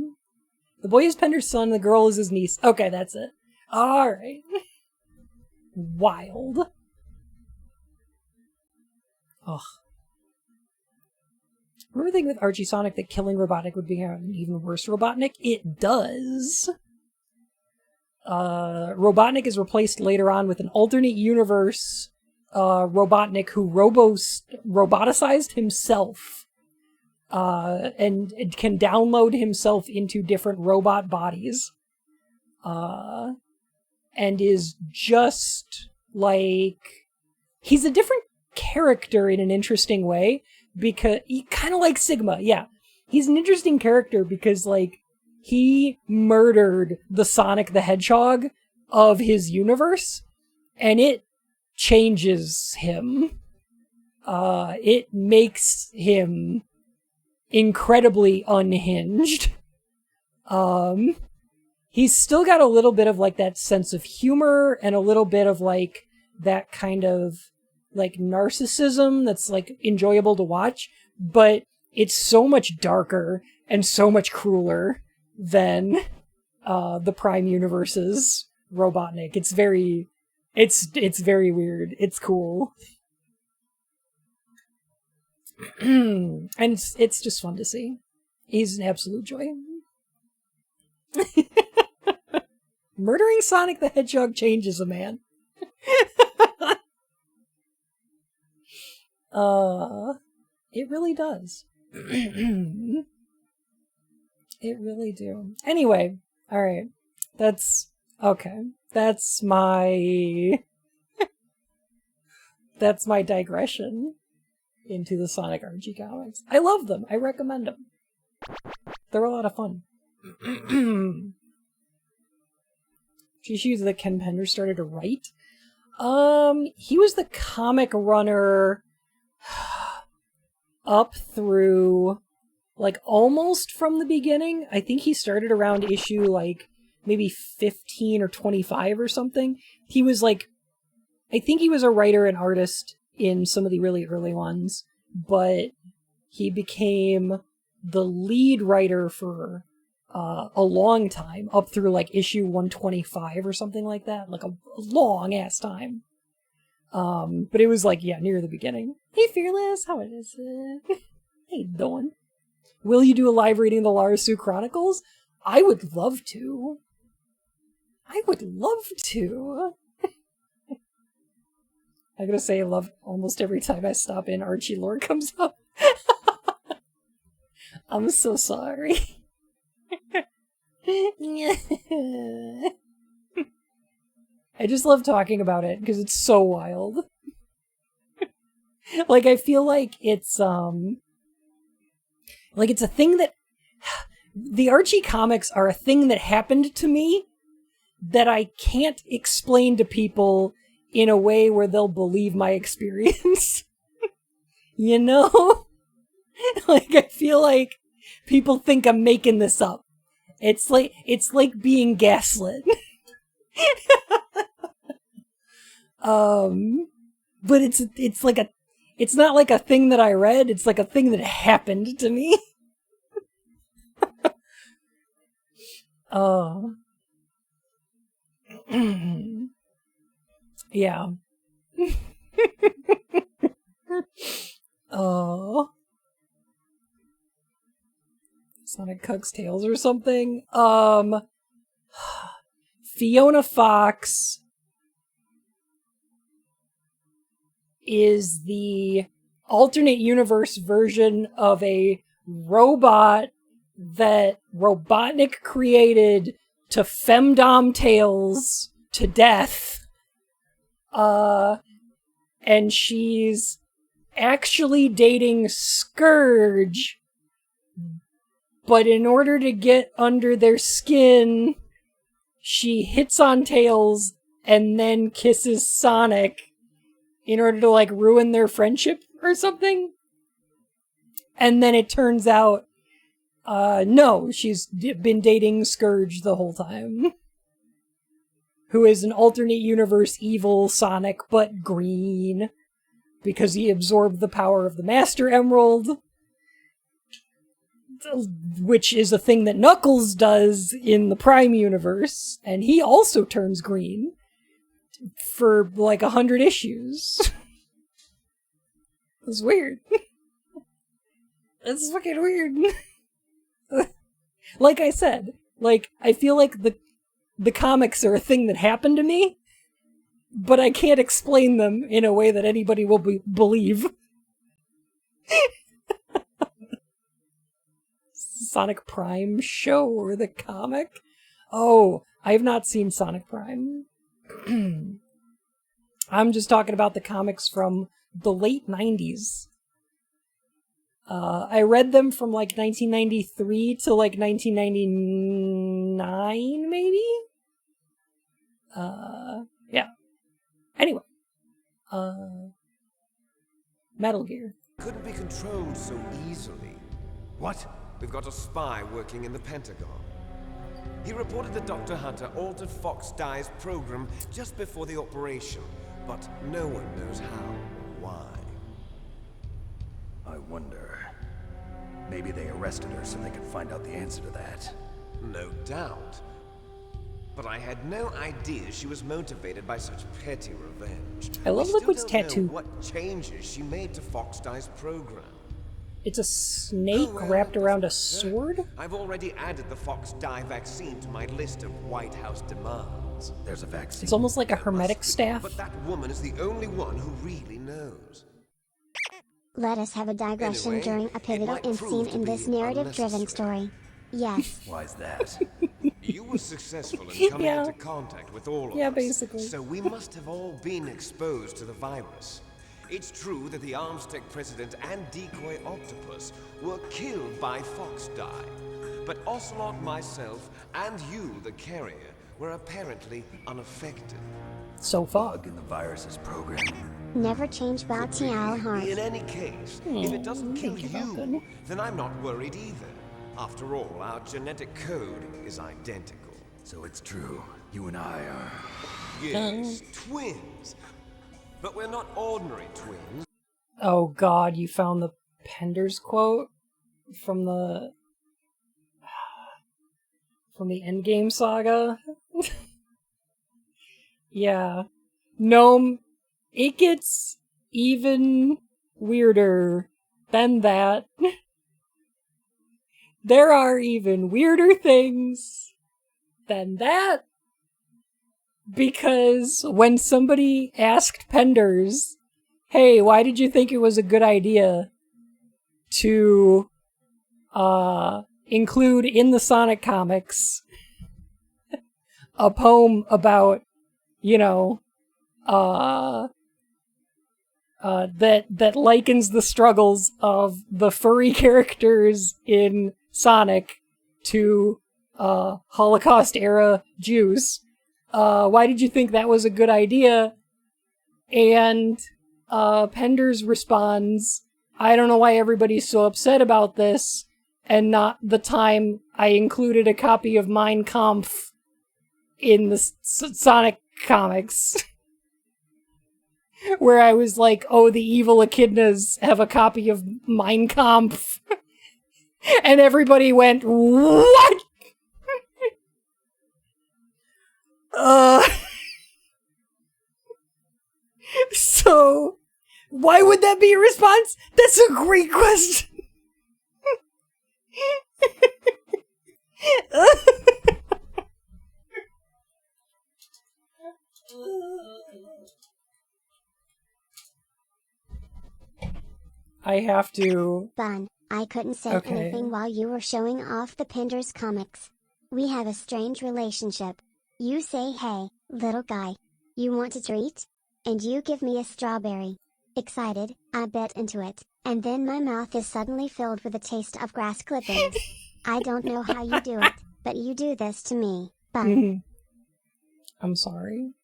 The boy is Pender's son, the girl is his niece. Okay, that's it. Alright. Wild. Ugh. Remember thinking with Archie Sonic that killing Robotnik would be an even worse Robotnik? It does. Robotnik is replaced later on with an alternate universe Robotnik who roboticized himself and can download himself into different robot bodies and is just like, he's a different character in an interesting way, because he kind of like Sigma. Yeah, he's an interesting character because, like, he murdered the Sonic the Hedgehog of his universe, and it changes him. It makes him incredibly unhinged. He's still got a little bit of, like, that sense of humor and a little bit of, like, that kind of, like, narcissism that's, like, enjoyable to watch, but it's so much darker and so much crueler than the Prime Universe's Robotnik. It's very weird. It's cool. And it's just fun to see. He's an absolute joy. Murdering Sonic the Hedgehog changes a man. It really does. It really do. Anyway, alright. That's... okay. That's my... that's my digression into the Sonic Archie comics. I love them. I recommend them. They're a lot of fun. Issues that Ken Pender started to write. He was the comic runner up through, like, almost from the beginning. I think he started around issue, like, maybe 15 or 25 or something. He was, like, I think he was a writer and artist in some of the really early ones, but he became the lead writer for a long time, up through like issue 125 or something like that, like a long ass time. But it was like, yeah, near the beginning. Hey Fearless, how is it? How you doing? Will you do a live reading of the Lara Sue Chronicles? I would love to. I would love to. I'm gonna say I love almost every time I stop in Archie lore comes up. I'm so sorry. I just love talking about it because it's so wild. Like, I feel like it's a thing that the Archie comics are a thing that happened to me that I can't explain to people in a way where they'll believe my experience. You know? Like, I feel like people think I'm making this up. It's like being gaslit. But it's not like a thing that I read, it's like a thing that happened to me. Yeah. Oh. Sonic Cuck's Tales or something. Fiona Fox is the alternate universe version of a robot that Robotnik created to femdom Tails to death. And she's actually dating Scourge, but in order to get under their skin, she hits on Tails and then kisses Sonic in order to, like, ruin their friendship or something. And then it turns out, no, she's been dating Scourge the whole time. Who is an alternate universe evil Sonic, but green. Because he absorbed the power of the Master Emerald. Which is a thing that Knuckles does in the Prime universe. And he also turns green. For like 100 issues. It's weird. It's fucking weird. Like I said, like, I feel like the comics are a thing that happened to me, but I can't explain them in a way that anybody will believe. Sonic Prime show or the comic? Oh, I have not seen Sonic Prime. I'm just talking about the comics from the late 90s. I read them from like 1993 to like 1999, maybe? Yeah. Anyway. Metal Gear. Couldn't be controlled so easily. What? We've got a spy working in the Pentagon. He reported that Dr. Hunter altered Fox Dye's program just before the operation, but no one knows how or why. I wonder. Maybe they arrested her so they could find out the answer to that. No doubt. But I had no idea she was motivated by such petty revenge. I love Liquid's tattoo. Know what changes she made to Fox Dye's program. It's a snake wrapped around a sword? I've already added the Fox Dye vaccine to my list of White House demands. There's a vaccine. It's almost like a hermetic staff. But that woman is the only one who really knows. Let us have a digression Anyway, during a pivotal might end prove scene to in this be narrative-driven unnecessary. story. Yes. Why is that? You were successful in coming Yeah. into contact with all of Yeah, us, basically. so we must have all been exposed to the virus. It's true that the Armstech president and decoy octopus were killed by Fox dye, but Ocelot, myself, and you, the carrier, were apparently unaffected. So far. Bug in the virus's program. Never change about Tiao Heart. In any case, if it doesn't kill you, then I'm not worried either. After all, our genetic code is identical. So it's true. You and I are... Yes, twins. But we're not ordinary twins. Oh god, you found the Penders quote from the Endgame saga? Yeah. Gnome, it gets even weirder than that. There are even weirder things than that. Because when somebody asked Penders, hey, why did you think it was a good idea to include in the Sonic comics a poem about, you know, that likens the struggles of the furry characters in Sonic to Holocaust-era Jews. Why did you think that was a good idea? And Penders responds, I don't know why everybody's so upset about this, and not the time I included a copy of Mein Kampf in the Sonic comics. Where I was like, oh, the evil echidnas have a copy of Mein Kampf. And everybody went, what? So, why would that be a response? That's a great question. I have to... Bun, I couldn't say Okay. anything while you were showing off the Penders comics. We have a strange relationship. You say, hey, little guy. You want a treat? And you give me a strawberry. Excited, I bit into it, and then my mouth is suddenly filled with the taste of grass clippings. I don't know how you do it, but you do this to me, Bun. I'm sorry.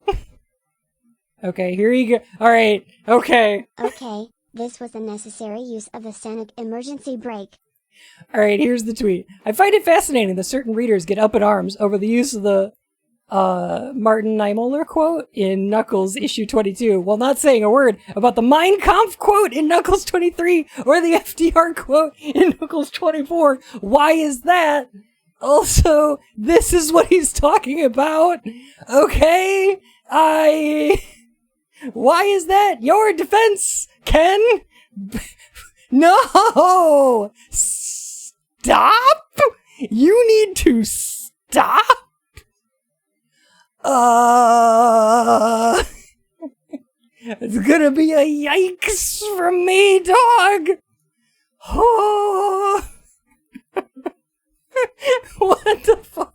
Okay, here you go. Alright, okay. Okay, this was a necessary use of the Sonic emergency brake. Alright, here's the tweet. I find it fascinating that certain readers get up in arms over the use of the Martin Niemöller quote in Knuckles issue 22, while not saying a word about the Mein Kampf quote in Knuckles 23, or the FDR quote in Knuckles 24. Why is that? Also, this is what he's talking about. Okay, why is that? Your defense, Ken? No! Stop! You need to stop! It's gonna be a yikes from me, dog! Oh! What the fuck?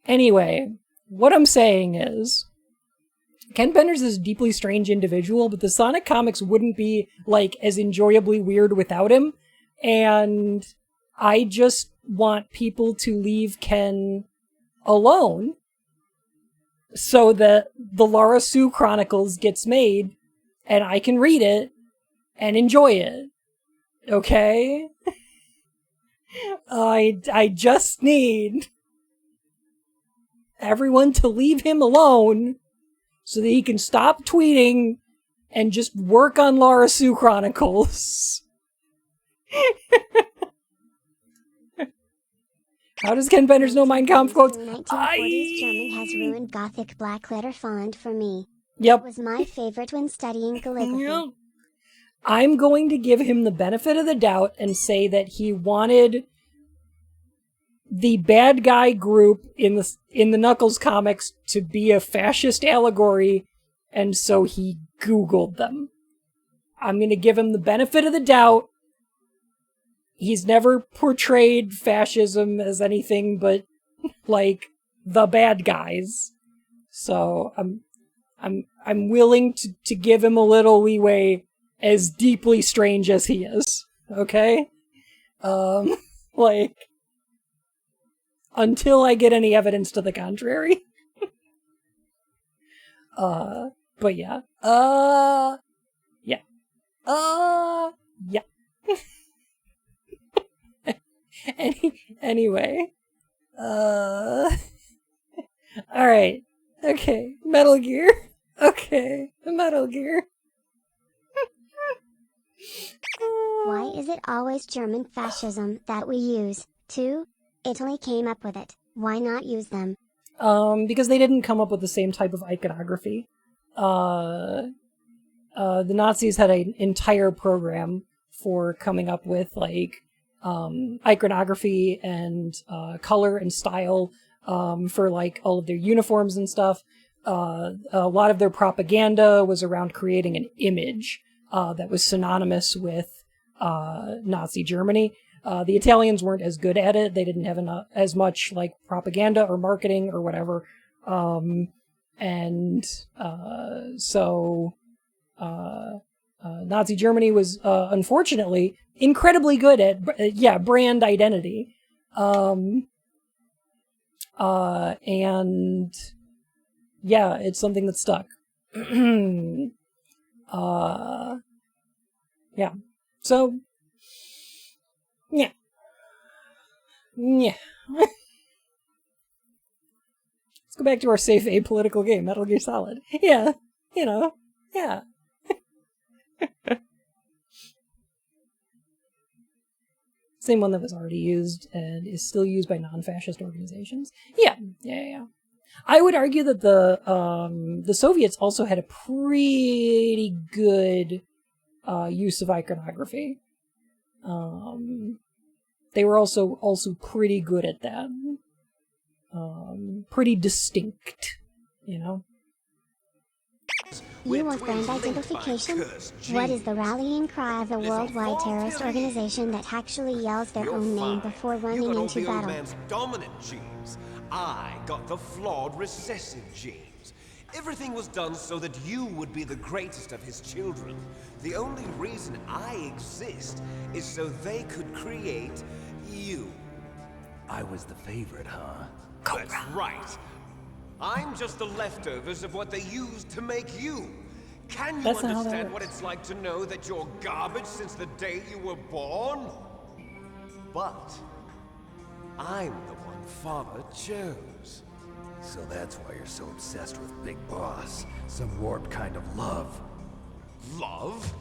Anyway, what I'm saying is, Ken Penders is a deeply strange individual, but the Sonic comics wouldn't be, like, as enjoyably weird without him, and I just want people to leave Ken alone so that the Lara Sue Chronicles gets made, and I can read it and enjoy it. Okay? I just need everyone to leave him alone so that he can stop tweeting and just work on Lara Sue Chronicles. How does Ken Penders know Mein Kampf quotes? 1940s German has ruined Gothic black letter font for me. Yep. It was my favorite when studying calligraphy. Yep. I'm going to give him the benefit of the doubt and say that he wanted the bad guy group in the Knuckles comics to be a fascist allegory and so he Googled them. I'm going to give him the benefit of the doubt. He's never portrayed fascism as anything but, like, the bad guys. So I'm willing to give him a little leeway, as deeply strange as he is. Okay? Like, until I get any evidence to the contrary. But yeah. Yeah. Yeah. Anyway. Alright. Okay. Metal Gear. Okay. Metal Gear. Why is it always German fascism that we use, too? Italy came up with it. Why not use them? Because they didn't come up with the same type of iconography. The Nazis had an entire program for coming up with, like, iconography and color and style for, like, all of their uniforms and stuff. A lot of their propaganda was around creating an image that was synonymous with Nazi Germany. The Italians weren't as good at it. They didn't have as much, like, propaganda or marketing or whatever. So Nazi Germany was, unfortunately, incredibly good at, brand identity. And yeah, it's something that stuck. Yeah. So, yeah. Yeah. Let's go back to our safe apolitical game, Metal Gear Solid. Yeah. You know. Yeah. Same one that was already used and is still used by non-fascist organizations. Yeah. I would argue that the Soviets also had a pretty good use of iconography. They were also pretty good at that. Pretty distinct, you know? You want brand identification? What is the rallying cry of a worldwide terrorist organization that actually yells their own name before running into battle? Man's dominant genes. I got the flawed recessive genes. Everything was done so that you would be the greatest of his children. The only reason I exist is so they could create you. I was the favorite, huh? That's right. I'm just the leftovers of what they used to make you. Can you understand what it's like to know that you're garbage since the day you were born? But I'm the one Father chose. So that's why you're so obsessed with Big Boss. Some warped kind of love. Love?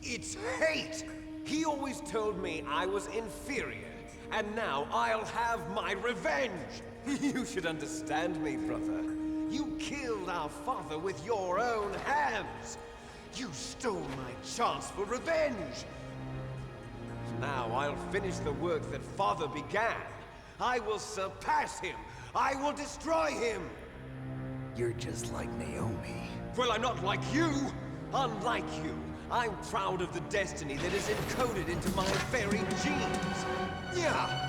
It's hate! He always told me I was inferior, and now I'll have my revenge! You should understand me, brother. You killed our father with your own hands! You stole my chance for revenge! Now I'll finish the work that Father began. I will surpass him! I will destroy him! You're just like Naomi. Well, I'm not like you! Unlike you, I'm proud of the destiny that is encoded into my very genes! Yeah!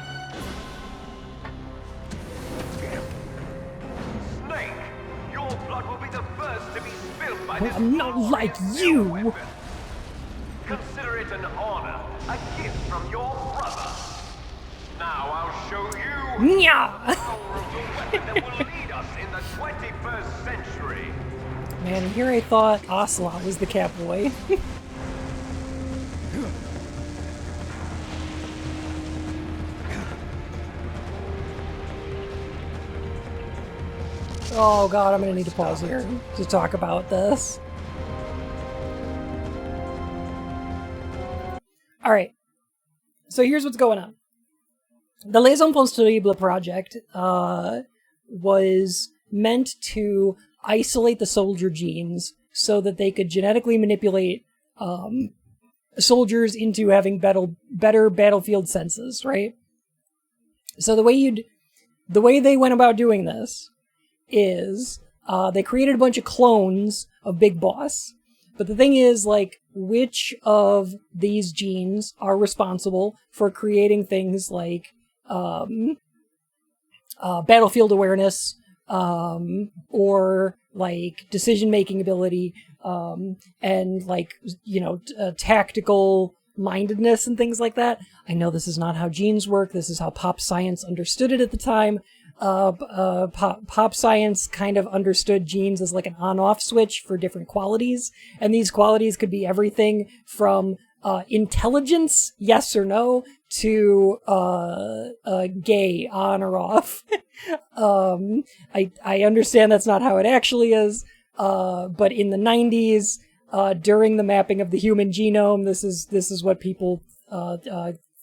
Snake, your blood will be the first to be spilled by this. I'm not like you! Consider it an honor, a gift from your brother. Now I'll show you the power of the weapon that will lead us in the 21st century. Man, here I thought Ocelot was the Catboy. Oh god, I'm gonna need to pause here to talk about this. Alright, so here's what's going on. The Les Enfants Terribles project was meant to isolate the soldier genes so that they could genetically manipulate soldiers into having better battlefield senses, right? So the way they went about doing this is they created a bunch of clones of Big Boss. But the thing is, like, which of these genes are responsible for creating things like battlefield awareness, or like decision-making ability, and like, tactical mindedness and things like that. I know this is not how genes work. This is how pop science understood it at the time. Pop science kind of understood genes as like an on-off switch for different qualities, and these qualities could be everything from intelligence, yes or no, to gay, on or off. I understand that's not how it actually is, but in the 90s, during the mapping of the human genome, this is what people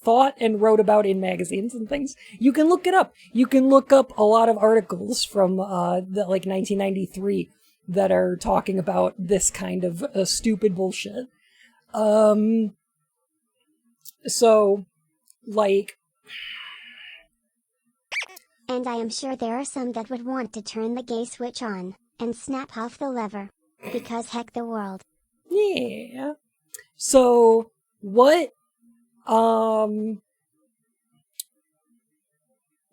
thought and wrote about in magazines and things. You can look it up. You can look up a lot of articles from like 1993 that are talking about this kind of stupid bullshit. So, like... And I am sure there are some that would want to turn the gay switch on, and snap off the lever. Because heck the world. Yeah. So, what...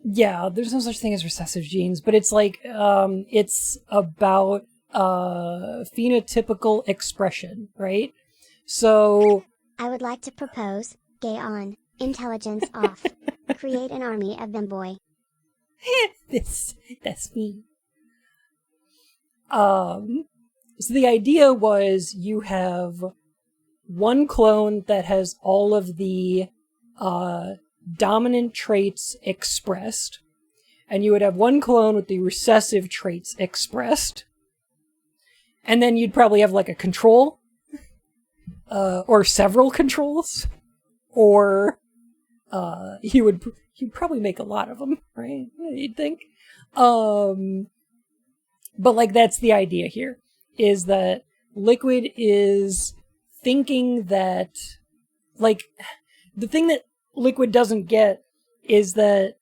Yeah, there's no such thing as recessive genes, but it's like, it's about, phenotypical expression, right? So... I would like to propose, gay on, intelligence off. Create an army of them, boy. That's me. So the idea was you have one clone that has all of the dominant traits expressed, and you would have one clone with the recessive traits expressed, and then you'd probably have like a control, or several controls, or you'd probably make a lot of them, right? You'd think. But like that's the idea here, is that Liquid is thinking that, like, the thing that Liquid doesn't get is that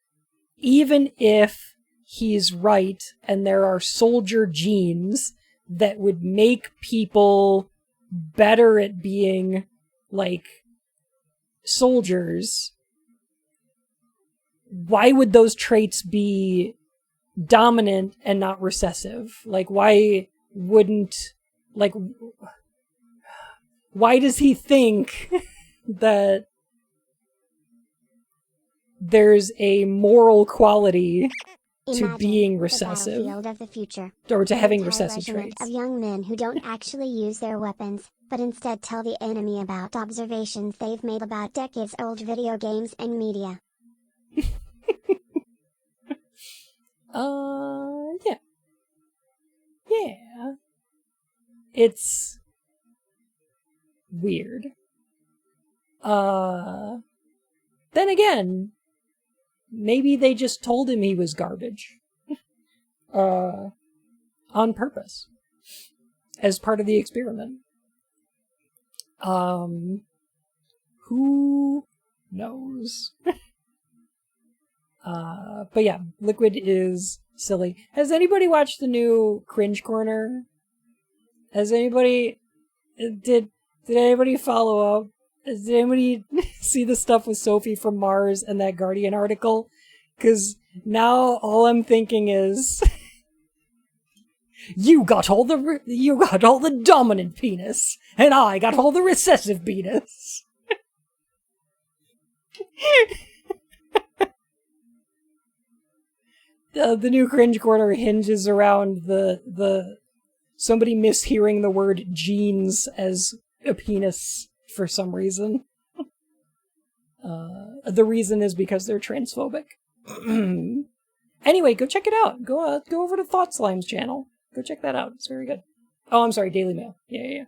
even if he's right and there are soldier genes that would make people better at being, like, soldiers, why would those traits be dominant and not recessive? Like, why wouldn't, like, why does he think that there's a moral quality to being recessive, the battlefield of the future, or to having an entire recessive regiment traits? of young men who don't actually use their weapons, but instead tell the enemy about observations they've made about decades-old video games and media. Yeah. Yeah. It's weird. Then again, maybe they just told him he was garbage. On purpose. As part of the experiment. Who knows? But yeah, Liquid is silly. Has anybody watched the new Cringe Corner? Has anybody... Did anybody follow up? Did anybody see the stuff with Sophie from Mars and that Guardian article? Because now all I'm thinking is... You got all the dominant penis, and I got all the recessive penis. The new Cringe Corner hinges around the somebody mishearing the word genes as a penis for some reason. The reason is because they're transphobic. Anyway, go check it out. Go over to Thought Slime's channel. Go check that out. It's very good. Oh, I'm sorry, Daily Mail. Yeah.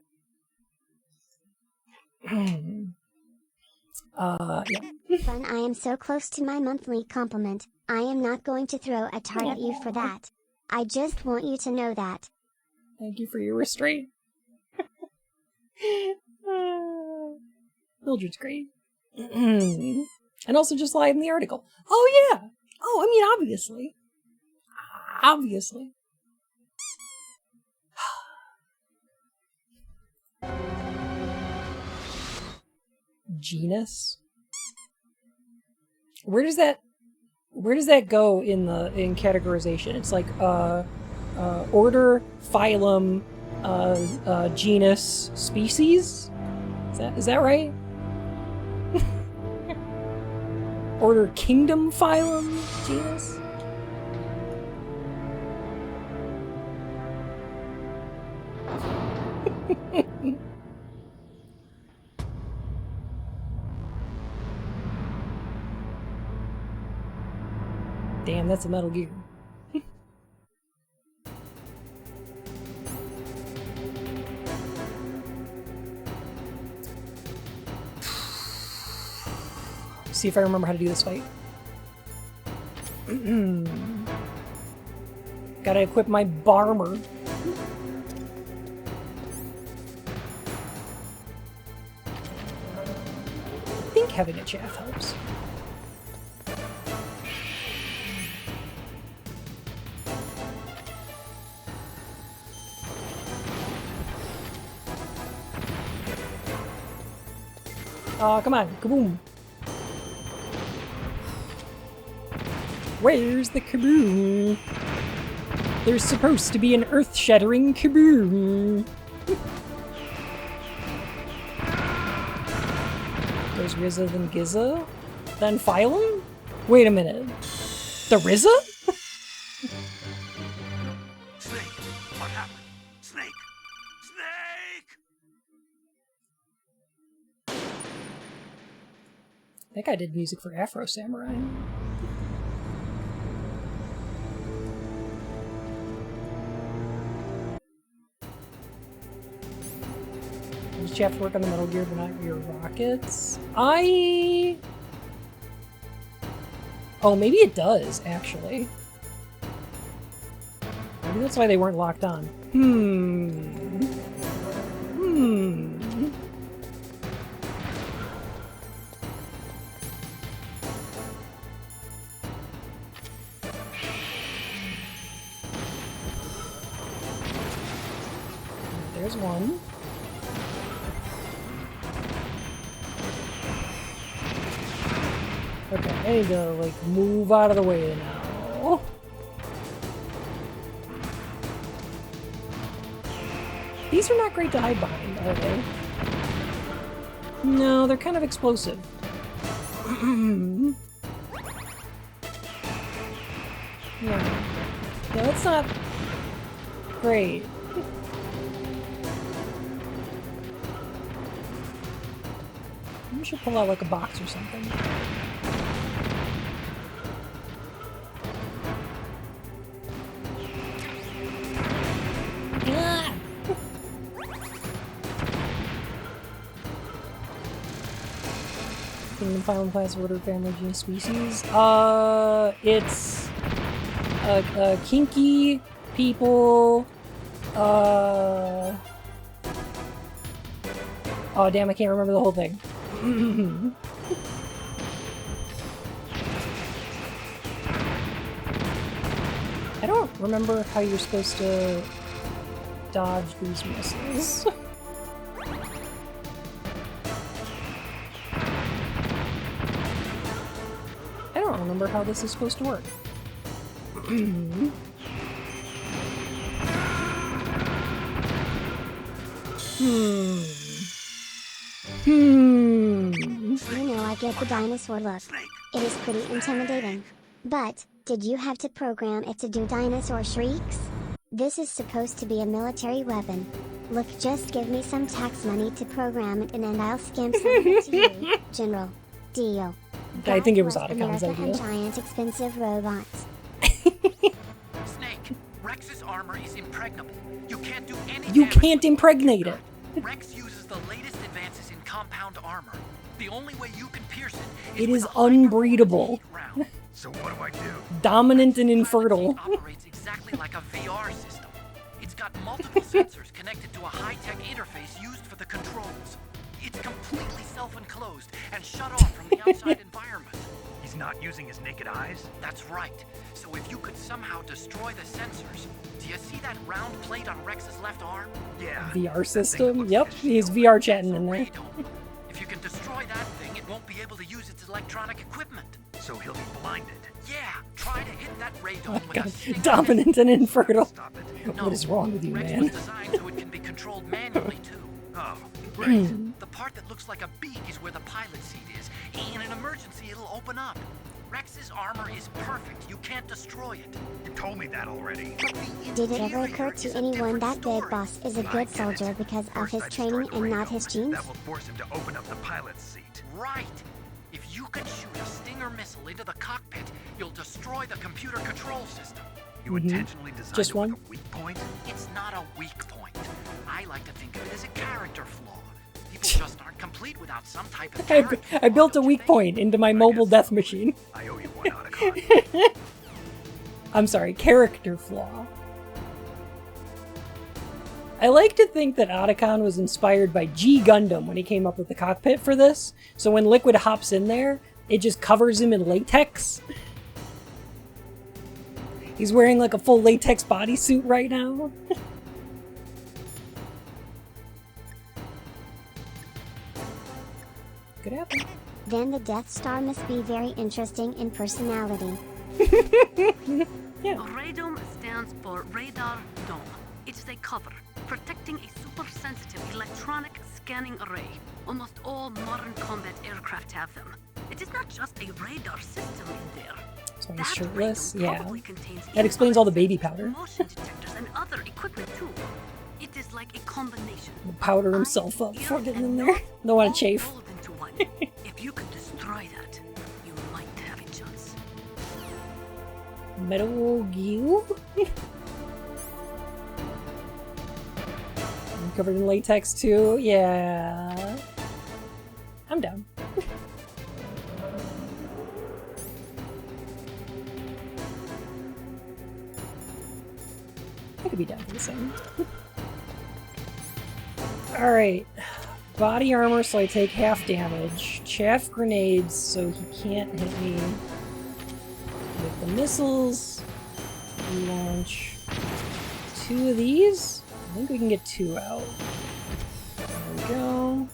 Yeah. Fun, I am so close to my monthly compliment. I am not going to throw a tart at you for that. I just want you to know that. Thank you for your restraint. Mildred's great. And also just lied in the article. Oh, yeah. Oh, I mean, obviously. Genus? Where does that go in categorization? It's like order, phylum, genus, species? Is that right? Order, kingdom, phylum, genus? Damn, that's a Metal Gear. See if I remember how to do this fight. Gotta equip my barmer. I think having a chaff helps. Oh, come on, kaboom. Where's the kaboom? There's supposed to be an earth-shattering kaboom. There's Rizza, then Gizza, then Phylum? Wait a minute. The Rizza? Snake! What happened? Snake! Snake! That guy did music for Afro Samurai. Does you have to work on the Metal Gear but not your rockets? Oh, maybe it does, actually. Maybe that's why they weren't locked on. There's one. Okay, I need to, like, move out of the way now. These are not great to hide behind, are they? No, they're kind of explosive. Yeah, that's not great. We should pull out, like, a box or something. Kingdom, phylum, class, order, family, genus, species. It's kinky people. Oh damn! I can't remember the whole thing. I don't remember how you're supposed to dodge these missiles. I don't remember how this is supposed to work. You know I get the dinosaur look. It is pretty intimidating. But, did you have to program it to do dinosaur shrieks? This is supposed to be a military weapon. Look, just give me some tax money to program it and I'll scam some of it to you, General. Deal. I think it was Otacom's America idea. and giant expensive robots. Snake, Rex's armor is impregnable. You can't do any You damage. can't impregnate it. Rex uses the latest advances in compound armor. The only way you can pierce it It is unbreedable. So what do I do? Dominant and infertile. It operates exactly like a VR system. It's got multiple sensors connected to a high-tech interface used for the controls. It's completely self-enclosed and shut off from the outside environment. He's not using his naked eyes? That's right. So if you could somehow destroy the sensors, do you see that round plate on Rex's left arm? Yeah. VR system? Yep, he's VR chatting in there. If If you can destroy that thing, it won't be able to use its electronic equipment. So he'll be blinded. Yeah, try to hit that radome with God, a stinger. dominant and infertile. Stop it. What is wrong with you, Rex man? was designed so it can be controlled manually too. Oh, great. The part that looks like a beak is where the pilot seat is. In an emergency, it'll open up. Rex's armor is perfect. You can't destroy it. You told me that already. Did it ever occur to anyone that Big Boss is a good soldier because of his training and not his genes? That will force him to open up the pilot's seat. Right. If you can shoot a Stinger missile into the cockpit, you'll destroy the computer control system. You intentionally designed Just it one? with a weak point? It's not a weak point. I like to think of it as a character flaw. People just aren't complete without some type of character. I built a weak point into my mobile death machine. I owe you one, Otacon. I'm sorry, character flaw. I like to think that Otacon was inspired by G Gundam when he came up with the cockpit for this, so when Liquid hops in there, it just covers him in latex. He's wearing like a full latex bodysuit right now. Could happen. Then the Death Star must be very interesting in personality. Yeah. Radome stands for Radar Dome. It is a cover protecting a super-sensitive electronic scanning array. Almost all modern combat aircraft have them. It is not just a radar system in there. So he's shirtless? Yeah. Probably contains That explains all the baby powder. motion detectors and other equipment too. It is like a combination. He'll powder himself up before getting in there. Don't want to chafe. Rolled into one. If you can destroy that, you might have a chance. Metal Gear? I'm covered in latex too? Yeah. I'm down. I could be down for the same. Alright. Body armor so I take half damage. Chaff grenades so he can't hit me. With the missiles, we launch 2 of these. I think we can get 2 out. There we go.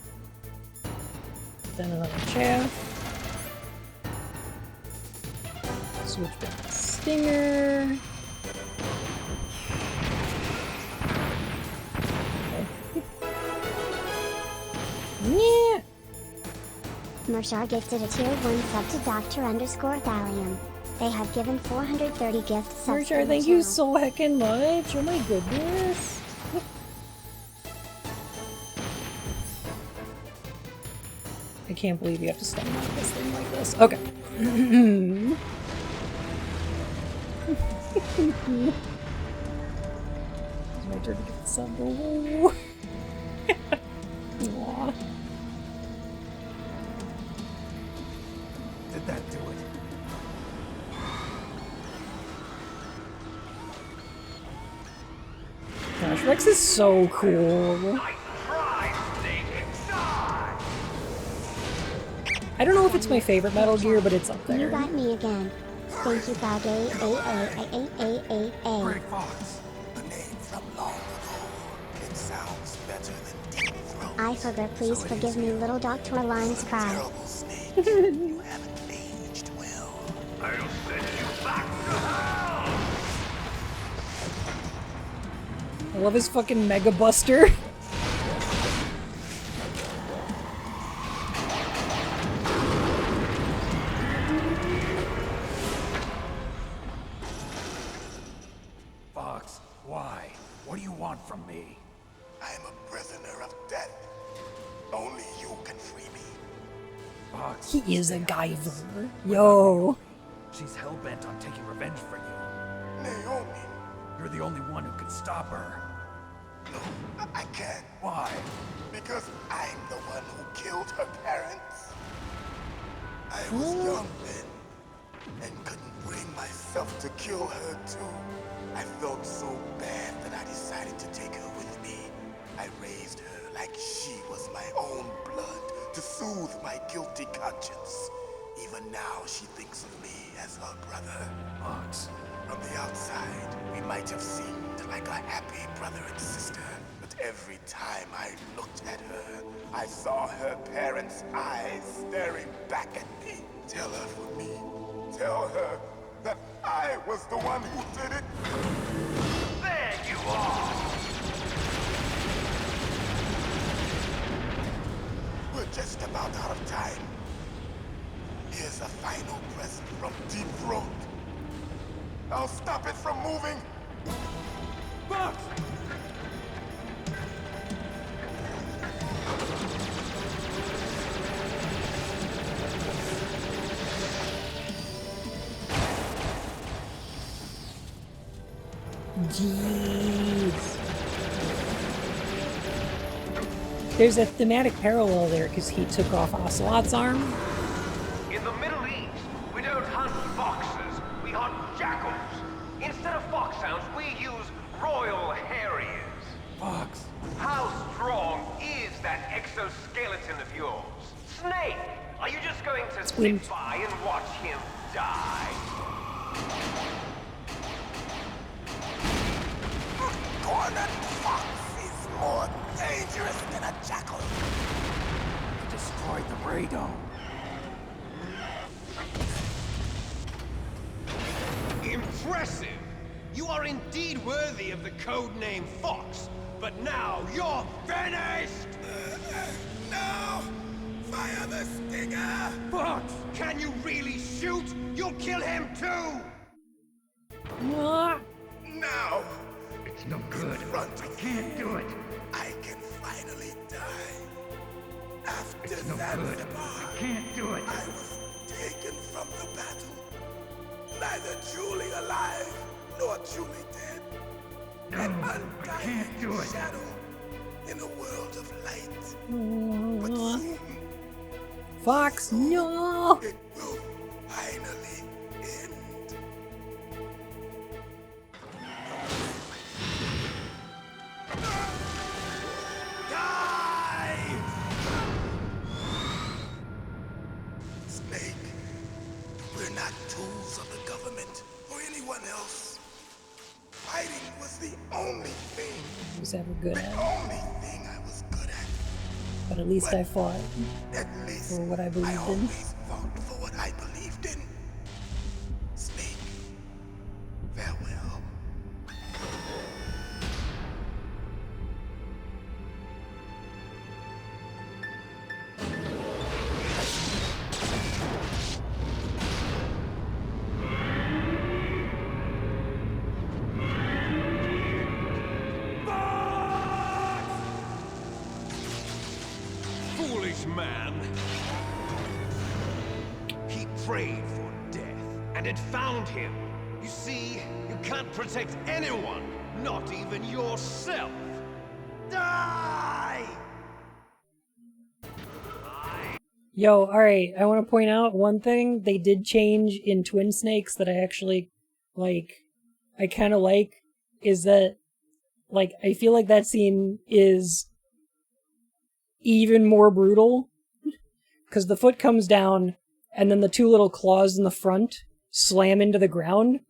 Then another chaff. Switch back to Stinger. Yeah. Mershar gifted a tier 1 sub to Dr_Thallium. They have given 430 gift subs. Mershar, thank you so heckin' much. Oh my goodness. I can't believe you have to stun out this thing like this. Okay. It's my turn to get the sub. Oh. Aw. Did that do it? Gosh, Rex is so cool. I don't know if it's my favorite Metal Gear, but it's up You there. got me again. Thank you, Kage. Grey Fox, a name from long ago. It sounds better than Deep Throat. I forgot. Please forgive me, little Dr. Lime's cry. Terrible snake. You haven't aged well. I'll send you back to hell! I love his fucking Mega Buster. Fox, why? What do you want from me? I am a prisoner of death. Only you can free me. Fox. He is a Guyver. Yo. She's hell-bent on taking revenge for you. Naomi. You're the only one who can stop her. No, I can't. Why? Because I'm the one who killed her parents. I was young then, and couldn't bring myself to kill her too. I felt so bad that I decided to take her with me. I raised her like she was my own blood to soothe my guilty conscience. Even now, she thinks of me as her brother. Fox. From the outside, we might have seemed like a happy brother and sister, but Every time I looked at her, I saw her parents' eyes staring back at me. Tell her for me. Tell her that I was the one who did it. There you are! We're just about out of time. Here's a final present from Deep Throat. I'll stop it from moving. Fox! Jeez. There's a thematic parallel there because he took off Ocelot's arm. In the Middle East, we don't hunt foxes, we hunt jackals. Instead of foxhounds, we use royal harriers. Fox. How strong is that exoskeleton of yours? Snake, are you just going to sit by and watch him die? Cornered fox is more dangerous than a jackal. He destroyed the radome. Impressive! You are indeed worthy of the code name Fox, but now you're finished! No! Fire the stinger! Fox! Can you really shoot? You'll kill him too! What? No! It's no good. I can't do it. I can finally die. After It's no good. I can't do it. I was taken from the battle. Neither truly alive, nor truly dead. An undying shadow in a world of light. But soon, Fox, no! it will finally end. Snake, we're not tools of the government or anyone else. Fighting was the only thing. I was ever good at. The only thing I was good at. But at least I fought At least for what I believed in. always fought for what I believed in. Snake, farewell. Foolish man! He prayed for death, and it found him. You see, you can't protect anyone, not even yourself. Die! Yo, alright, I want to point out one thing they did change in Twin Snakes that I actually, I kind of like, is that, I feel like that scene is even more brutal, because the foot comes down, and then the two little claws in the front slam into the ground,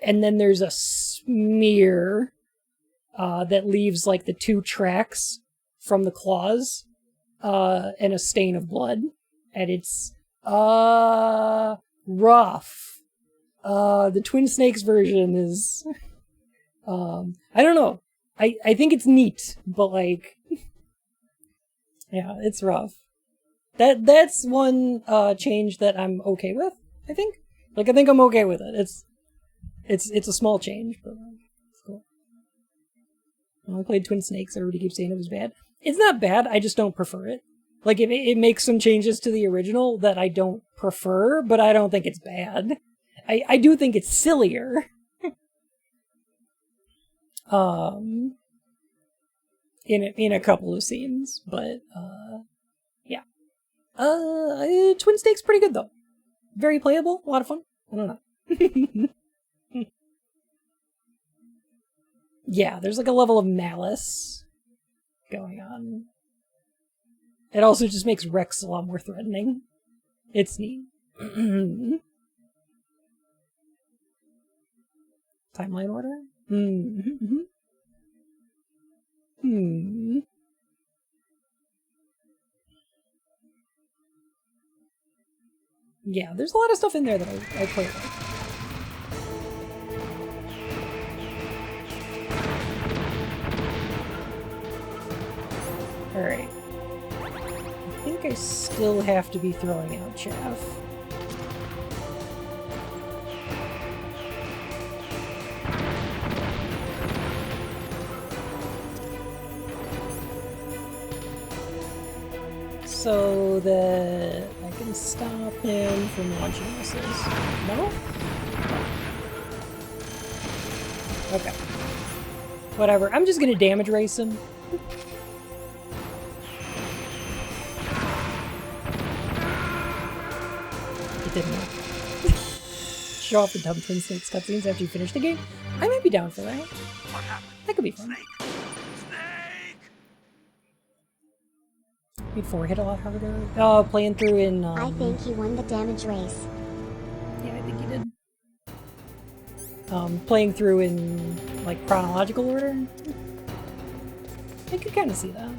and then there's a smear that leaves, the two tracks from the claws, and a stain of blood, and it's rough. The Twin Snakes version is I don't know. I think it's neat, but yeah, it's rough. That's one change that I'm okay with, I think. I think I'm okay with it. It's a small change, but it's cool. When I played Twin Snakes, everybody keeps saying it was bad. It's not bad, I just don't prefer it. It makes some changes to the original that I don't prefer, but I don't think it's bad. I do think it's sillier. In a couple of scenes, but yeah. Twin Snakes pretty good though. Very playable, a lot of fun. I don't know. Yeah, there's a level of malice going on. It also just makes Rex a lot more threatening. It's neat. Timeline order? Yeah, there's a lot of stuff in there that I quite like. Alright. I think I still have to be throwing out chaff. So that I can stop him from launching missiles. No? Okay. Whatever. I'm just gonna damage race him. It didn't work. Show off the dumb Twin Snakes cutscenes after you finish the game. I might be down for that. That could be fun. Made 4 hit a lot harder. Oh, playing through in. I think he won the damage race. Yeah, I think he did. Playing through in like chronological order. I could kind of see that.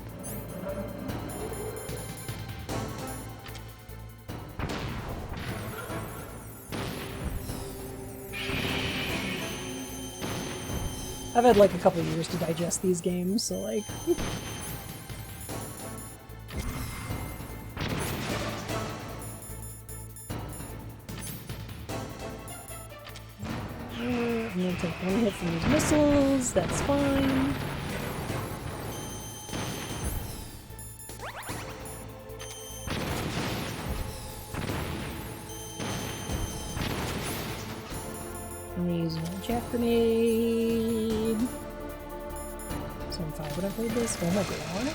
I've had like a couple years to digest these games, so like. I'm gonna take 1 hit from these missiles, that's fine. I'm gonna use my chaff grenade. 75 when I played this. Oh my god.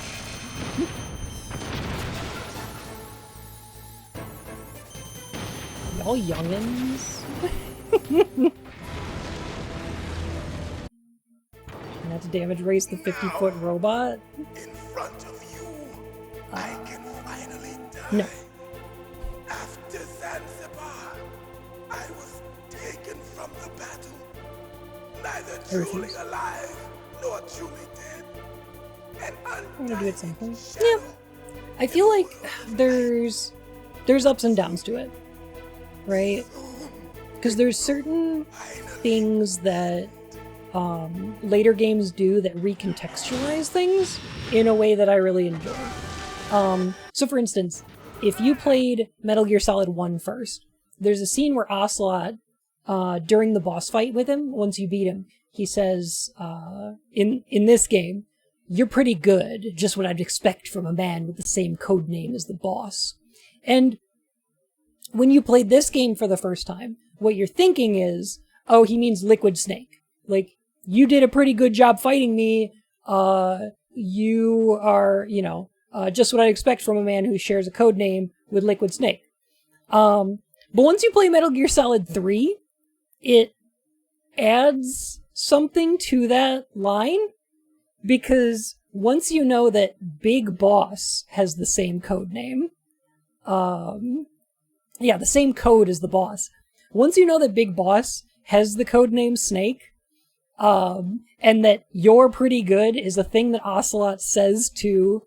Y'all youngins. I have to damage race the 50-foot robot. In front of you, I can finally die. No. After Zanzibar, I was taken from the battle, neither truly alive nor truly dead. And I'm gonna do it at some point. Yeah. I feel like there's ups and downs to it, right? Because there's certain things that later games do that recontextualize things in a way that I really enjoy. So for instance, if you played Metal Gear Solid 1 first, there's a scene where Ocelot, during the boss fight with him, once you beat him, he says, in this game, "You're pretty good, just what I'd expect from a man with the same code name as the boss." And when you played this game for the first time, what you're thinking is, oh, he means Liquid Snake. Like, you did a pretty good job fighting me. You are, just what I expect from a man who shares a code name with Liquid Snake. But once you play Metal Gear Solid 3, it adds something to that line, because once you know that Big Boss has the same code name, the same code as the boss. Once you know that Big Boss has the code name Snake, and that "you're pretty good" is a thing that Ocelot says to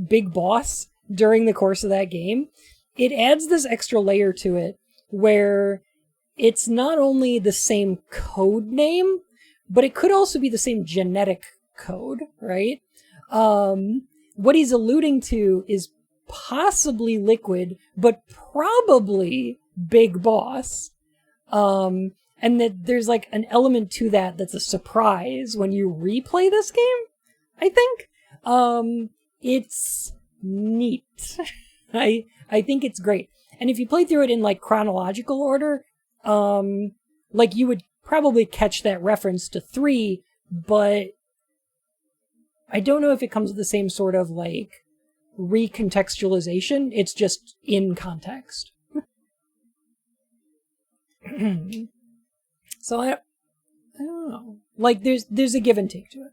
Big Boss during the course of that game, it adds this extra layer to it where it's not only the same code name, but it could also be the same genetic code, right? What he's alluding to is possibly Liquid, but probably Big Boss. And that there's like an element to that that's a surprise when you replay this game, I think. It's neat. I think it's great. And if you play through it in like chronological order, like you would probably catch that reference to 3, but I don't know if it comes with the same sort of like recontextualization. It's just in context. So I don't know. Like there's a give and take to it.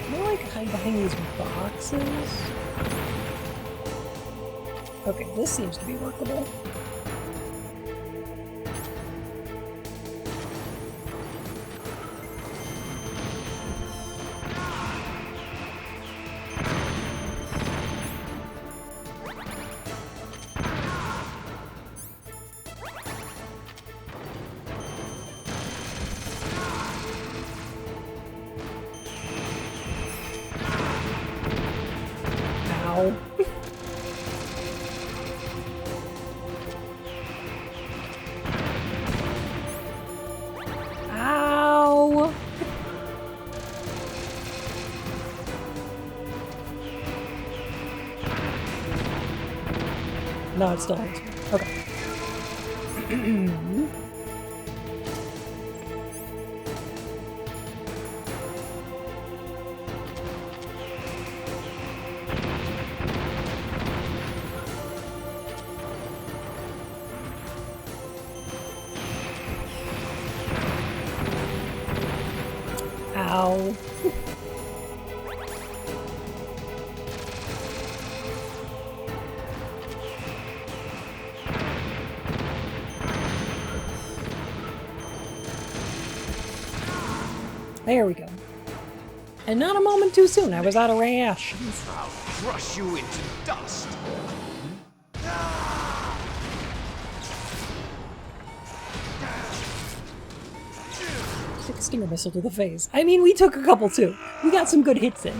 I like hide behind these boxes? Okay, this seems to be workable. Ow. Ow! No, it still hurts me. Okay. Ow. There we go. And not a moment too soon, I was out of rations. I'll crush you into dust. Took a stinger missile to the face. I mean, we took a couple too. We got some good hits in.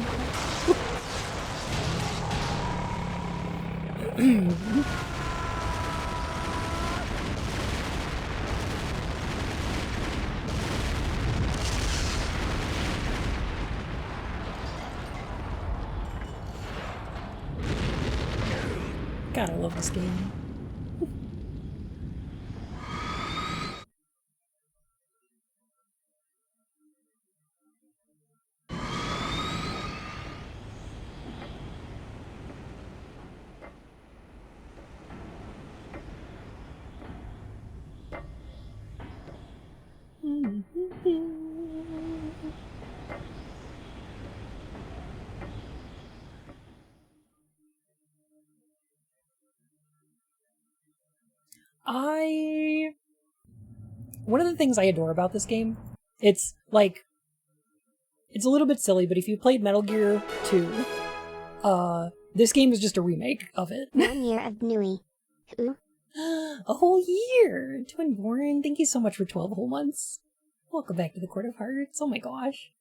God, I love this game. One of the things I adore about this game, it's like, it's a little bit silly, but if you played Metal Gear 2, this game is just a remake of it. 1 year of Nui. Ooh. A whole year! Twin Born, thank you so much for 12 whole months. Welcome back to the Court of Hearts. Oh my gosh.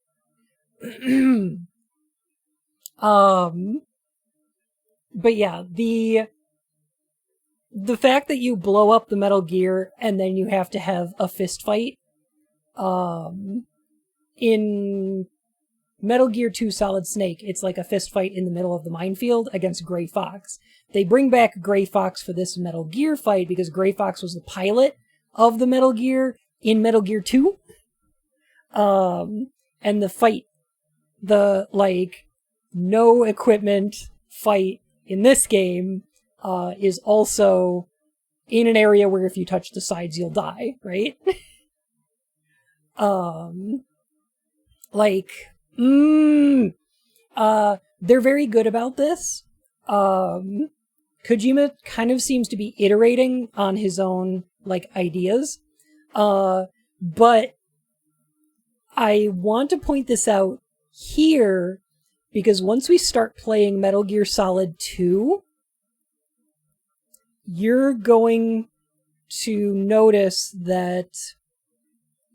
But yeah, the fact that you blow up the Metal Gear and then you have to have a fist fight, in Metal Gear 2 Solid Snake, it's like a fist fight in the middle of the minefield against Gray Fox. They bring back Gray Fox for this Metal Gear fight because Gray Fox was the pilot of the Metal Gear in Metal Gear 2. And the fight, the, like, no equipment fight in this game, is also in an area where if you touch the sides, you'll die, right? They're very good about this. Kojima kind of seems to be iterating on his own, like, ideas. But I want to point this out here because once we start playing Metal Gear Solid 2, you're going to notice that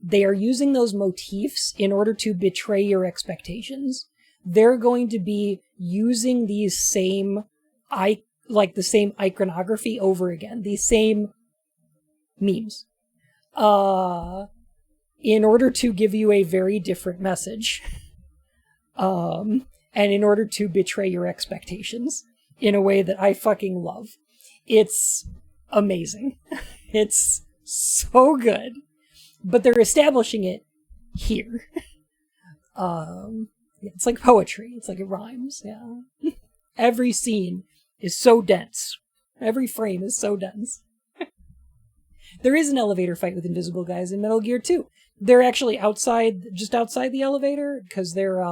they are using those motifs in order to betray your expectations. They're going to be using these same, the same iconography over again, these same memes, in order to give you a very different message, and in order to betray your expectations in a way that I fucking love. It's amazing. It's so good. But they're establishing it here. It's like poetry. It's like it rhymes, yeah. Every scene is so dense. Every frame is so dense. There is an elevator fight with invisible guys in Metal Gear 2. They're actually just outside the elevator, because they're,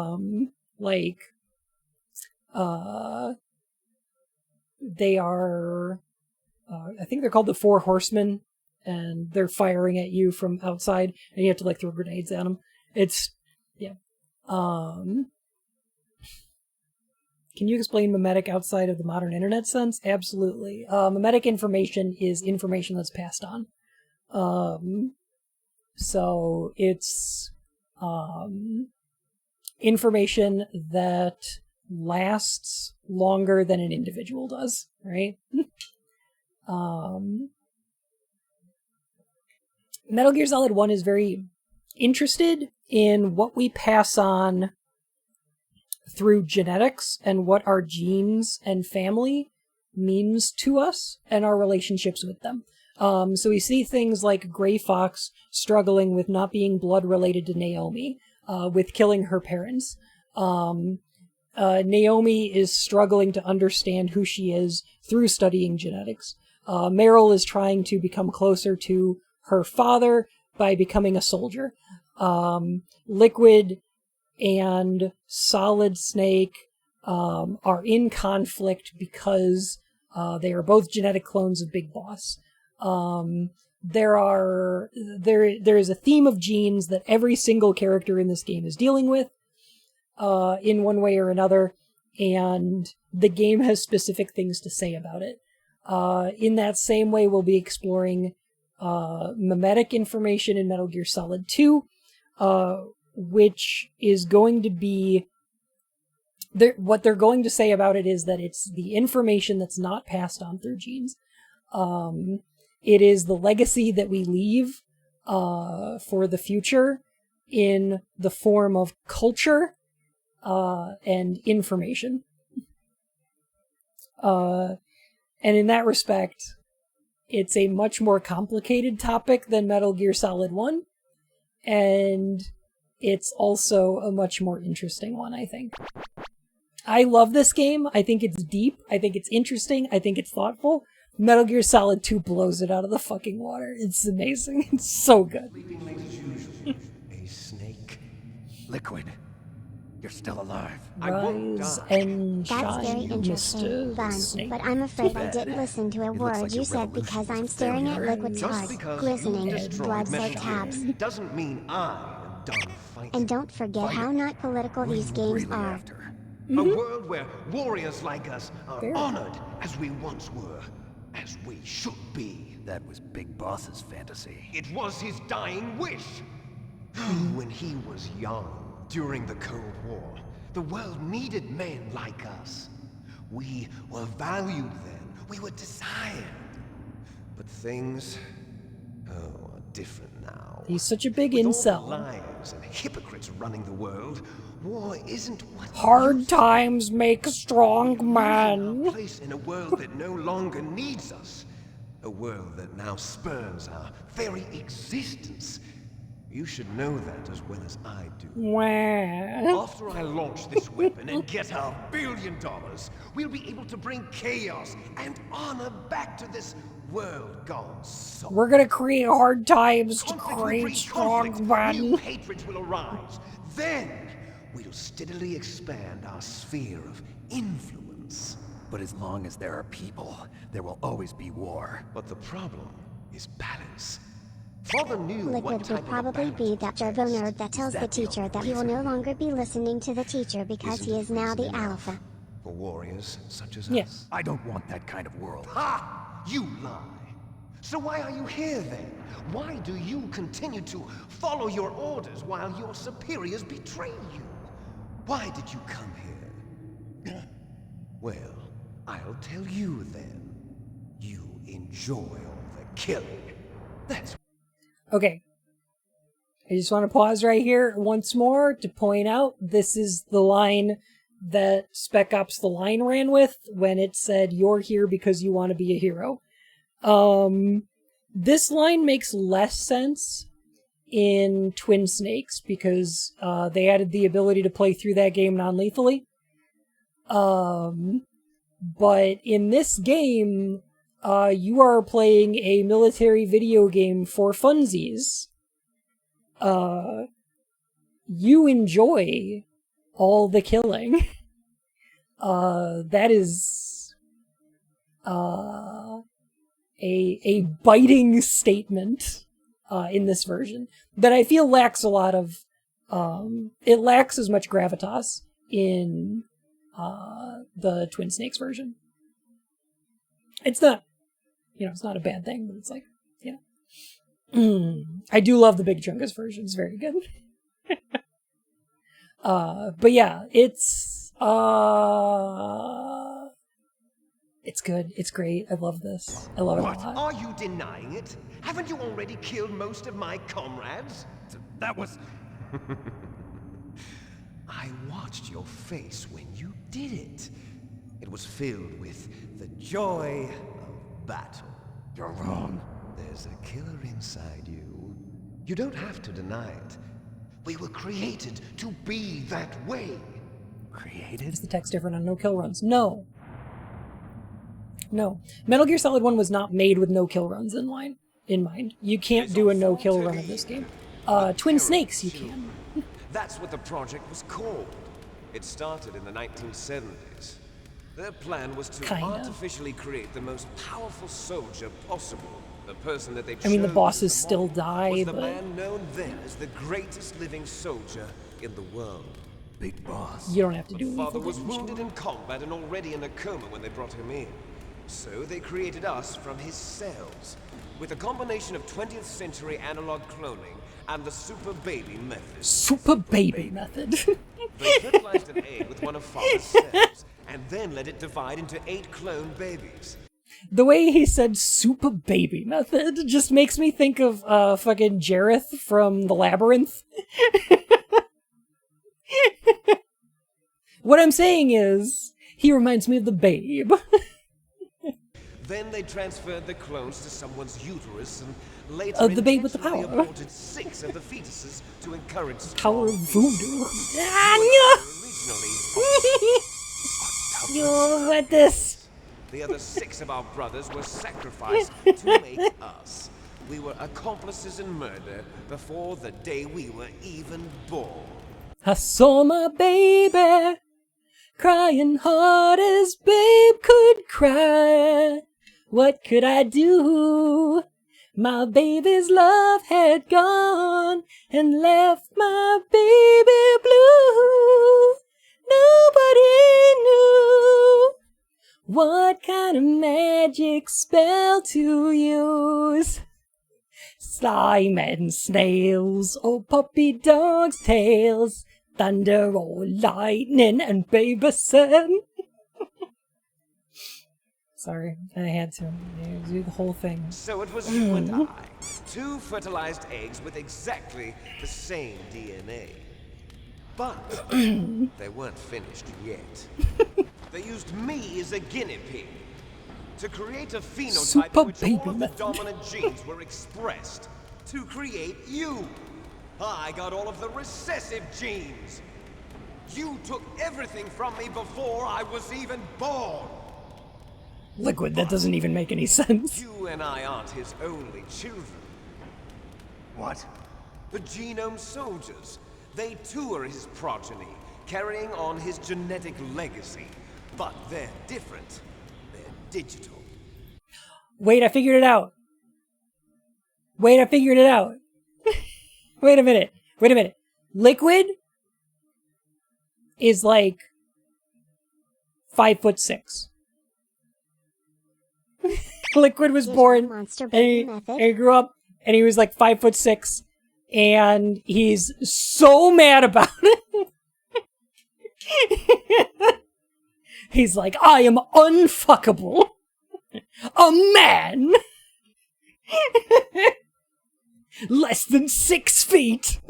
They are, I think they're called the Four Horsemen, and they're firing at you from outside, and you have to like throw grenades at them. It's, yeah. Can you explain memetic outside of the modern internet sense? Absolutely. Memetic information is information that's passed on. So it's information that lasts longer than an individual does, right? Metal Gear Solid 1 is very interested in what we pass on through genetics and what our genes and family means to us and our relationships with them. So we see things like Gray Fox struggling with not being blood related to Naomi, with killing her parents. Naomi is struggling to understand who she is through studying genetics. Meryl is trying to become closer to her father by becoming a soldier. Liquid and Solid Snake are in conflict because they are both genetic clones of Big Boss. There is a theme of genes that every single character in this game is dealing with in one way or another, and the game has specific things to say about it. In that same way, we'll be exploring memetic information in Metal Gear Solid 2, which is going to be... what they're going to say about it is that it's the information that's not passed on through genes. It is the legacy that we leave for the future in the form of culture and information. And in that respect, it's a much more complicated topic than Metal Gear Solid 1, and it's also a much more interesting one, I think. I love this game. I think it's deep. I think it's interesting. I think it's thoughtful. Metal Gear Solid 2 blows it out of the fucking water. It's amazing. It's so good. A snake. Liquid. You're still alive. Rise and That's very shine, interesting, Mr. Bun, Snake. but I'm afraid I didn't listen to a word like you your said because I'm revolution staring at failure. Liquid's Just heart, because glistening, you destroyed blood-soaked Metal tabs. Gear doesn't mean I am done fighting. And don't forget how not political these games are. A world where warriors like us are Very. honored as we once were, as we should be. That was Big Boss's fantasy. It was his dying wish. When he was young, during the Cold War, the world needed men like us. We were valued then. We were desired. But things, are different now. He's such a big With all the incel. liars and hypocrites running the world, war isn't what Hard times make strong our men. place in a world that no longer needs us. A world that now spurns our very existence. You should know that as well as I do. Wow. After I launch this weapon and get our $1 billion, we'll be able to bring chaos and honor back to this world gone soft. We're gonna create hard times to Conflict will create breed strong conflict. New men. hatreds will arise. Then we'll steadily expand our sphere of influence. But as long as there are people, there will always be war. But the problem is balance. Father knew what Liquid type would of a probably be that turbo nerd that tells the teacher that he will no longer be listening to the teacher because he is now the alpha. For warriors such as Yeah. us. I don't want that kind of world. Ha! You lie. So why are you here then? Why do you continue to follow your orders while your superiors betray you? Why did you come here? Well, I'll tell you then. You enjoy all the killing. That's Okay. I just want to pause right here once more to point out this is the line that Spec Ops The Line ran with when it said, "You're here because you want to be a hero." This line makes less sense in Twin Snakes because they added the ability to play through that game non-lethally. But in this game, you are playing a military video game for funsies. You enjoy all the killing. That is a biting statement in this version that I feel lacks a lot of it lacks as much gravitas in the Twin Snakes version. It's not, it's not a bad thing, but it's like, I do love the Big Chungus version. It's very good. But yeah, it's good. It's great. I love this. I love it a lot. Are you denying it? Haven't you already killed most of my comrades? That was... I watched your face when you did it. It was filled with the joy of battle. You're wrong. There's a killer inside you. You don't have to deny it. We were created to be that way. Created? Is the text different on no kill runs? No. Metal Gear Solid 1 was not made with no kill runs in mind. You can't do a no kill run of this game. Twin Snakes you can. That's what the project was called. It started in the 1970s. Their plan was to artificially create the most powerful soldier possible. The person that they chose, I mean, the bosses still die, was the but... man known then as the greatest living soldier in the world. Big boss. You don't have to do anything. Father was wounded in combat and already in a coma when they brought him in. So they created us from his cells, with a combination of 20th century analog cloning and the super baby method. Super baby method. They fertilized an egg with one of Father's cells, and then let it divide into 8 clone babies. The way he said super baby method just makes me think of fucking Jareth from the Labyrinth. What I'm saying is, he reminds me of the babe. Then they transferred the clones to someone's uterus and later the babe with the power. Aborted 6 of the fetuses to encourage power of voodoo. You what this? The other 6 of our brothers were sacrificed to make us. We were accomplices in murder before the day we were even born. I saw my baby crying hard as babe could cry. What could I do? My baby's love had gone and left my baby blue. Nobody knew what kind of magic spell to use. Slime and snails, or puppy dogs' tails, thunder or lightning and baby sun. Sorry, I had to do the whole thing. So it was you and I, 2 fertilized eggs with exactly the same DNA. But they weren't finished yet. They used me as a guinea pig to create a phenotype in which all of the dominant genes were expressed. To create you. I got all of the recessive genes. You took everything from me before I was even born. Liquid, that doesn't even make any sense. You and I aren't his only children. What? The genome soldiers. They too are his progeny, carrying on his genetic legacy. But they're different. They're digital. Wait, I figured it out. Wait a minute. Liquid is like 5'6". Liquid was born and he grew up and he was like 5'6", and he's so mad about it. He's like, I am unfuckable. A man. Less than 6 feet.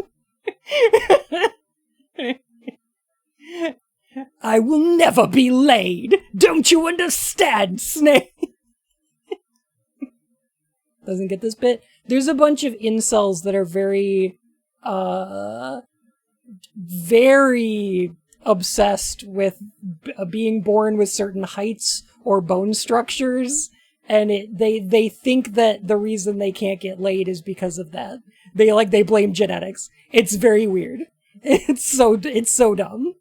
I will never be laid. Don't you understand, Snake? Doesn't get this bit. There's a bunch of incels that are very, very obsessed with being born with certain heights or bone structures, and they think that the reason they can't get laid is because of that. They blame genetics. It's very weird. It's so dumb.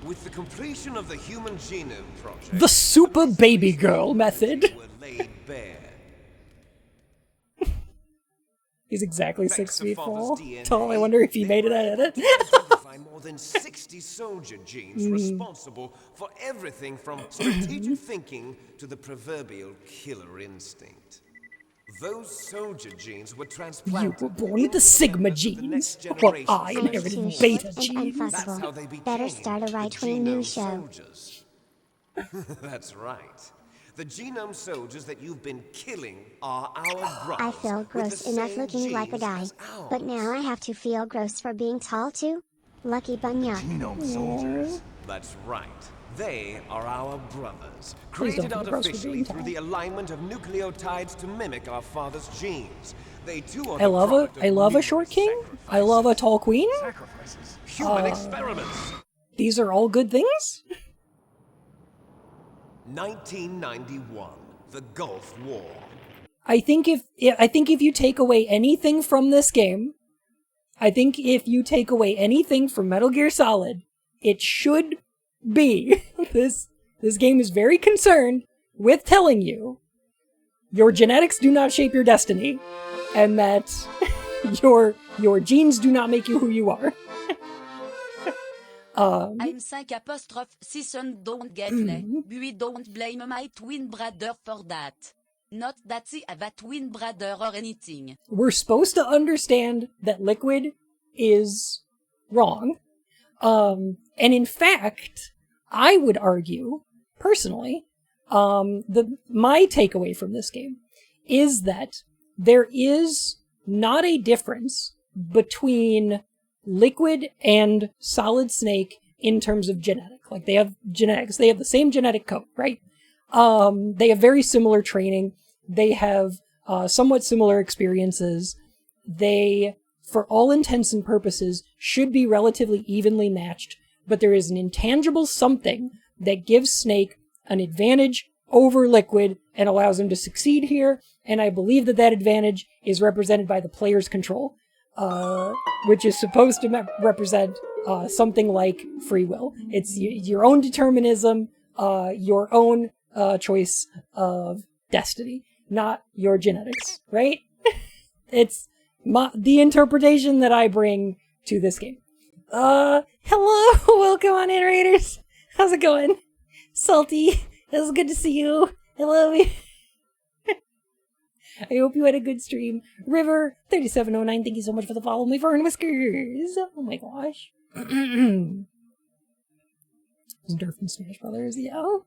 With the completion of the Human Genome Project, the super baby girl method. were laid bare. He's exactly Thanks 6 to feet Father's DNA, tall. I wonder if he made it at it. Identify more than 60 soldier genes responsible for everything from strategic thinking to the proverbial killer instinct. Those soldier genes were transplanted. You were born with the Sigma genes, while I inherited Beta genes. That's how they became Better start a the right-wing news genome show. soldiers. That's right. The genome soldiers that you've been killing are our brothers. I feel with gross the enough same looking like a genes guy, as but now I have to feel gross for being tall too? Lucky bunyuk. Genome soldiers. That's right. They are our brothers, Please don't created feel gross for artificially being through tall. the alignment of nucleotides to mimic our father's genes. They too are I love a numerous short king. I love a tall queen. Sacrifices. human experiments. These are all good things. 1991, the Gulf War. I think if you take away anything from this game, I think if you take away anything from Metal Gear Solid, it should be this game is very concerned with telling you your genetics do not shape your destiny, and that your genes do not make you who you are. I'm 5'6" don't get me. We don't blame my twin brother for that. Not that he have a twin brother or anything. We're supposed to understand that Liquid is wrong. And in fact, I would argue, personally, my takeaway from this game is that there is not a difference between Liquid and Solid Snake in terms of genetic. Like, they have genetics. They have the same genetic code, right? They have very similar training. They have somewhat similar experiences. They, for all intents and purposes, should be relatively evenly matched, but there is an intangible something that gives Snake an advantage over Liquid and allows him to succeed here, and I believe that advantage is represented by the player's control, which is supposed to represent something like free will. It's your own determinism, your own choice of destiny, not your genetics, right? It's the interpretation that I bring to this game. Hello, welcome on in, Raiders. How's it going? Salty, it was good to see you. I love you. I hope you had a good stream. River3709, thank you so much for the follow. My fur and whiskers. Oh my gosh. Durf and Smash Brothers, yeah.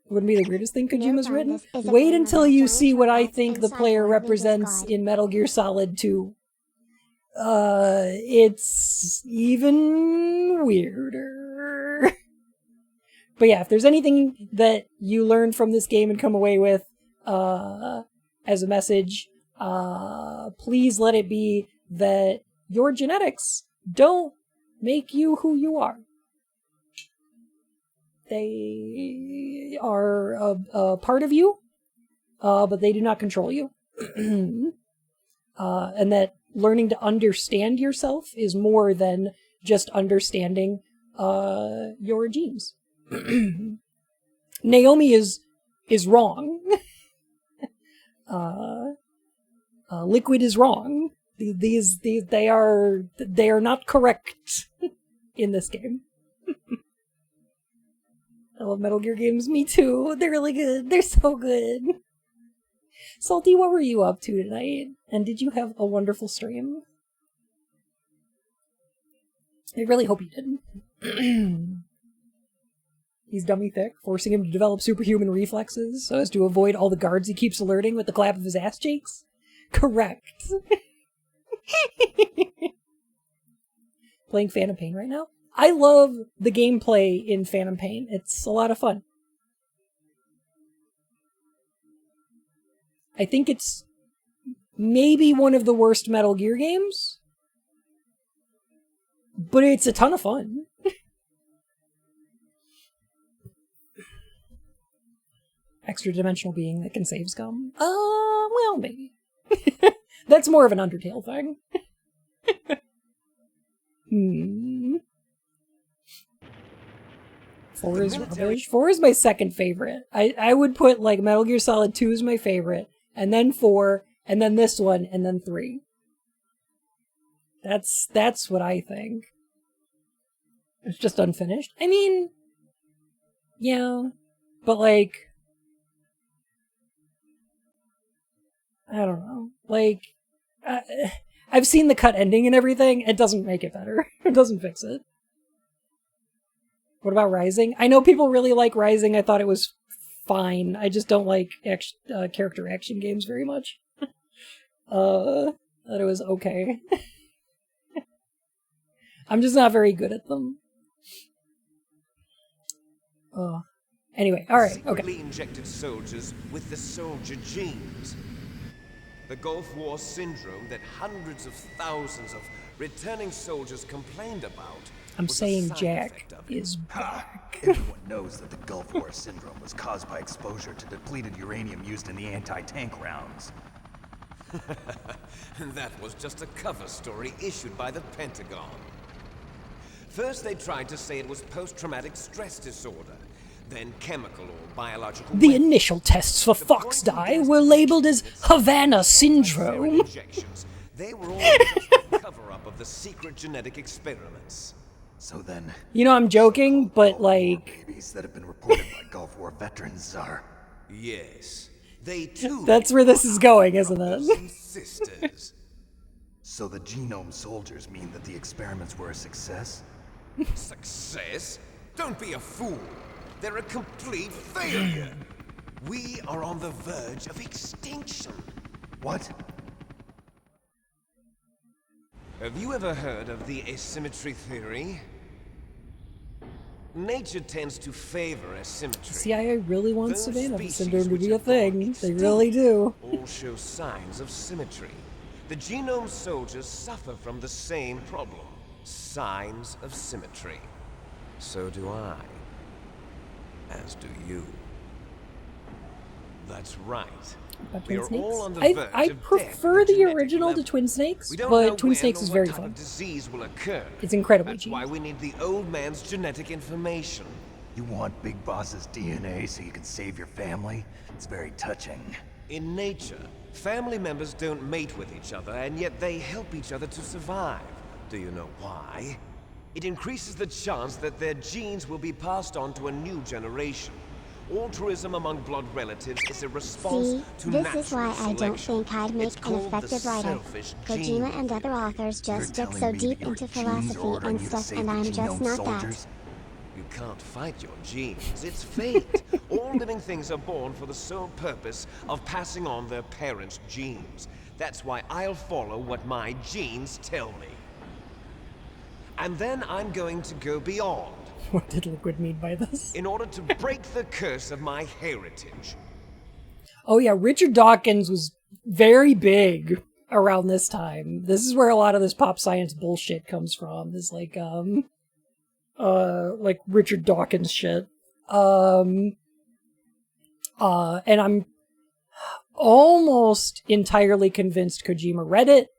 Wouldn't be the weirdest thing Kojima's written? Wait until you see what I think the player represents in Metal Gear Solid 2. It's even weirder. But yeah, if there's anything that you learn from this game and come away with as a message, please let it be that your genetics don't make you who you are. They are a part of you, but they do not control you. And that learning to understand yourself is more than just understanding your genes. Naomi is wrong. Liquid is wrong. They are not correct in this game. I love Metal Gear games. Me too. They're really good. They're so good. Salty, what were you up to tonight? And did you have a wonderful stream? I really hope you did. He's dummy thick, forcing him to develop superhuman reflexes so as to avoid all the guards he keeps alerting with the clap of his ass cheeks? Correct. Playing Phantom Pain right now? I love the gameplay in Phantom Pain. It's a lot of fun. I think it's maybe one of the worst Metal Gear games, but it's a ton of fun. Extra dimensional being that can save scum? Well, maybe. That's more of an Undertale thing. Four is rubbish. 4 is my second favorite. I would put like Metal Gear Solid 2 is my favorite, and then 4, and then this one, and then 3. That's what I think. It's just unfinished. I mean, yeah, but like, I don't know. Like, I've seen the cut ending and everything. It doesn't make it better. It doesn't fix it. What about Rising? I know people really like Rising. I thought it was fine. I just don't like character action games very much. Thought it was okay. I'm just not very good at them. Anyway, alright, okay. Secretly injected soldiers with the soldier genes. The Gulf War syndrome that hundreds of thousands of returning soldiers complained about. I'm saying Jack is back. Everyone knows that the Gulf War syndrome was caused by exposure to depleted uranium used in the anti-tank rounds. That was just a cover story issued by the Pentagon. First they tried to say it was post-traumatic stress disorder, then chemical or biological The initial tests for Fox dye were labeled as Havana syndrome. They were all just a cover-up of the secret genetic experiments. So then, you know, I'm joking, but like, babies that have been reported by Gulf War veterans are. Yes, they too. That's where this is going, isn't it? Sisters. So the genome soldiers mean that the experiments were a success? Success? Don't be a fool. They're a complete failure. We are on the verge of extinction. What? Have you ever heard of the asymmetry theory? Nature tends to favor asymmetry. The CIA really wants Savannah syndrome to be a thing. They really do. All show signs of symmetry. The genome soldiers suffer from the same problem. Signs of symmetry. So do I. As do you. That's right. We are all on the verge I prefer the original to Twin Snakes, but Twin Snakes is very fun. Disease will occur. It's incredibly That's cheap. why we need the old man's genetic information. You want Big Boss's DNA so you can save your family? It's very touching. In nature, family members don't mate with each other, and yet they help each other to survive. Do you know why? It increases the chance that their genes will be passed on to a new generation. Altruism among blood relatives is a response to natural this is why I don't think I'd make an effective writer. Kojima and other authors just dig so deep into philosophy and stuff, and I'm just not that. You can't fight your genes. It's fate. All living things are born for the sole purpose of passing on their parents' genes. That's why I'll follow what my genes tell me. And then I'm going to go beyond. What did Liquid mean by this? In order to break the curse of my heritage. Oh yeah, Richard Dawkins was very big around this time. This is where a lot of this pop science bullshit comes from. This like Richard Dawkins shit. And I'm almost entirely convinced Kojima read it.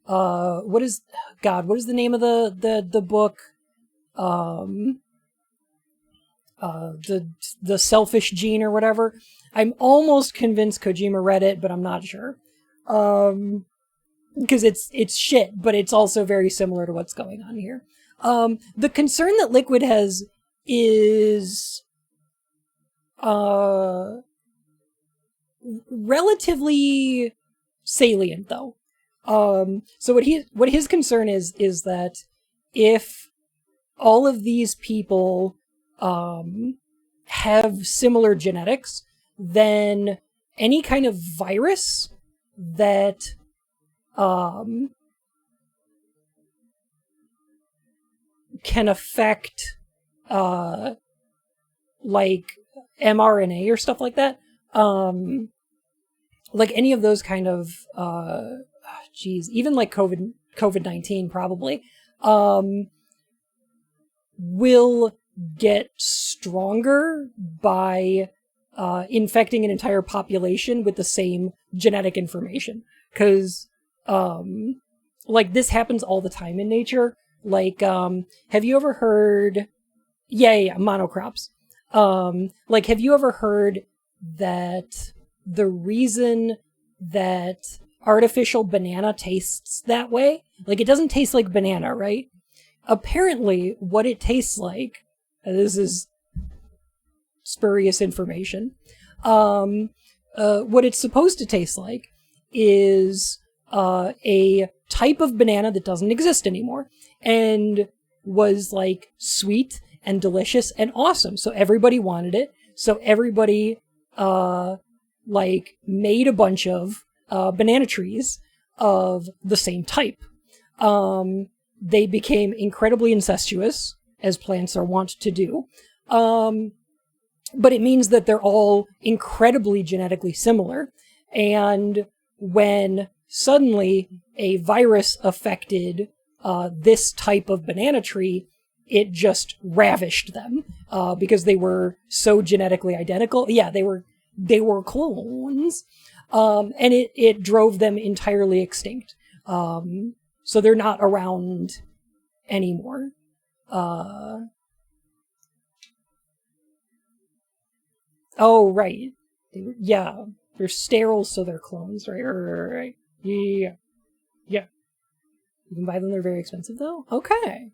What is the name of the book? The Selfish Gene or whatever. I'm almost convinced Kojima read it, but I'm not sure. Because it's shit, but it's also very similar to what's going on here. The concern that Liquid has is relatively salient, though. So what his concern is that if all of these people have similar genetics, then any kind of virus that can affect like mRNA or stuff like that, like any of those kind of even like COVID-19 probably will get stronger by infecting an entire population with the same genetic information. Because, like, this happens all the time in nature. Like, have you ever heard... Yeah, monocrops. Like, have you ever heard that the reason that artificial banana tastes that way? Like, it doesn't taste like banana, right? Apparently, what it tastes like, and this is spurious information, what it's supposed to taste like is a type of banana that doesn't exist anymore, and was, like, sweet and delicious and awesome. So everybody wanted it. So everybody, like, made a bunch of banana trees of the same type. They became incredibly incestuous, as plants are wont to do. But it means that they're all incredibly genetically similar. And when suddenly a virus affected this type of banana tree, it just ravished them because they were so genetically identical. Yeah, they were clones, and it drove them entirely extinct. So they're not around anymore. Oh, right. They're sterile, so they're clones, right? Right. Yeah. You can buy them, they're very expensive, though? Okay.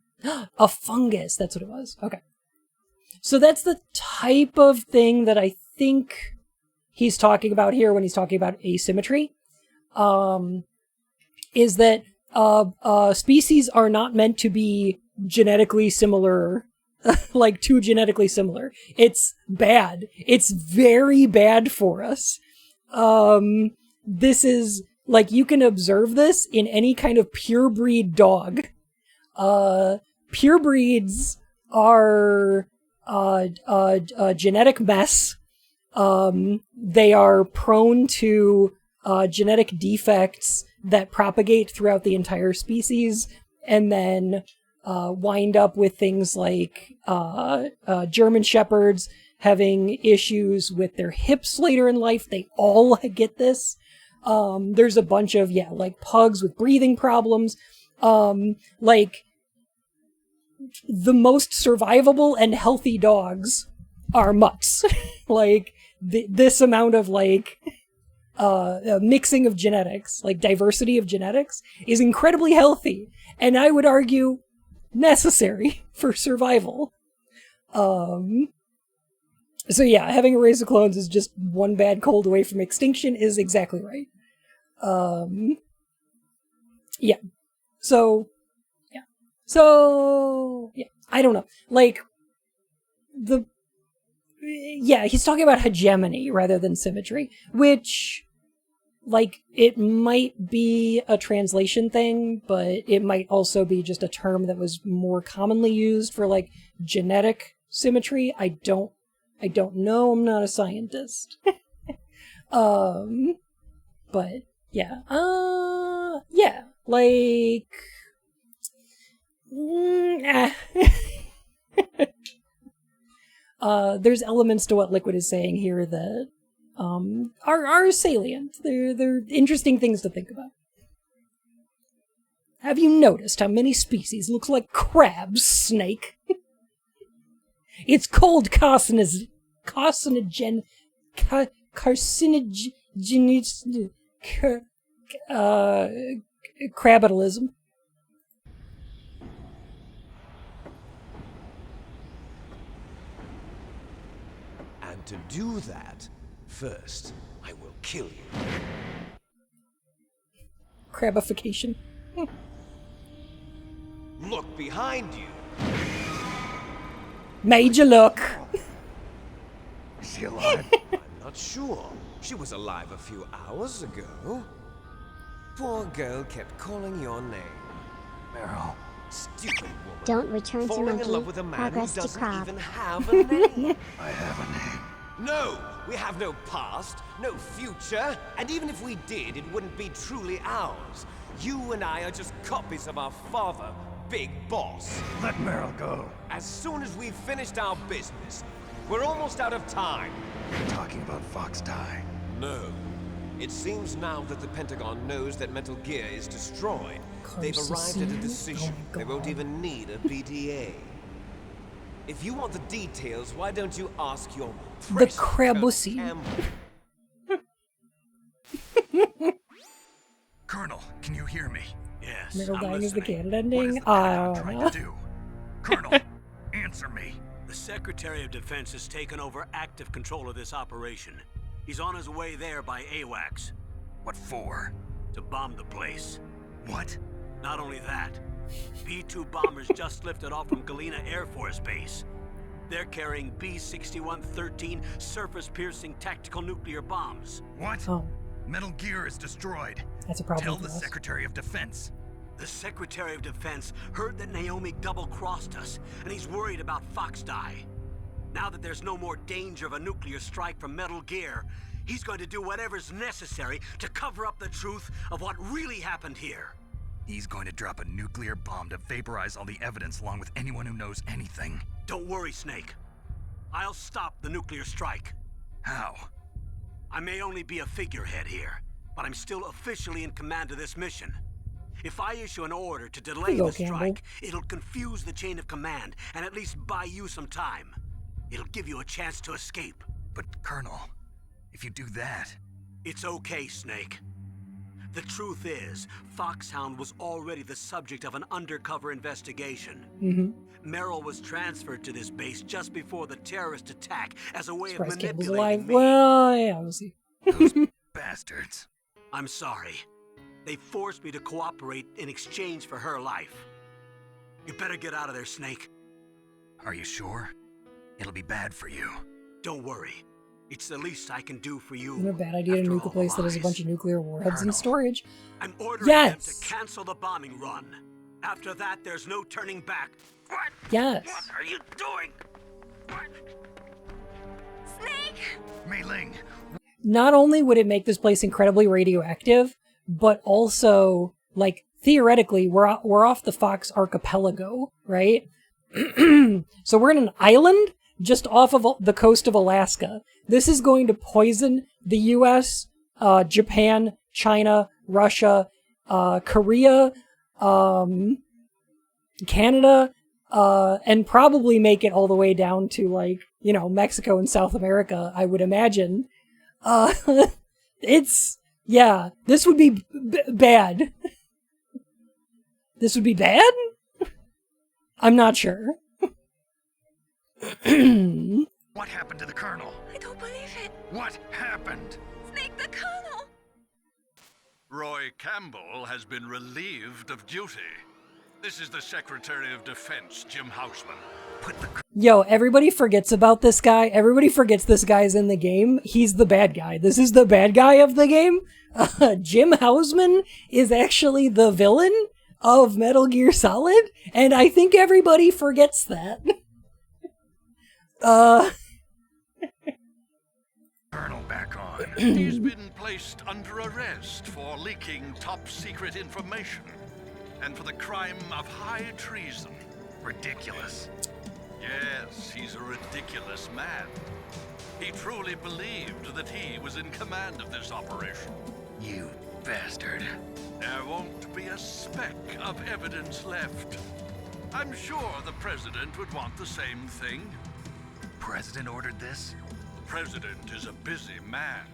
A fungus, that's what it was. Okay. So that's the type of thing that I think he's talking about here when he's talking about asymmetry. Is that species are not meant to be genetically similar, like too genetically similar. It's bad. It's very bad for us. This is, like, you can observe this in any kind of purebred dog. Purebreeds are a genetic mess. They are prone to genetic defects that propagate throughout the entire species, and then wind up with things like German Shepherds having issues with their hips later in life. They all get this. There's a bunch of, like, pugs with breathing problems. Like, the most survivable and healthy dogs are mutts. Like, this amount of, like, mixing of genetics, like diversity of genetics, is incredibly healthy, and I would argue necessary for survival. So yeah, having a race of clones is just one bad cold away from extinction is exactly right. Yeah. So, I don't know. Like, he's talking about hegemony rather than symmetry, which, like, it might be a translation thing, but it might also be just a term that was more commonly used for, like, genetic symmetry. I don't know. I'm not a scientist. But yeah. Like, there's elements to what Liquid is saying here that are salient. They're interesting things to think about. Have you noticed how many species looks like crabs, Snake? It's called carcinogen, crabitalism. And to do that, first, I will kill you. Crabification. Look behind you. Made you look. Is she alive? I'm not sure. She was alive a few hours ago. Poor girl kept calling your name. Meryl. Stupid woman. Don't return to Falling monkey. in love with a man who Progress to doesn't crab. even have a name. I have a name. No, we have no past, no future, and even if we did, it wouldn't be truly ours. You and I are just copies of our father, Big Boss. Let Meryl go. As soon as we've finished our business, We're almost out of time. You're talking about Fox Die. No. It seems now that the Pentagon knows that Metal Gear is destroyed. They've arrived at a decision. They won't even need a PDA. If you want the details, why don't you ask your the Crabussy? Colonel, can you hear me? Yes. Middle I'm dying is the listening. canon ending. Trying to do? Colonel, answer me. The Secretary of Defense has taken over active control of this operation. He's on his way there by AWACS. What for? To bomb the place. What? Not only that, B-2 bombers just lifted off from Galena Air Force Base. They're carrying B-6113 surface-piercing tactical nuclear bombs. What? Oh. Metal Gear is destroyed. That's a problem. Tell the Secretary of Defense. The Secretary of Defense heard that Naomi double-crossed us, and he's worried about Fox Die. Now that there's no more danger of a nuclear strike from Metal Gear, he's going to do whatever's necessary to cover up the truth of what really happened here. He's going to drop a nuclear bomb to vaporize all the evidence along with anyone who knows anything. Don't worry, Snake. I'll stop the nuclear strike. How? I may only be a figurehead here, but I'm still officially in command of this mission. If I issue an order to delay the strike, it'll confuse the chain of command and at least buy you some time. It'll give you a chance to escape. But, Colonel, if you do that... It's okay, Snake. The truth is, Foxhound was already the subject of an undercover investigation. Merrill was transferred to this base just before the terrorist attack as a way of manipulating me. Well, yeah, we'll see. Those bastards. I'm sorry. They forced me to cooperate in exchange for her life. You better get out of there, Snake. Are you sure? It'll be bad for you. Don't worry. It's the least I can do for you. Isn't it a bad idea to nuke a place that has a bunch of nuclear warheads in storage? I'm ordering them to cancel the bombing run. After that, there's no turning back. What? Yes. What are you doing? What? Snake! Mei Ling! Not only would it make this place incredibly radioactive, but also, like, theoretically, we're off the Fox archipelago, right? So we're in an island just off of the coast of Alaska. This is going to poison the US, Japan, China, Russia, Korea, Canada, and probably make it all the way down to, like, you know, Mexico and South America, I would imagine. Yeah, this would be bad. This would be bad? I'm not sure. What happened to the Colonel? I don't believe it. What happened? Snake the Colonel! Roy Campbell has been relieved of duty. This is the Secretary of Defense, Jim Houseman. Yo, everybody forgets about this guy. Everybody forgets this guy's in the game. He's the bad guy. This is the bad guy of the game. Jim Houseman is actually the villain of Metal Gear Solid, and I think everybody forgets that. Colonel back on. He's been placed under arrest for leaking top-secret information and for the crime of high treason. Ridiculous. Yes, he's a ridiculous man. He truly believed that he was in command of this operation. You bastard. There won't be a speck of evidence left. I'm sure the President would want the same thing. President ordered this? The President is a busy man.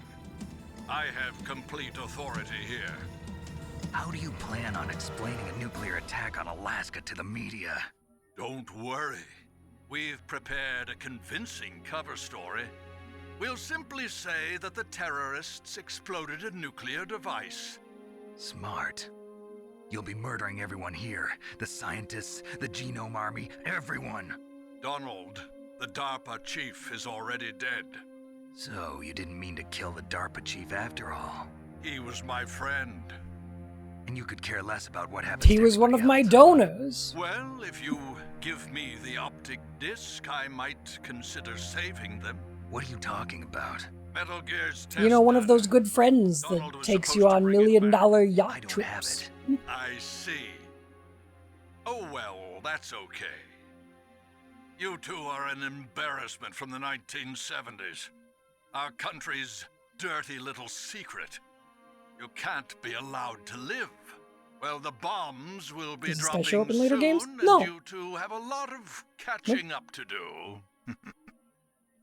I have complete authority here. How do you plan on explaining a nuclear attack on Alaska to the media? Don't worry. We've prepared a convincing cover story. We'll simply say that the terrorists exploded a nuclear device. Smart. You'll be murdering everyone here. The scientists, the Genome Army, everyone. Donald, the DARPA chief is already dead. So, you didn't mean to kill the DARPA chief after all? He was my friend. And you could care less about what happens He was one of my donors. Well, if you give me the optic disc, I might consider saving them. What are you talking about? Metal Gear's test. You know, one of those good friends that takes you on million-dollar yacht trips. I see. Oh well, that's okay. You two are an embarrassment from the 1970s. Our country's dirty little secret. You can't be allowed to live. Well, the bombs will be Does this guy dropping show up in later soon, games? and No. you two have a lot of catching up to do.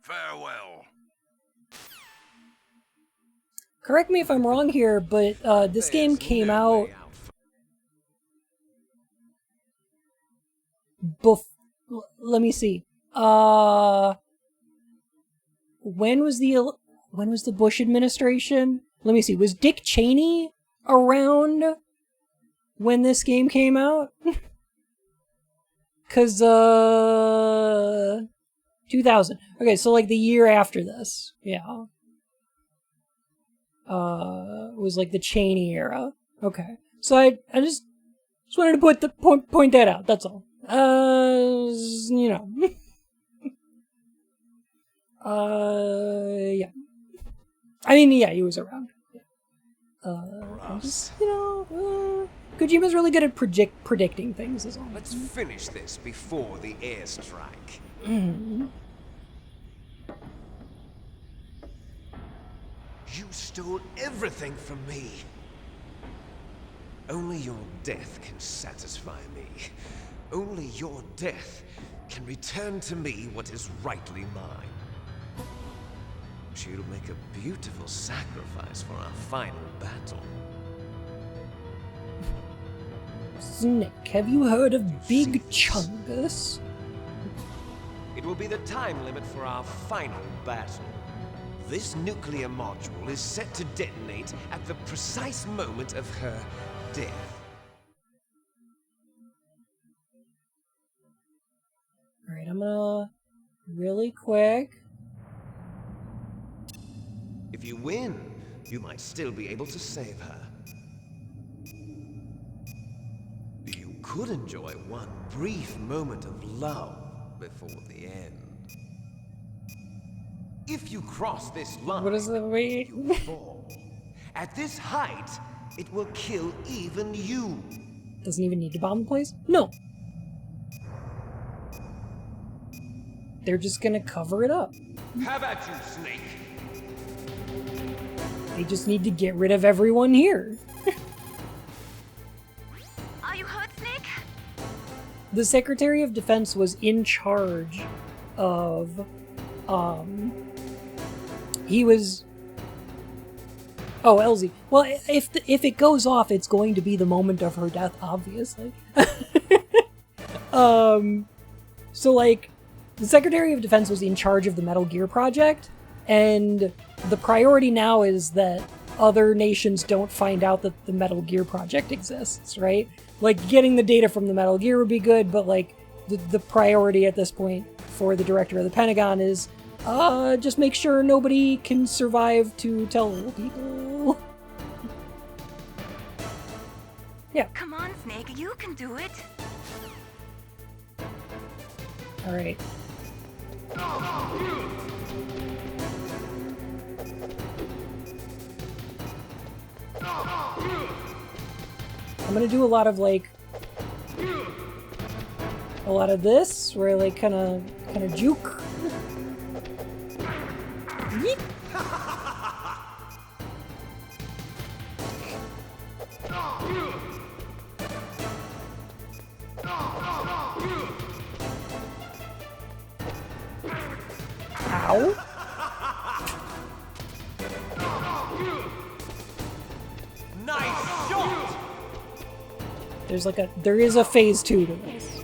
Farewell. Correct me if I'm wrong here, but this game came out let me see. When was the Bush administration? Let me see. Was Dick Cheney around when this game came out? 'Cause 2000. Okay, so like the year after this. Yeah. It was like the Cheney era. Okay. So I just wanted to point that out, that's all. You know. Yeah. I mean, yeah, he was around. I'm just, you know, Kojima's really good at predicting things, is all. Let's finish this before the airstrike. You stole everything from me. Only your death can satisfy me. Only your death can return to me what is rightly mine. She'll make a beautiful sacrifice for our final battle. Snake, have you heard of Big Chungus? It will be the time limit for our final battle. This nuclear module is set to detonate at the precise moment of her death. Alright, I'm gonna... really quick... If you win, you might still be able to save her. You could enjoy one brief moment of love before the end. If you cross this line, what is the way? At this height, it will kill even you. Doesn't even need to bomb the place? No. They're just gonna cover it up. Have at you, Snake. They just need to get rid of everyone here. Are you hurt, Snake? The Secretary of Defense was in charge of, he was... Oh, Elsie. Well, if it goes off, it's going to be the moment of her death, obviously. So, like, the Secretary of Defense was in charge of the Metal Gear project, and the priority now is that other nations don't find out that the Metal Gear project exists, right? Like, getting the data from the Metal Gear would be good, but, like, the priority at this point for the director of the Pentagon is, just make sure nobody can survive to tell people. Yeah. Come on, Snake, you can do it. Alright. I'm gonna do a lot of, like, a lot of this, where I, like, kinda juke. Yeep. Ow. Nice shot. There is a phase 2 to this.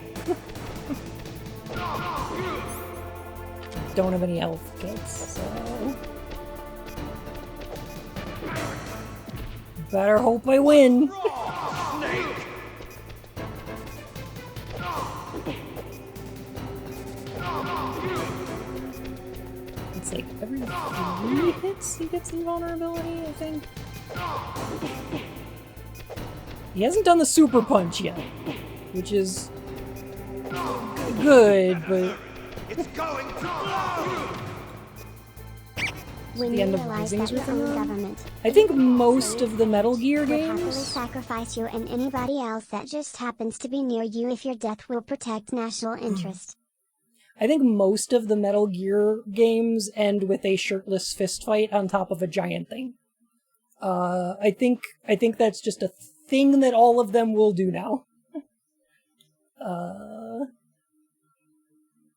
Don't have any health kits, so... Better hope I win. It's like every 3 hits he gets invulnerability, I think. He hasn't done the super punch yet, which is good, but it's going to blow. When the end of realize Rising's that your own within them. government, I think most of the Metal Gear would happily games. sacrifice you and anybody else that just happens to be near you if your death will protect national interest. I think most of the Metal Gear games end with a shirtless fist fight on top of a giant thing. I think that's just a thing that all of them will do now.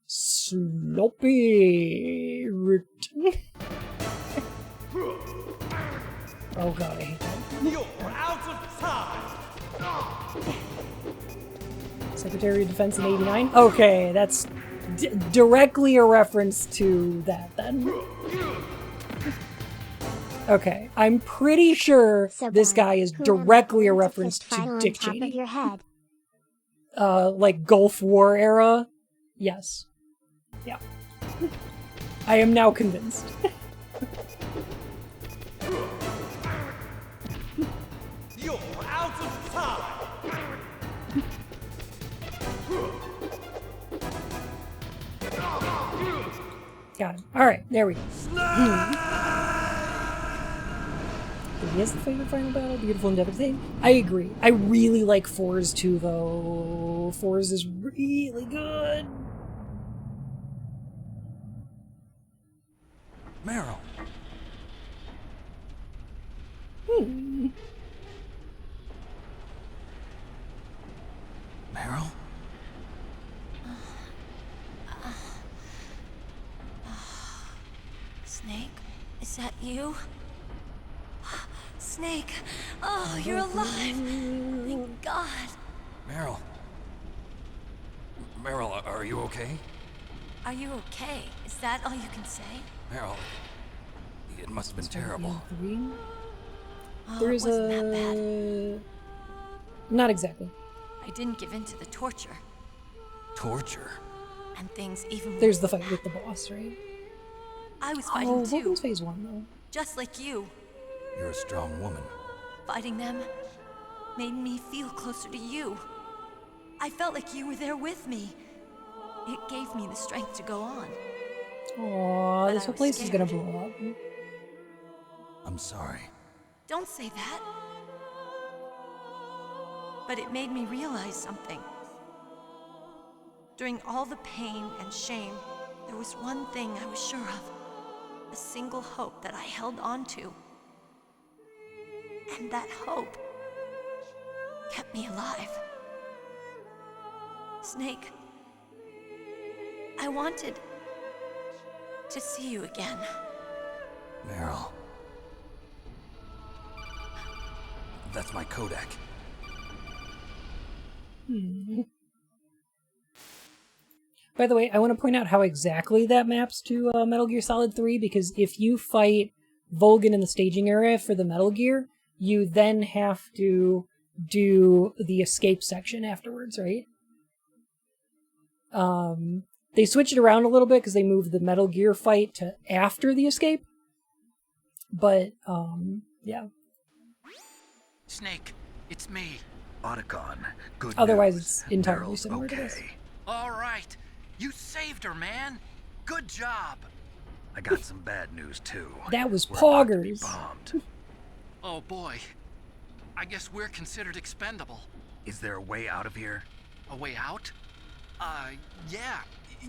Sloppy. Oh god, I hate that. You're out of time. Secretary of Defense in '89? Okay, that's directly a reference to that then. Okay, I'm pretty sure this guy is directly a reference to Dick Cheney. Your head. Like Gulf War era? Yes. Yeah. I am now convinced. You're out of time. Got him. Alright, there we go. He has the favorite final battle, beautiful and devastating. I agree. I really like 4's too, though. 4's is really good. Meryl. Meryl? Snake, is that you? Snake, oh, you're alive. Thank God. Meryl. Meryl, are you okay? Are you okay? Is that all you can say? Meryl, it must have been terrible. Oh, There's it wasn't that bad. Not exactly. I didn't give in to the torture. Torture? And things even There's the worse than fight with the boss, right? I was fighting too. Vulcan's phase 1, though. Just like you. You're a strong woman. Fighting them made me feel closer to you. I felt like you were there with me. It gave me the strength to go on. Aww, this whole place is gonna blow up. I'm sorry. Don't say that. But it made me realize something. During all the pain and shame, there was one thing I was sure of. A single hope that I held on to. And that hope kept me alive. Snake, I wanted to see you again. Meryl. That's my Kodak. By the way, I want to point out how exactly that maps to Metal Gear Solid 3, because if you fight Vulcan in the staging area for the Metal Gear, you then have to do the escape section afterwards, right? They switch it around a little bit because they moved the Metal Gear fight to after the escape. But, yeah. Snake, it's me. Otacon, good Otherwise, news. it's entirely Meryl's similar to this. okay. All right. You saved her, man. Good job. I got some bad news, too. That was We're about to be poggers. bombed. Oh, boy. I guess we're considered expendable. Is there a way out of here? A way out? Yeah.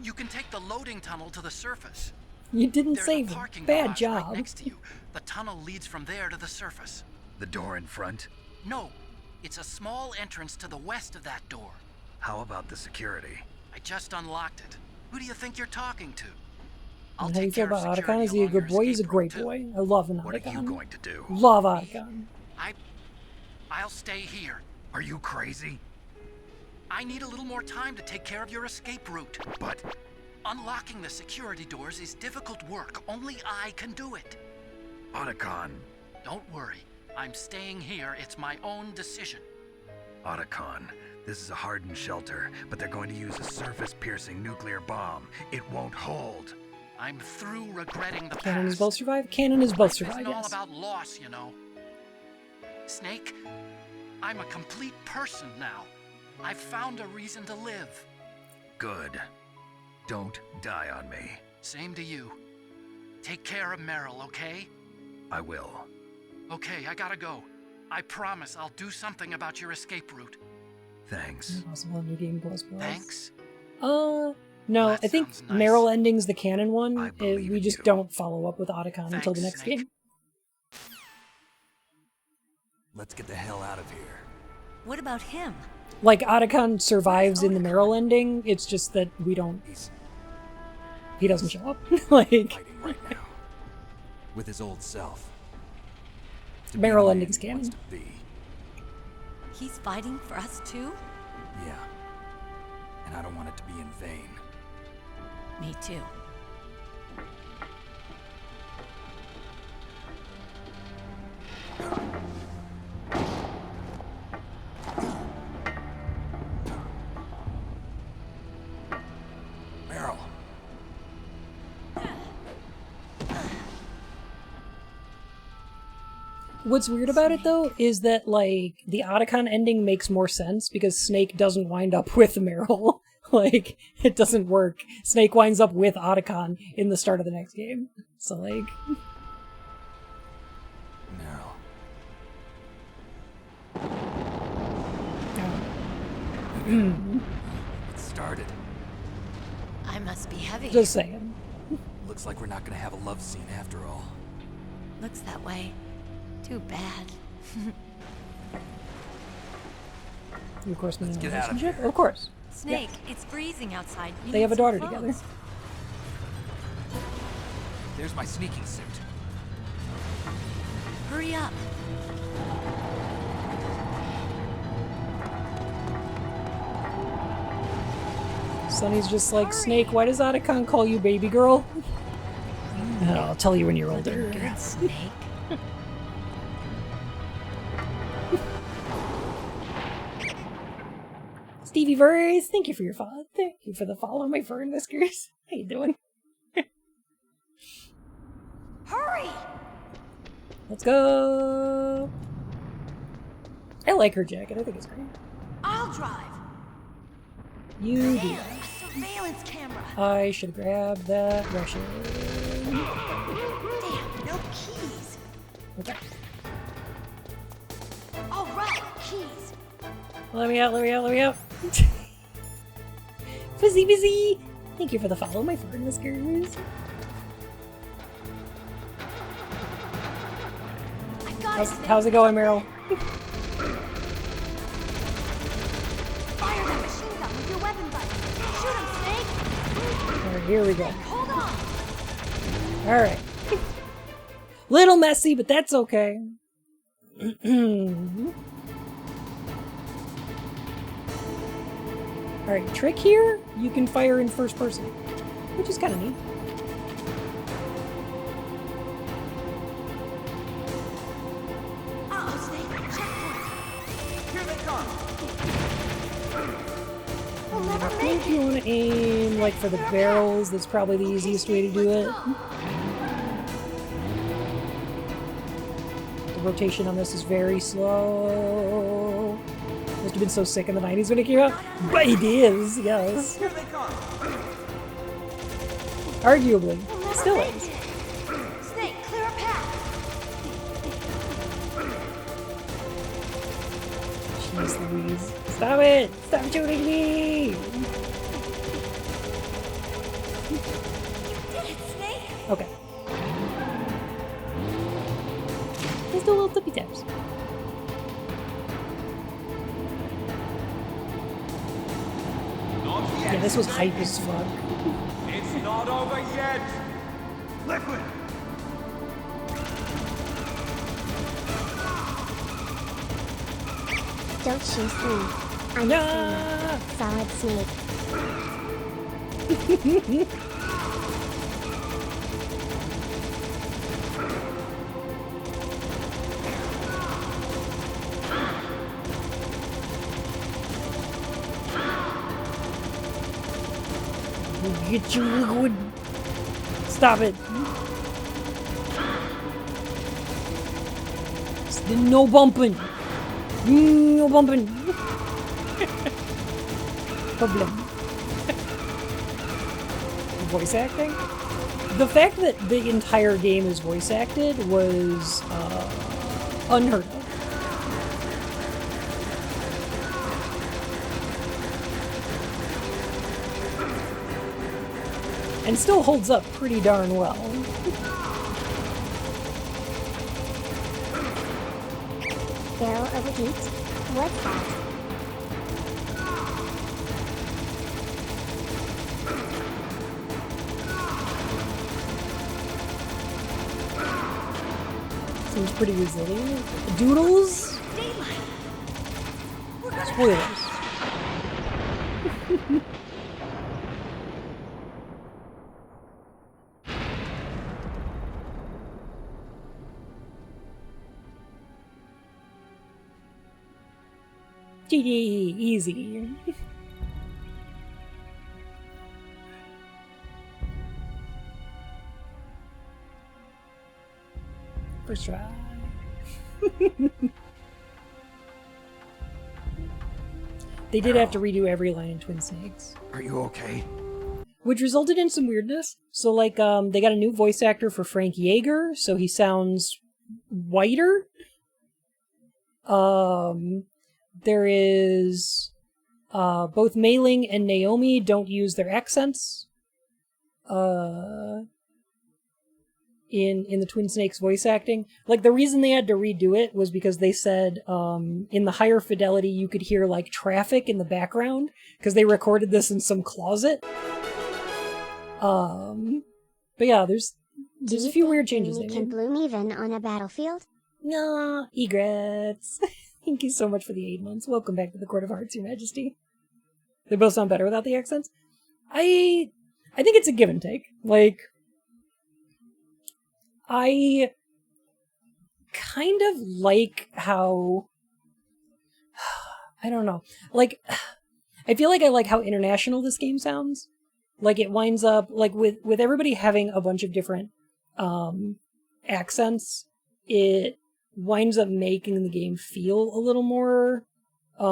You can take the loading tunnel to the surface. You didn't There's save a him. parking Bad garage job. right next to you. The tunnel leads from there to the surface. The door in front? No, it's a small entrance to the west of that door. How about the security? I just unlocked it. Who do you think you're talking to? I'll And how you take feel care of about security Otacon? Is he a along good your boy? He's a escape great route, too. boy. I love an Otacon. What are you going to do? Love Otacon. I'll stay here. Are you crazy? I need a little more time to take care of your escape route. But unlocking the security doors is difficult work. Only I can do it. Otacon. Don't worry. I'm staying here. It's my own decision. Otacon, this is a hardened shelter, but they're going to use a surface-piercing nuclear bomb. It won't hold. I'm through regretting the Canon is past. both survive? Canon is both Life survive, isn't all yes. about loss, you know. Snake, I'm a complete person now. I've found a reason to live. Good. Don't die on me. Same to you. Take care of Meryl, okay? I will. Okay, I gotta go. I promise I'll do something about your escape route. Thanks. Possible new game plus plus. Thanks? No, I think Meryl Ending's the canon one. We just don't follow up with Otacon until the next game. Let's get the hell out of here. What about him? Like, Otacon survives in the Meryl ending, it's just that we don't... He doesn't show up. Like... Fighting right now. With his old self. Meryl ending's canon. He's fighting for us too? Yeah. And I don't want it to be in vain. Me too. Meryl. What's weird about it, though, is that, like, the Otacon ending makes more sense because Snake doesn't wind up with Meryl. Like, it doesn't work. Snake winds up with Otacon in the start of the next game. So, like... Meryl. It started. I must be heavy. Just saying. Looks like we're not gonna have a love scene after all. Looks that way. Too bad. Of course, let's get out relationship? Of course. Snake, it's freezing outside. They have a daughter together. There's my sneaking suit. Hurry up. Sunny's just like, Snake, why does Otacon call you baby girl? I'll tell you when you're older. Good Snake. Stevie Verse, thank you for your follow. Thank you for the follow, my fur and whiskers. How you doing? Hurry! Let's go. I like her jacket. I think it's great. I'll drive. You do. A surveillance camera. I should grab that Russian. Damn, no keys. Okay. All right, keys. Let me out, let me out, let me out. Fizzy Bizzy! Thank you for the follow, my fur and whiskers. How's it going, Meryl? Fire that machine gun with your weapon button. Shoot him, Snake. Alright, here we go. Hold on. Alright. Little messy, but that's okay. Alright, trick here, you can fire in first person, which is kind of neat. Uh-oh, Snake. Checkpoint. Here they come. We'll never I make think you want to aim, like, for the barrels. That's probably the easiest way to do it. The rotation on this is very slow. Must have been so sick in the 90s when it came out. But it is, yes. Here they come. Arguably. Still is. Snake, clear a path. Jeez Louise. Stop it! Stop shooting me! You did it, Snake. Okay. Let's do little tippy taps. Not yet. Yeah, this was hype as fuck. It's not over yet. Liquid. Don't shoot me. I'm a solid Snake. Get you, Liquid! Stop it! No bumping! No bumping! Problem. Voice acting? The fact that the entire game is voice acted was unheard of. And still holds up pretty darn well. Barrel overheat? What's that? Seems pretty resilient. Doodles? Spoilers. GG, easy. First try. They did have to redo every line in Twin Snakes. Are you okay? Which resulted in some weirdness. So, like, they got a new voice actor for Frank Yeager, so he sounds whiter. There is both Mei Ling and Naomi don't use their accents in the Twin Snakes voice acting. Like, the reason they had to redo it was because they said in the higher fidelity you could hear like traffic in the background because they recorded this in some closet. But yeah, there's a few weird changes they made. Can bloom even on a battlefield? Nah, egrets. Thank you so much for the 8 months. Welcome back to the Court of Hearts, Your Majesty. They both sound better without the accents. I think it's a give and take. Like, I kind of like how, I don't know, like, I feel like I like how international this game sounds. Like, it winds up, like, with everybody having a bunch of different accents, it winds up making the game feel a little more, I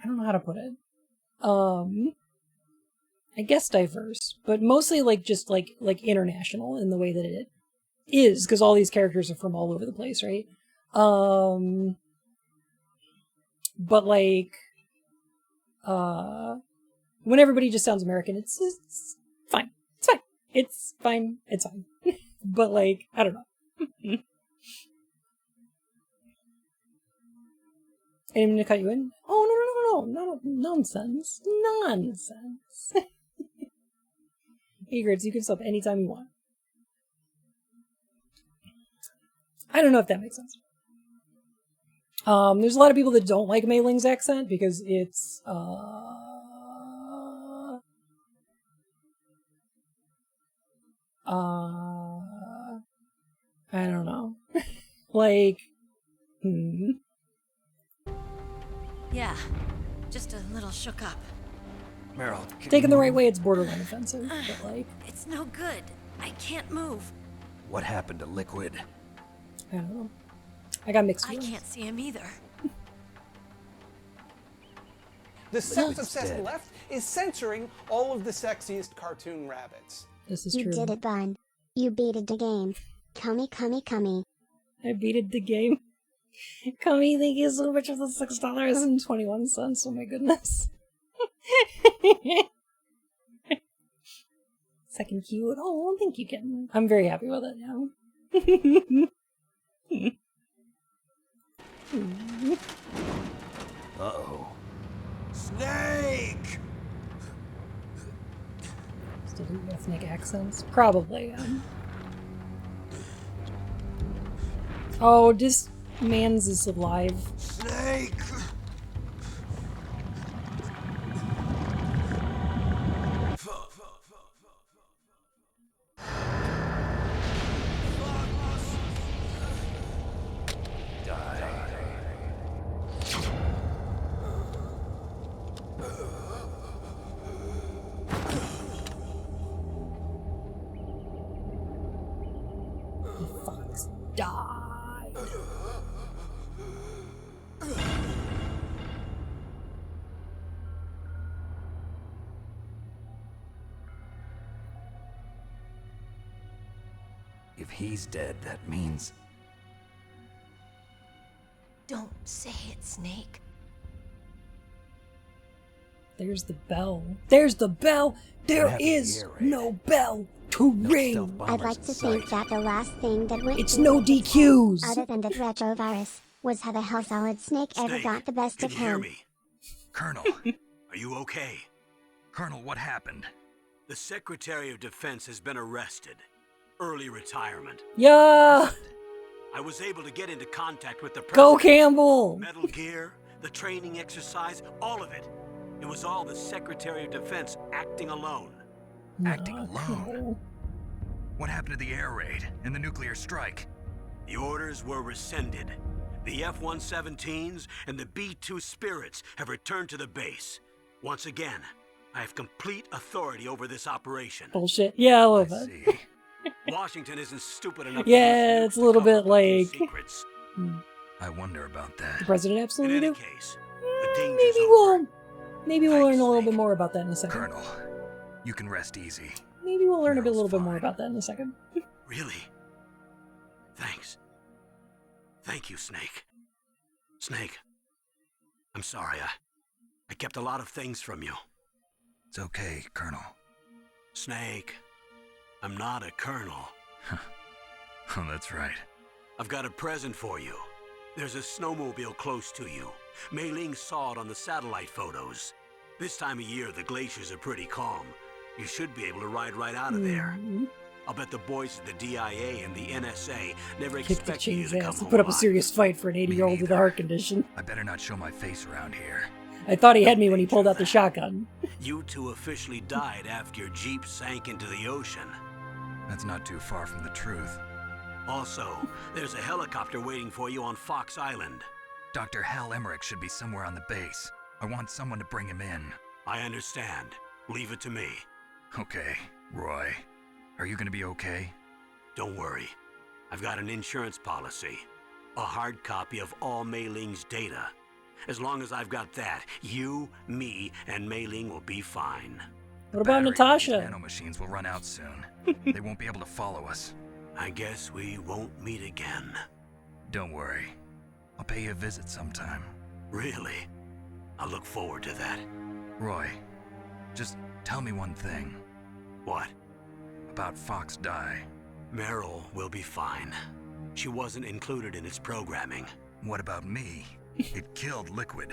don't know how to put it. I guess diverse, but mostly like just like international in the way that it is, because all these characters are from all over the place, right? But like, when everybody just sounds American, it's fine. It's fine. It's fine. It's fine. But like, I don't know. Anyone to cut you in? Oh, no, nonsense. Nonsense. Egrets, you can stop anytime you want. I don't know if that makes sense. There's a lot of people that don't like Mei Ling's accent because it's, I don't know. Like, Yeah, just a little shook up. Meryl, taken the right way, it's borderline offensive, but like... It's no good. I can't move. What happened to Liquid? I don't know. I got mixed feelings. I can't see him either. The self-obsessed left is censoring all of the sexiest cartoon rabbits. This is true. You did it, Bun. You beated the game. Cummy. I beated the game. Cummy, thank you so much for the $6.21. Oh my goodness. Second cute. Oh, thank you, kitten. I'm very happy with it now. Uh-oh. Snake! Still do ethnic accents? Probably. Oh, this man's is alive. Snake! Died. If he's dead, that means... Don't say it, Snake. There's the bell. There's the bell! There is no bell to ring! I'd like to think that the last thing that went It's through no his head, DQs! other than the retrovirus, was how the hell Solid Snake ever got the best of Can you hear him. me? Colonel. Are you okay? Colonel, what happened? The Secretary of Defense has been arrested. Early retirement. Yeah! I was able to get into contact with the president. Go Campbell! Metal Gear, the training exercise, all of it. It was all the Secretary of Defense acting alone. Acting alone? What happened to the air raid and the nuclear strike? The orders were rescinded. The F-117s and the B-2 Spirits have returned to the base. Once again, I have complete authority over this operation. Bullshit. Yeah, a little bit. Washington isn't stupid enough Yeah, it's a little bit like... secrets. I wonder about that. The president absolutely do. Case, Maybe we'll learn a little bit more about that in a second. Colonel, you can rest easy. Maybe we'll learn a little bit more about that in a second. Really? Thanks. Thank you, Snake. Snake, I'm sorry. I kept a lot of things from you. It's okay, Colonel. Snake, I'm not a colonel. Oh, that's right. I've got a present for you. There's a snowmobile close to you. Mei Ling saw it on the satellite photos. This time of year, the glaciers are pretty calm. You should be able to ride right out of there. I'll bet the boys at the DIA and the NSA never Kick the expect you Ching's to come ass and home put up a alive. serious fight for an 80-year-old with a heart condition. I better not show my face around here. I thought he had me when he pulled out the shotgun. You two officially died after your Jeep sank into the ocean. That's not too far from the truth. Also, there's a helicopter waiting for you on Fox Island. Dr. Hal Emmerich should be somewhere on the base. I want someone to bring him in. I understand. Leave it to me. Okay, Roy. Are you gonna be okay? Don't worry. I've got an insurance policy. A hard copy of all Mei Ling's data. As long as I've got that, you, me, and Mei Ling will be fine. What about Natasha? Nanomachines will run out soon. They won't be able to follow us. I guess we won't meet again. Don't worry. I'll pay you a visit sometime. Really? I look forward to that. Roy, just tell me one thing. What? About Fox Die. Meryl will be fine. She wasn't included in its programming. What about me? It killed Liquid.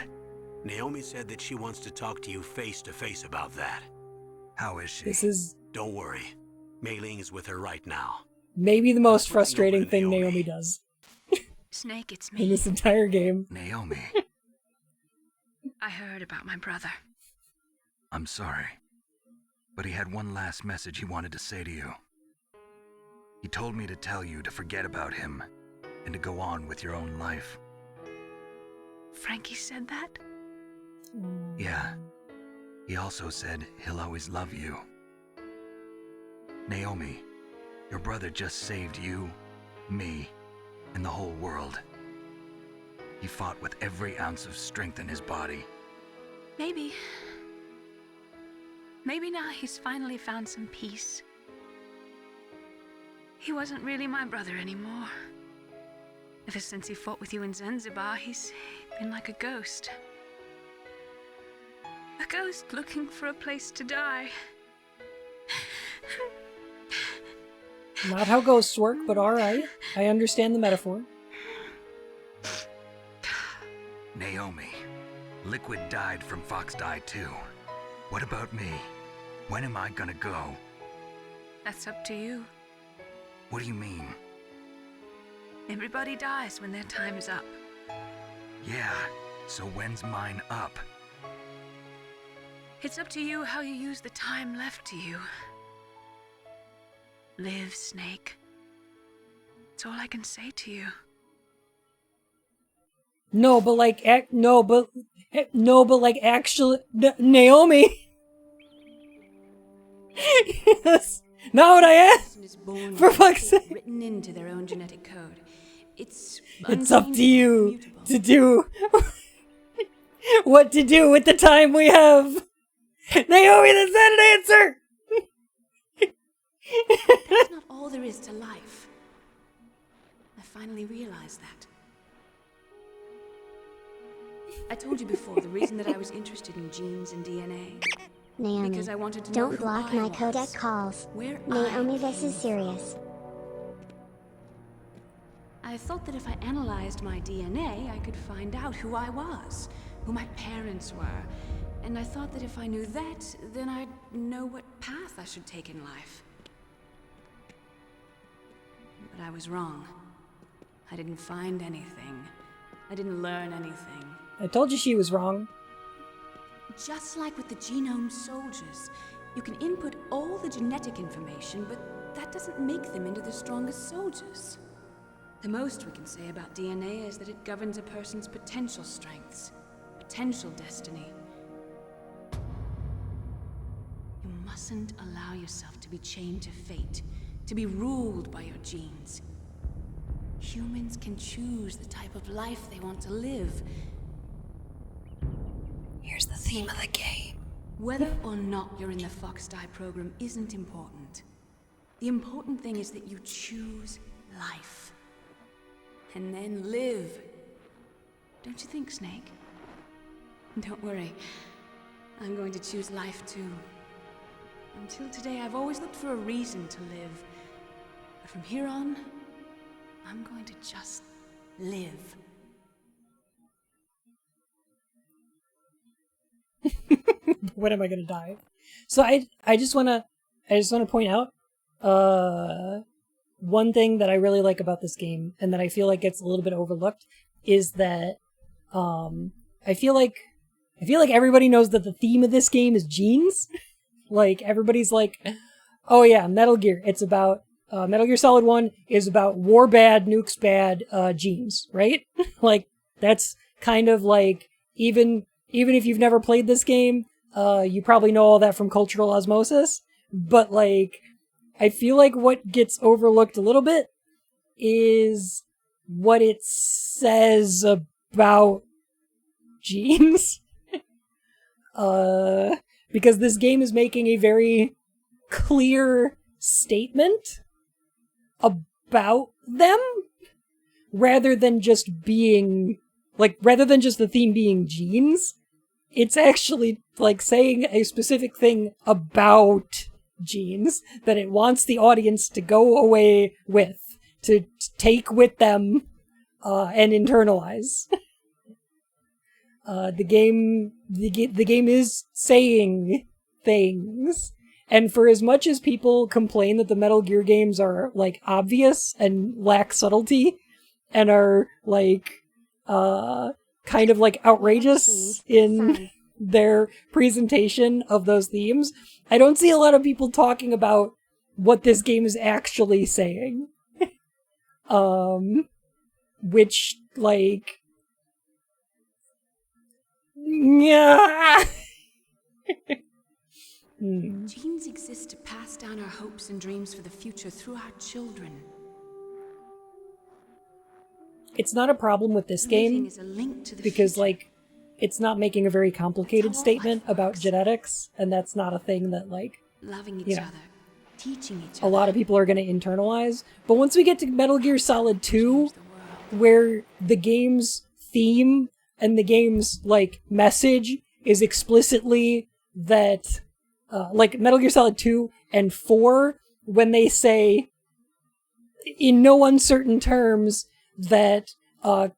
Naomi said that she wants to talk to you face to face about that. How is she? This is Don't worry. Mei Ling is with her right now. maybe the most frustrating thing Naomi does Snake, it's in me. this entire game. Naomi. I heard about my brother. I'm sorry. But he had one last message he wanted to say to you. He told me to tell you to forget about him and to go on with your own life. Frankie said that? Yeah. He also said he'll always love you. Naomi, your brother just saved you, me, and the whole world. He fought with every ounce of strength in his body. Maybe now he's finally found some peace. He wasn't really my brother anymore. Ever since he fought with you in Zanzibar, he's been like a ghost. A ghost looking for a place to die. Not how ghosts work, but alright. I understand the metaphor. Naomi, Liquid died from Fox Die too. What about me? When am I gonna go? That's up to you. What do you mean? Everybody dies when their time's up. Yeah, so when's mine up? It's up to you how you use the time left to you. Live, Snake. That's all I can say to you. No, but like, actually, Naomi. Yes. Not what I asked. For fuck's sake. Written into their own genetic code. It's up to you to do what to do with the time we have. Naomi, that's not an answer. That's not all there is to life. I finally realized that. I told you before the reason that I was interested in genes and DNA. Naomi, Because I wanted to know don't who block I my was, codec calls. where Naomi, I this came is serious. I thought that if I analyzed my DNA, I could find out who I was, who my parents were. And I thought that if I knew that, then I'd know what path I should take in life. But I was wrong. I didn't find anything. I didn't learn anything. I told you she was wrong. Just like with the genome soldiers, you can input all the genetic information, but that doesn't make them into the strongest soldiers. The most we can say about DNA is that it governs a person's potential strengths, potential destiny. You mustn't allow yourself to be chained to fate, to be ruled by your genes. Humans can choose the type of life they want to live. Here's the theme of the game. Whether or not you're in the Fox Die program isn't important. The important thing is that you choose life. And then live. Don't you think, Snake? Don't worry. I'm going to choose life too. Until today, I've always looked for a reason to live. But from here on, I'm going to just live. When am I gonna die? So I just wanna point out one thing that I really like about this game, and that I feel like gets a little bit overlooked, is that I feel like everybody knows that the theme of this game is genes. Like, everybody's like, oh yeah, Metal Gear. It's about Metal Gear Solid 1 is about war bad, nukes bad, genes, right? Like, that's kind of like, even if you've never played this game, you probably know all that from cultural osmosis. But like, I feel like what gets overlooked a little bit is what it says about genes. Because this game is making a very clear statement about them, rather than just the theme being genes. It's actually like saying a specific thing about genes that it wants the audience to go away with, to take with them, and internalize. The game is saying things, and for as much as people complain that the Metal Gear games are like obvious and lack subtlety, and are like kind of like outrageous in their presentation of those themes, I don't see a lot of people talking about what this game is actually saying. Which, like, yeah. Genes exist to pass down our hopes and dreams for the future through our children. It's not a problem with this game, because, like, it's not making a very complicated statement about genetics, and that's not a thing that, like, loving each other, teaching each a lot of people are going to internalize. But once we get to Metal Gear Solid 2, where the game's theme and the game's, like, message is explicitly that, like, Metal Gear Solid 2 and 4, when they say, in no uncertain terms, that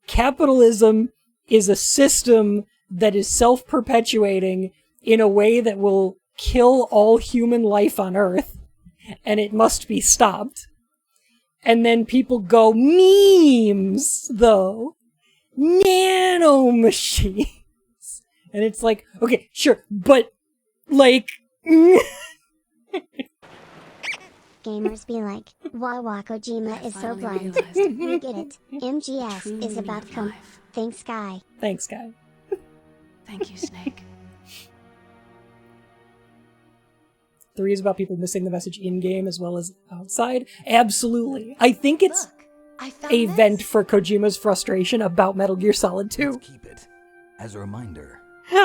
capitalism is a system that is self-perpetuating in a way that will kill all human life on Earth, and it must be stopped. And then people go, memes, though. Nanomachines. And it's like, okay, sure, but, like... Gamers be like, Wawa Kojima is so blind. We get it. MGS is about Thanks, Guy. Thanks, Guy. Thank you, Snake. 3 is about people missing the message in-game as well as outside. Absolutely. I think it's a vent for Kojima's frustration about Metal Gear Solid 2. Let's keep it as a reminder.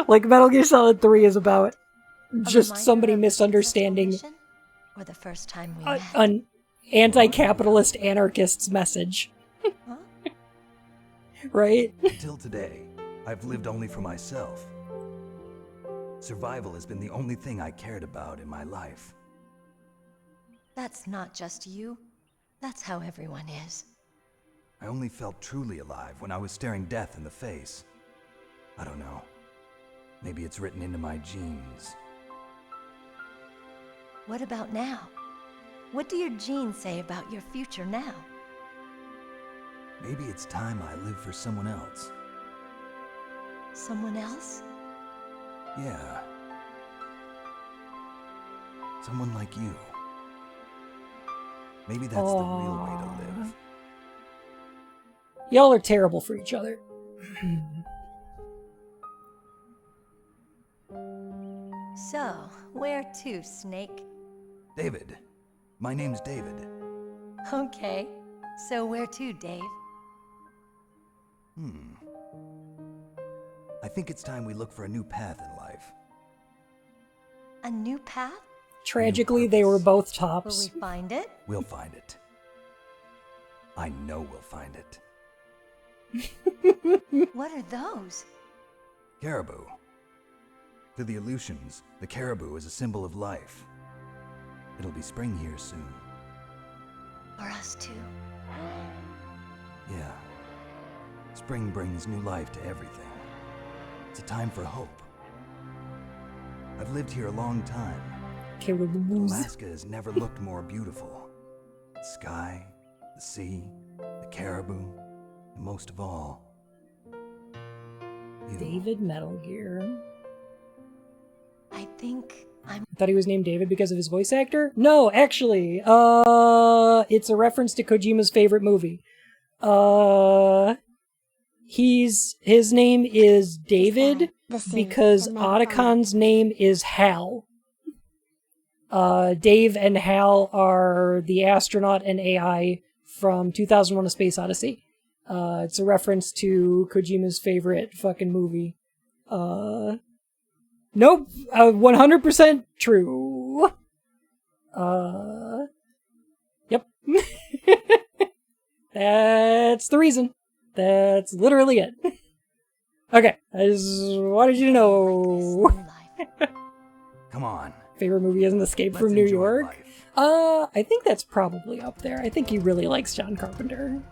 Like, Metal Gear Solid 3 is about just somebody misunderstanding or the first time we met. An anti-capitalist anarchist's message. Right? Till today, I've lived only for myself. Survival has been the only thing I cared about in my life. That's not just you. That's how everyone is. I only felt truly alive when I was staring death in the face. I don't know. Maybe it's written into my genes. What about now? What do your genes say about your future now? Maybe it's time I live for someone else. Someone else? Yeah. Someone like you. Maybe that's the real way to live. Y'all are terrible for each other. So, where to, Snake? David. My name's David. Okay. So where to, Dave? I think it's time we look for a new path in life. A new path? Tragically, they were both Will tops. we find it? We'll find it. I know we'll find it. What are those? Caribou. To the Aleutians, the caribou is a symbol of life. It'll be spring here soon. For us too. Yeah. Spring brings new life to everything. It's a time for hope. I've lived here a long time. Caribous. Alaska has never looked more beautiful. The sky, the sea, the caribou, and most of all, you. David Metal Gear. I think I'm... I thought he was named David because of his voice actor? No, actually, it's a reference to Kojima's favorite movie. His name is David because Otacon's name is Hal. Dave and Hal are the astronaut and AI from 2001: A Space Odyssey. It's a reference to Kojima's favorite fucking movie. Nope, 100% true. Yep. That's the reason. That's literally it. Okay, I just wanted you to know. Come on. Favorite movie is An Escape from New York. I think that's probably up there. I think he really likes John Carpenter.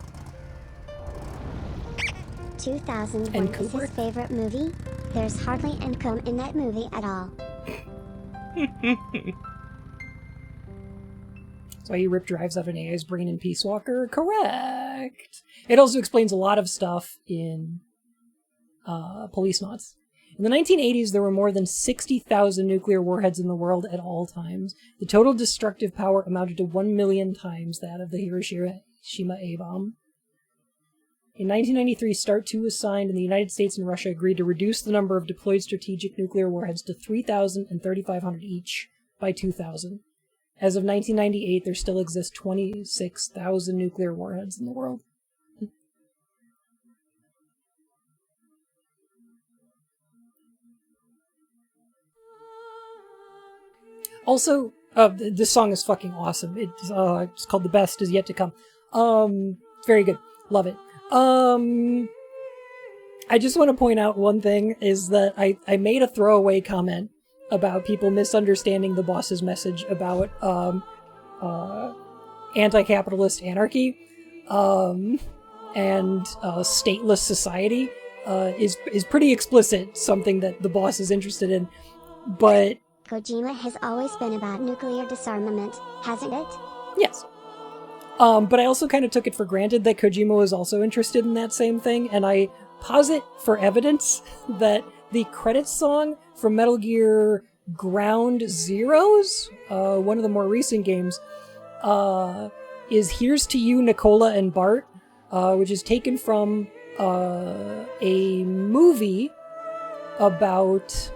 2001 And is his Kubrick. favorite movie. There's hardly income in that movie at all. That's why he ripped drives out of an AI's brain in Peace Walker. Correct. It also explains a lot of stuff in Police Knots. In the 1980s, there were more than 60,000 nuclear warheads in the world at all times. The total destructive power amounted to 1 million times that of the Hiroshima A-bomb. In 1993, START 2 was signed, and the United States and Russia agreed to reduce the number of deployed strategic nuclear warheads to 3,000 and 3,500 each by 2000. As of 1998, there still exist 26,000 nuclear warheads in the world. Also, this song is fucking awesome. It's called The Best Is Yet to Come. It's very good. Love it. I just want to point out one thing is that I made a throwaway comment about people misunderstanding the boss's message about anti-capitalist anarchy and stateless society is pretty explicit, something that the boss is interested in, but Kojima has always been about nuclear disarmament, hasn't it? yes. But I also kind of took it for granted that Kojima was also interested in that same thing, and I posit for evidence that the credits song from Metal Gear Ground Zeroes, one of the more recent games, is Here's to You, Nicola and Bart, which is taken from a movie about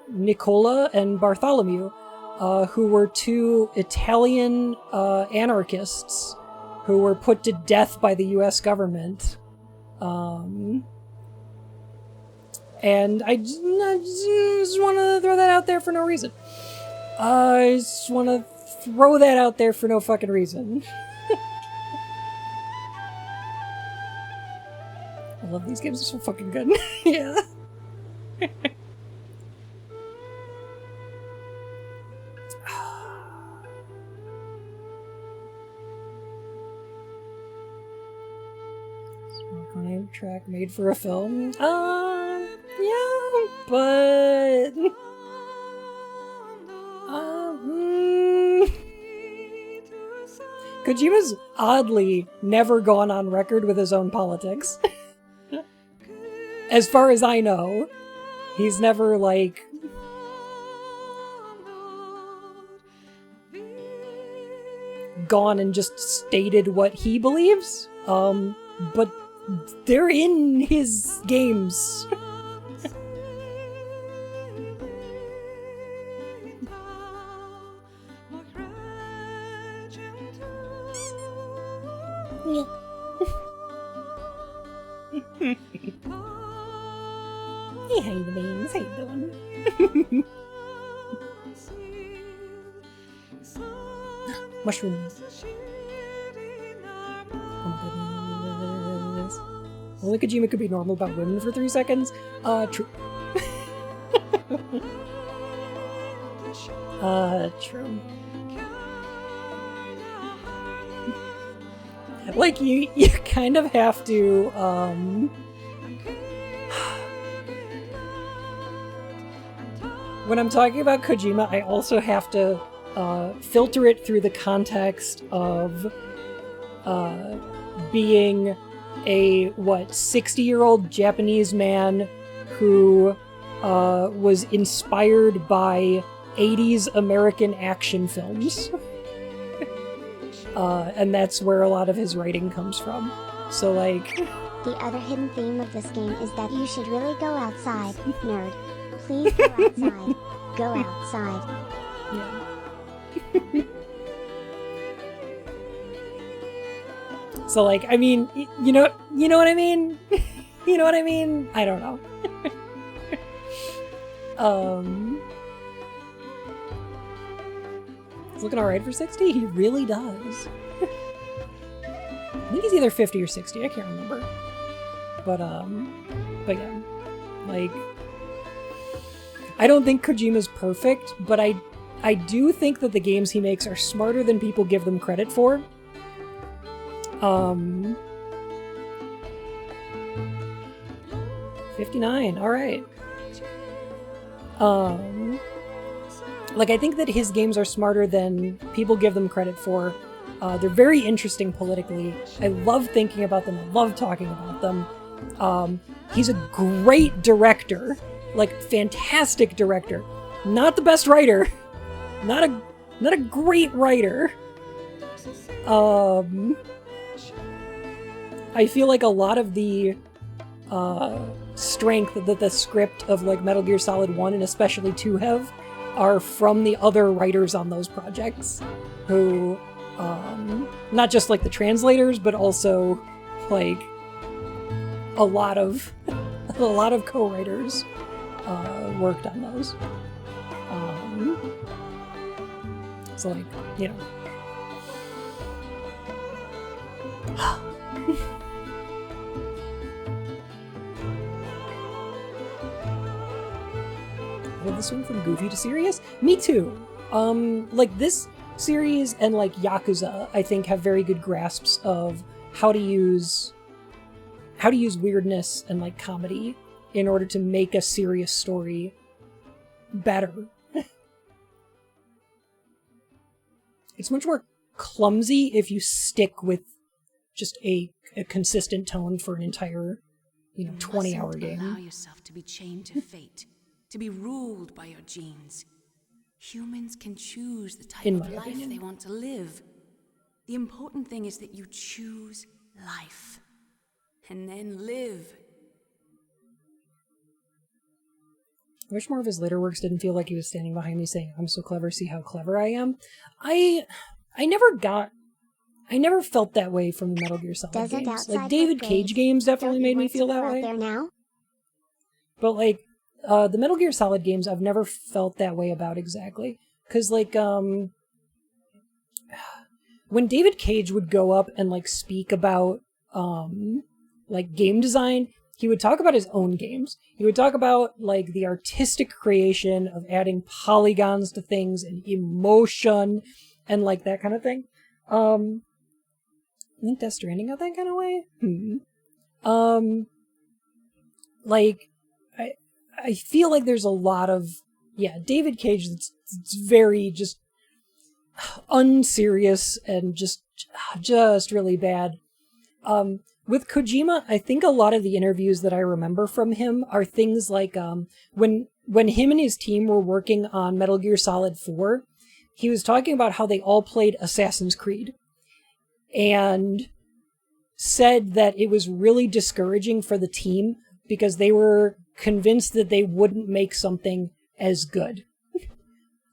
Nicola and Bartholomew, who were two Italian anarchists who were put to death by the US government. And I just want to throw that out there for no reason. I just want to throw that out there for no fucking reason. love these games, they're so fucking good. Yeah. Track made for a film? Yeah, but... Kojima's oddly never gone on record with his own politics. As far as I know, he's never, like... gone and just stated what he believes. But they're in his games. Hey, how you beans? How you doing? Mushrooms. Oh my goodness. Only Kojima could be normal about women for 3 seconds. True. True. Like, you kind of have to, when I'm talking about Kojima, I also have to, filter it through the context of, being a, 60-year-old Japanese man who, was inspired by 80s American action films. And that's where a lot of his writing comes from. So, like... The other hidden theme of this game is that you should really go outside, nerd. Please go outside. Go outside. Yeah. So, like, I mean, you know what I mean? You know what I mean? I don't know. He's looking alright for 60? He really does. I think he's either 50 or 60, I can't remember. But yeah. Like, I don't think Kojima's perfect, but I do think that the games he makes are smarter than people give them credit for. 59, alright. Like, I think that his games are smarter than people give them credit for. They're very interesting politically. I love thinking about them. I love talking about them. He's a great director. Like, fantastic director. Not the best writer. Not a great writer. I feel like a lot of the strength that the script of, like, Metal Gear Solid 1 and especially 2 have are from the other writers on those projects, who, not just, like, the translators, but also, like, a lot of co-writers worked on those. So, like, you know. Will this swing from goofy to serious? Me too. Like, this series and, like, Yakuza, I think, have very good grasps of how to use weirdness and, like, comedy in order to make a serious story better. It's much more clumsy if you stick with just a consistent tone for an entire, 20-hour game. Allow yourself to be chained to fate, to be ruled by your genes. Humans can choose the type of life they want to live. The important thing is that you choose life, and then live. I wish more of his later works didn't feel like he was standing behind me saying, "I'm so clever, see how clever I am." I never felt that way from the Metal Gear Solid games. Like, David Cage games definitely made me feel that way. But, like, the Metal Gear Solid games, I've never felt that way about exactly. Because, like, when David Cage would go up and, like, speak about, like, game design, he would talk about his own games. He would talk about, like, the artistic creation of adding polygons to things and emotion and, like, that kind of thing. I think Death Stranding out that kind of way? Like, I feel like there's a lot of, David Cage that's very just unserious and just really bad. With Kojima, I think a lot of the interviews that I remember from him are things like when him and his team were working on Metal Gear Solid 4, he was talking about how they all played Assassin's Creed and said that it was really discouraging for the team because they were convinced that they wouldn't make something as good.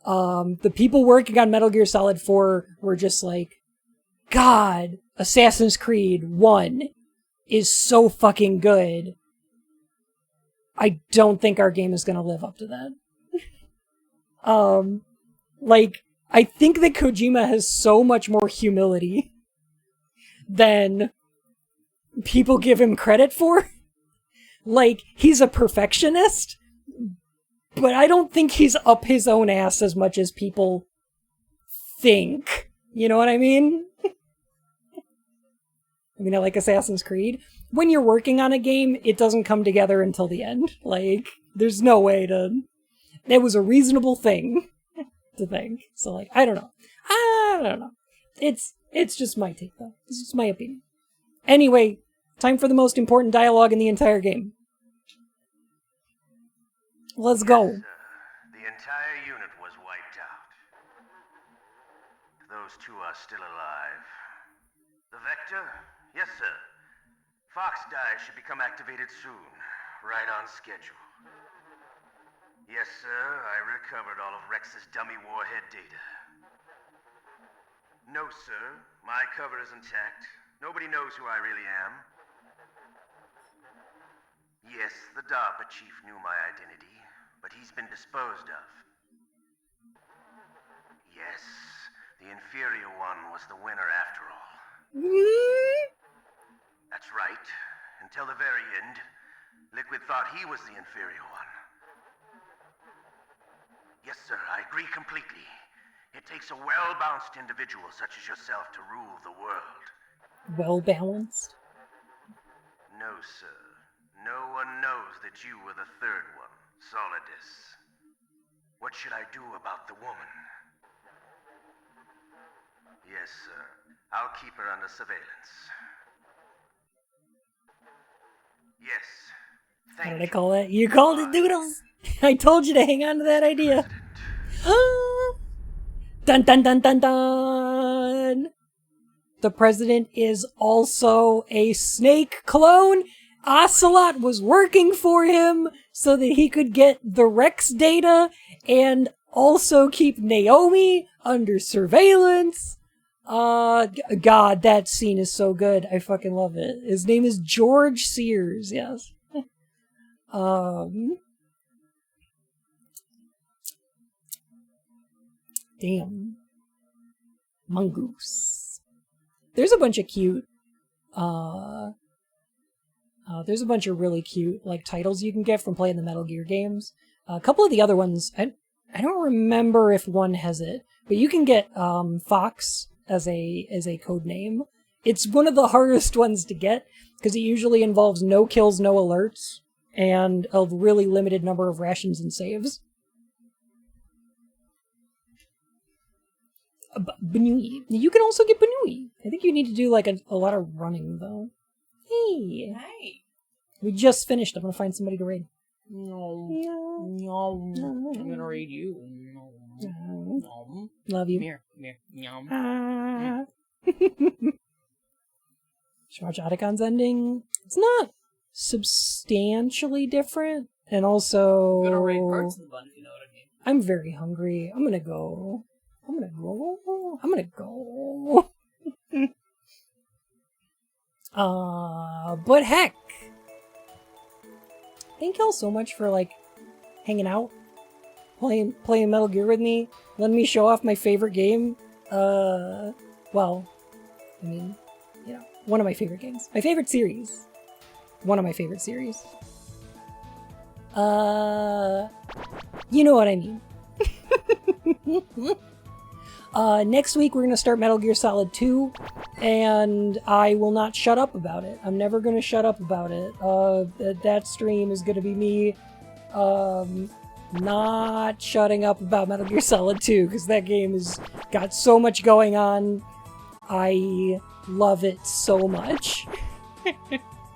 The people working on Metal Gear Solid 4 were just like, God, Assassin's Creed 1 is so fucking good. I don't think our game is going to live up to that. Like, I think that Kojima has so much more humility than people give him credit for. Like, he's a perfectionist, but I don't think he's up his own ass as much as people think. You know what I mean? I mean, I like Assassin's Creed. When you're working on a game, it doesn't come together until the end. Like, there's no way to... It was a reasonable thing to think. So, like, I don't know. It's just my take, though. It's just my opinion. Anyway, time for the most important dialogue in the entire game. Let's go. Yes, the entire unit was wiped out. Those two are still alive. The Vector? Yes, sir. Fox Die should become activated soon. Right on schedule. Yes, sir. I recovered all of Rex's dummy warhead data. No, sir. My cover is intact. Nobody knows who I really am. Yes, the DARPA chief knew my identity, but he's been disposed of. Yes, the inferior one was the winner after all. That's right. Until the very end, Liquid thought he was the inferior one. Yes, sir, I agree completely. It takes a well-balanced individual such as yourself to rule the world. Well-balanced? No, sir. No one knows that you were the third one, Solidus. What should I do about the woman? Yes, sir. I'll keep her under surveillance. Yes. What did I call that? You called it Doodles! I told you to hang on to that idea. Dun dun dun dun dun! The president is also a snake clone. Ocelot was working for him so that he could get the Rex data and also keep Naomi under surveillance. God, that scene is so good. I fucking love it. His name is George Sears, yes. Damn. Mongoose. There's a bunch of cute, there's a bunch of really cute, like, titles you can get from playing the Metal Gear games. A couple of the other ones, I don't remember if one has it, but you can get, Fox as a code name. It's one of the hardest ones to get, because it usually involves no kills, no alerts, and a really limited number of rations and saves. Banui. You can also get Banui. I think you need to do, like, a lot of running, though. Hey! Hey! We just finished. I'm gonna find somebody to raid. No. I'm gonna raid you. No. Love you. Come here. Yum. Should watch Otacon's ending. It's not substantially different, and also... I'm gonna raid parts of the bun, if you know what I mean. I'm very hungry. I'm gonna go. But heck! Thank y'all so much for, like, hanging out, playing Metal Gear with me, letting me show off my favorite game. Well, I mean, you know, one of my favorite games. My favorite series. one of my favorite series. You know what I mean. Next week we're going to start Metal Gear Solid 2, and I will not shut up about it. I'm never going to shut up about it. That stream is going to be me not shutting up about Metal Gear Solid 2, because that game has got so much going on. I love it so much.